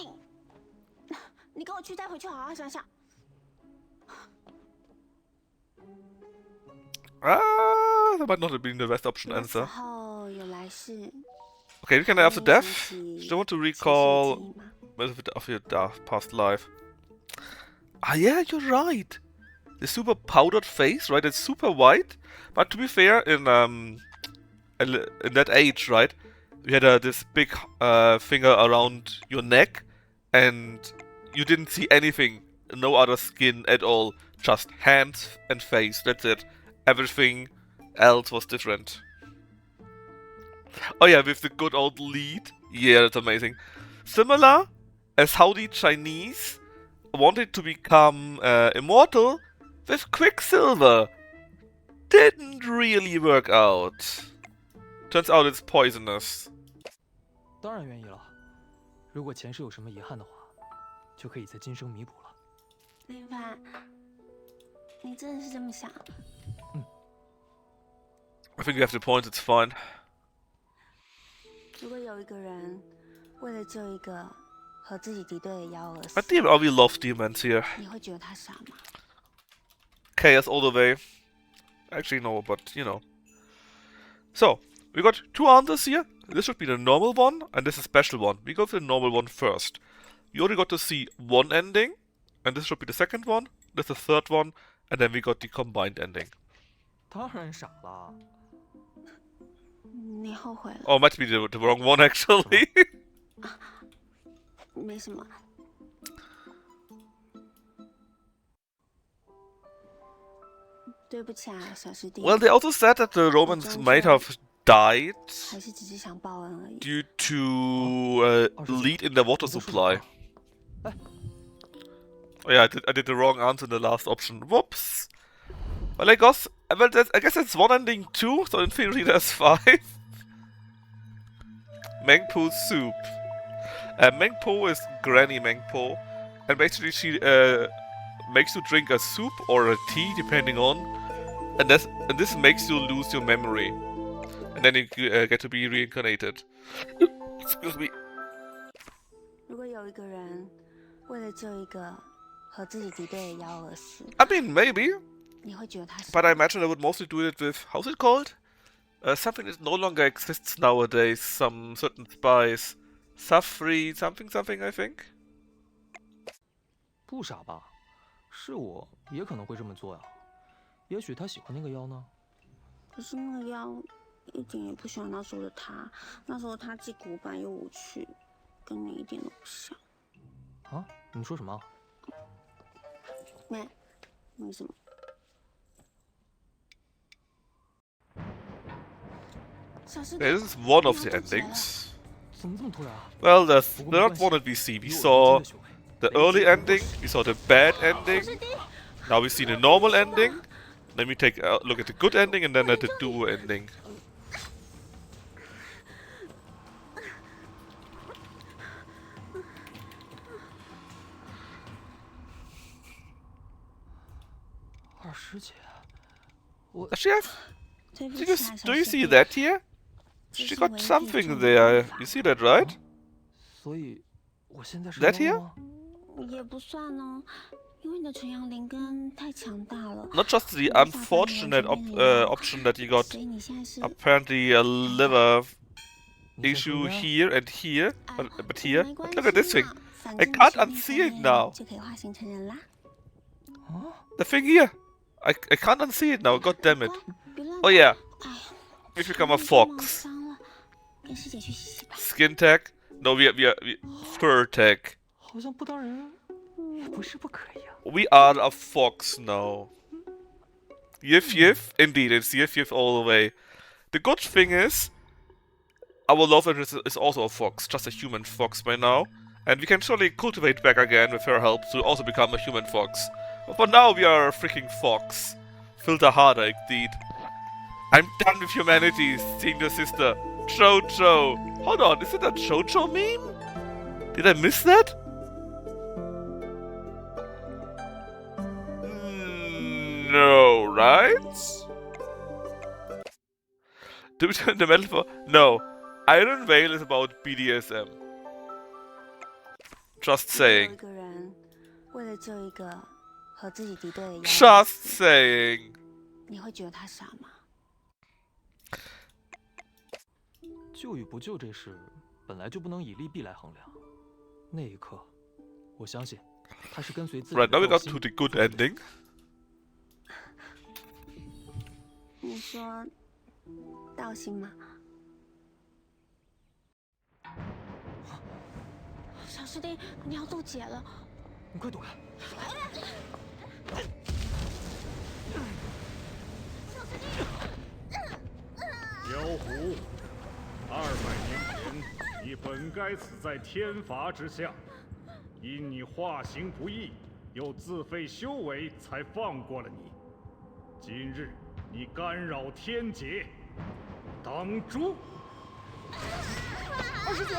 That might not have been the best option answer. Okay, we can after death. Still want to recall of your past life. Ah yeah, you're right. The super powdered face, right? It's super white. But to be fair, in that age, right? You had this big finger around your neck, and you didn't see anything, no other skin at all, just hands and face, that's it. Everything else was different. Oh yeah, with the good old lead, yeah, that's amazing. Similar as how the Chinese wanted to become immortal with Quicksilver. Didn't really work out. Turns out it's poisonous. 当然愿意了。如果前世有什么遗憾的话，就可以在今生弥补了。林凡，你真的是这么想？ I think you have the point, it's fine. 如果有一个人为了救一个和自己敌对的妖而死， I think we love demons here. 你会觉得他傻吗？ Chaos all the way. Actually, no, but you know. So, we got two answers here. This should be the normal one, and this is a special one. We go for the normal one first. You only got to see one ending, and this should be the second one, this is the third one, and then we got the combined ending. 当然傻了。你后悔了？ Oh, might be the wrong one actually. 没什么。对不起啊，小师弟。 Well, they also said that the Romans might have died 还是只是想报恩而已。 due to lead in the water supply. Oh yeah, I did the wrong answer in the last option. Whoops. Well, I guess that's one ending too. So in theory, there's 5. Mengpo soup. Mengpo is Granny Mengpo, and basically she makes you drink a soup or a tea, depending on, and this makes you lose your memory, and then you get to be reincarnated. Excuse me. 如果有一个人为了救一个和自己敌对的妖而死， I mean, maybe. 你会觉得他是？ But I imagine I would mostly do it with, how's it called? Something that no longer exists nowadays. Some certain spice. Safri something something, I think. 不傻吧？是我也可能会这么做呀。也许他喜欢那个妖呢。可是那个妖一点也不喜欢那时候的他，那时候他既古板又无趣，跟你一点都不像。啊？你说什么？没什么。 This is one of the endings. 怎么这么突然？ Well, there's not one that we see. We saw the early ending, we saw the bad ending, now we see the normal ending, then we take a look at the good ending, and then at the duo ending. Does she have? Do you see that here? She got something there. You see that, right? That here? 也不算哦，因为你的纯阳灵根太强大了。 Not just the unfortunate option that you got apparently a liver issue here and here, but here. But look at this thing. I can't unsee it now. 就可以化形成人啦。 The thing here. I can't unsee it now. God damn it. Oh yeah. We've become a fox. 跟师姐去洗洗吧。 Skin tag? No, we fur tag. 好像不当人也不是不可以啊。 We are a fox now. Yif yif, indeed, it's yif yif all the way. The good thing is, our love interest is also a fox, just a human fox by now, and we can surely cultivate back again with her help to also become a human fox. But for now, we are a freaking fox. Filter harder, indeed. I'm done with humanity, senior sister. Jojo. Hold on, is it a Jojo meme? Did I miss that? No, right? Do we turn the metal for? No. Iron Veil is about BDSM. Just saying. Just saying. 你会觉得他傻吗？救与不救这事，本来就不能以利弊来衡量。那一刻，我相信他是跟随自己的 Right, now we 道 got 心 to the good ending. 你说道心吗？小师弟，你要渡劫了！你快躲开！妖狐，200年前，你本该死在天罚之下，因你化形不易，又自废修为，才放过了你。今日你干扰天劫，当诛！二师姐。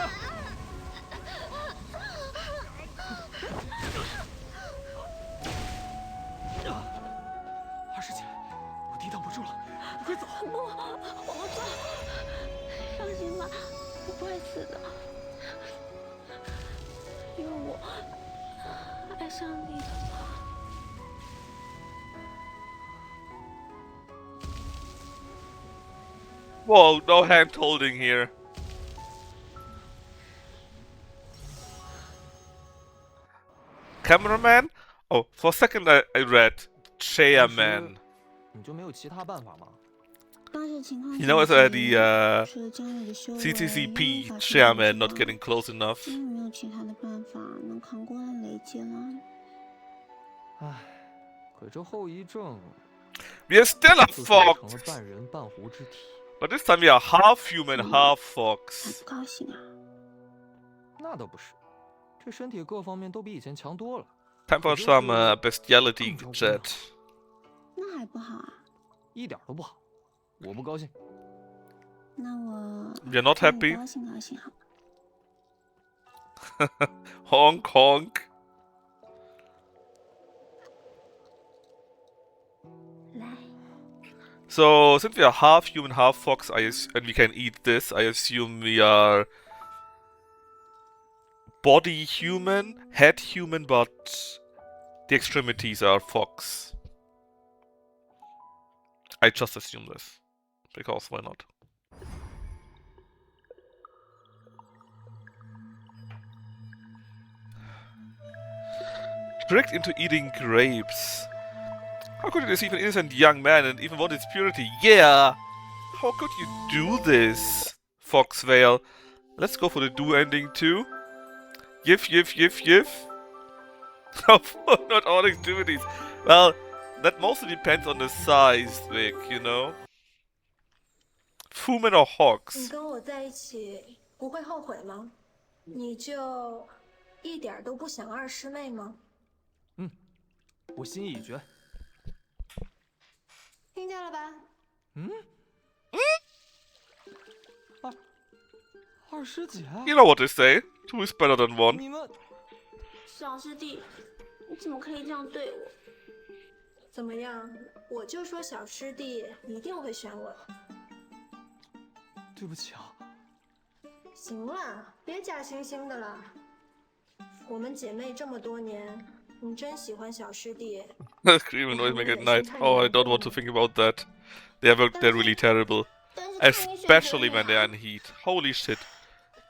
二师姐，我抵挡不住了，你快走！不，我不走。放心吧，我不会死的，因为我爱上你了。 Whoa, no hand holding here. Cameraman? Oh, for a second I read chairman. 你就没有其他办法吗？ You know, it's the CCCP chairman not getting close enough. 没有其他的办法能扛过雷劫了。唉，可这后遗症 We are still a 成 fox, 了半人半狐之体。 but this time we are half human, half fox. 不高兴啊？那倒不是，这身体各方面都比以前强多了。 Time for some bestiality, chat. 那还不好啊？一点都不好，我不高兴。那我 You're not 让你 happy? 高兴高兴好。Honk honk. So, since we are half human, half fox, and we can eat this, I assume we are body human, head human, but the extremities are fox. I just assume this, because why not? Tricked into eating grapes. How could you deceive an innocent young man and even want his purity? Yeah! How could you do this, Foxveil? Let's go for the do ending too. Yif. Not all activities. Well, that mostly depends on the size, Vic, you know? Human or hogs? 你跟我在一起不会后悔吗？你就一点都不想二师妹吗？我心意已决。听见了吧？二师姐。You know what they say? Two is better than one. 你们小师弟，你怎么可以这样对我？怎么样？我就说小师弟一定会选我。对不起啊。行了，别假惺惺的了。我们姐妹这么多年，你真喜欢小师弟。Screaming noise make at night. Oh, I don't want to think about that. They're really terrible. Especially when they're in heat. Holy shit.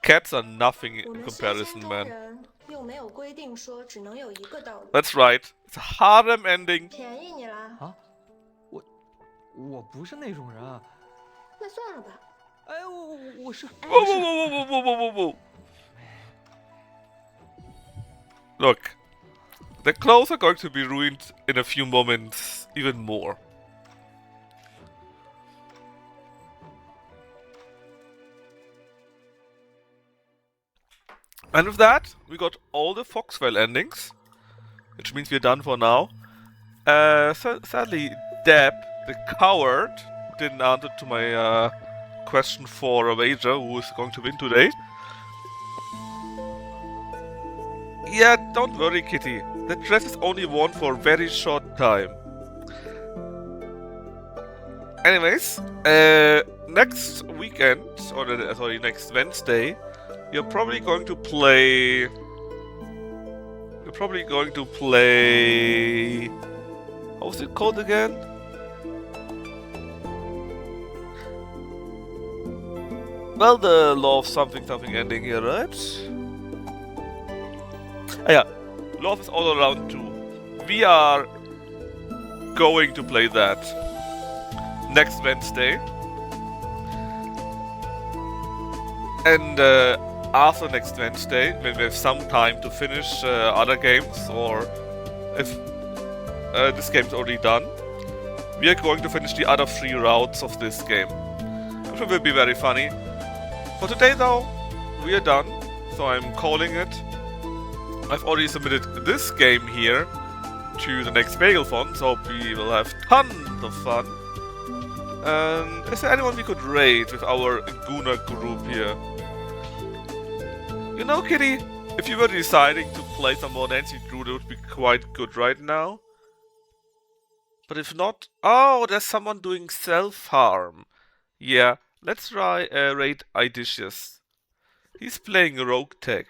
Cats are nothing in comparison, man. 又没有规定说只能有一个道路。 That's right. It's a harem ending. 便宜你了。啊？我不是那种人。那算了吧。哎，我是。Whoa. Look. The clothes are going to be ruined in a few moments, even more. And with that, we got all the Foxveil endings, which means we're done for now. Sadly, Deb, the coward, didn't answer to my question for a wager who is going to win today. Yeah, don't worry, Kitty. The dress is only worn for a very short time. Anyways, next weekend, or sorry, next Wednesday, you're probably going to play... How's it called again? Well, the law of something ending here, right? Ah, yeah, Love is all around too. We are going to play that next Wednesday. And after next Wednesday, when we have some time to finish other games, or if this game's already done, we are going to finish the other 3 routes of this game. I'm sure it will be very funny. For today though, we are done, so I'm calling it. I've already submitted this game here to the next Bagelphon, so we will have tons of fun. Is there anyone we could raid with our Guna group here? You know, Kitty, if you were deciding to play some more Nancy Drew, that would be quite good right now. But if not... Oh, there's someone doing self-harm. Yeah, let's try raid Idicious. He's playing Rogue Tech.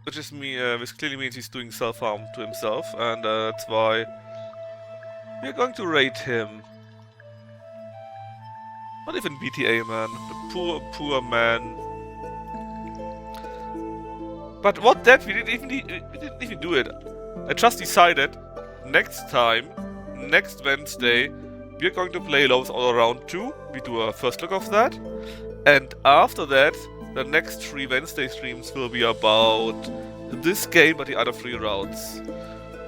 Which clearly means he's doing self-harm to himself, and that's why we're going to raid him. Not even BTA, man. The poor man. But what that? We didn't even do it. I just decided next time, next Wednesday, we're going to play Loves All Around 2. We do a first look of that. And after that, the next 3 Wednesday streams will be about this game but the other 3 routes.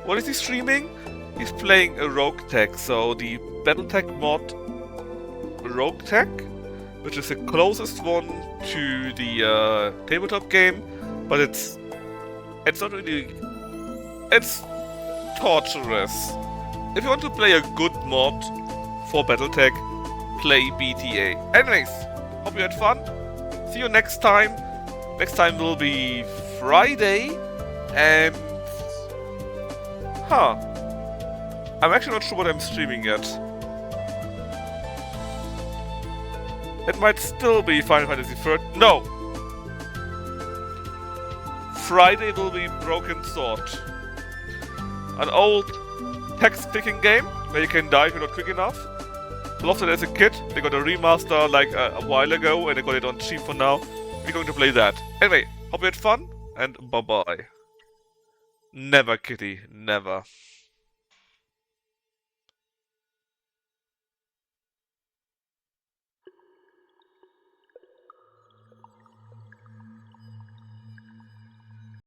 What is he streaming? He's playing a Rogue Tech, so the Battletech mod Rogue Tech, which is the closest one to the tabletop game, but it's not really... It's torturous. If you want to play a good mod for Battletech, play BTA. Anyways, hope you had fun. See you next time. Next time will be Friday, and I'm actually not sure what I'm streaming yet. It might still be Final Fantasy 13. No! Friday will be Broken Sword. An old text-clicking game where you can die if you're not quick enough. Loved it as a kid. They got a remaster like a while ago and they got it on cheap for now. We're going to play that. Anyway, hope you had fun and bye-bye. Never, kitty. Never.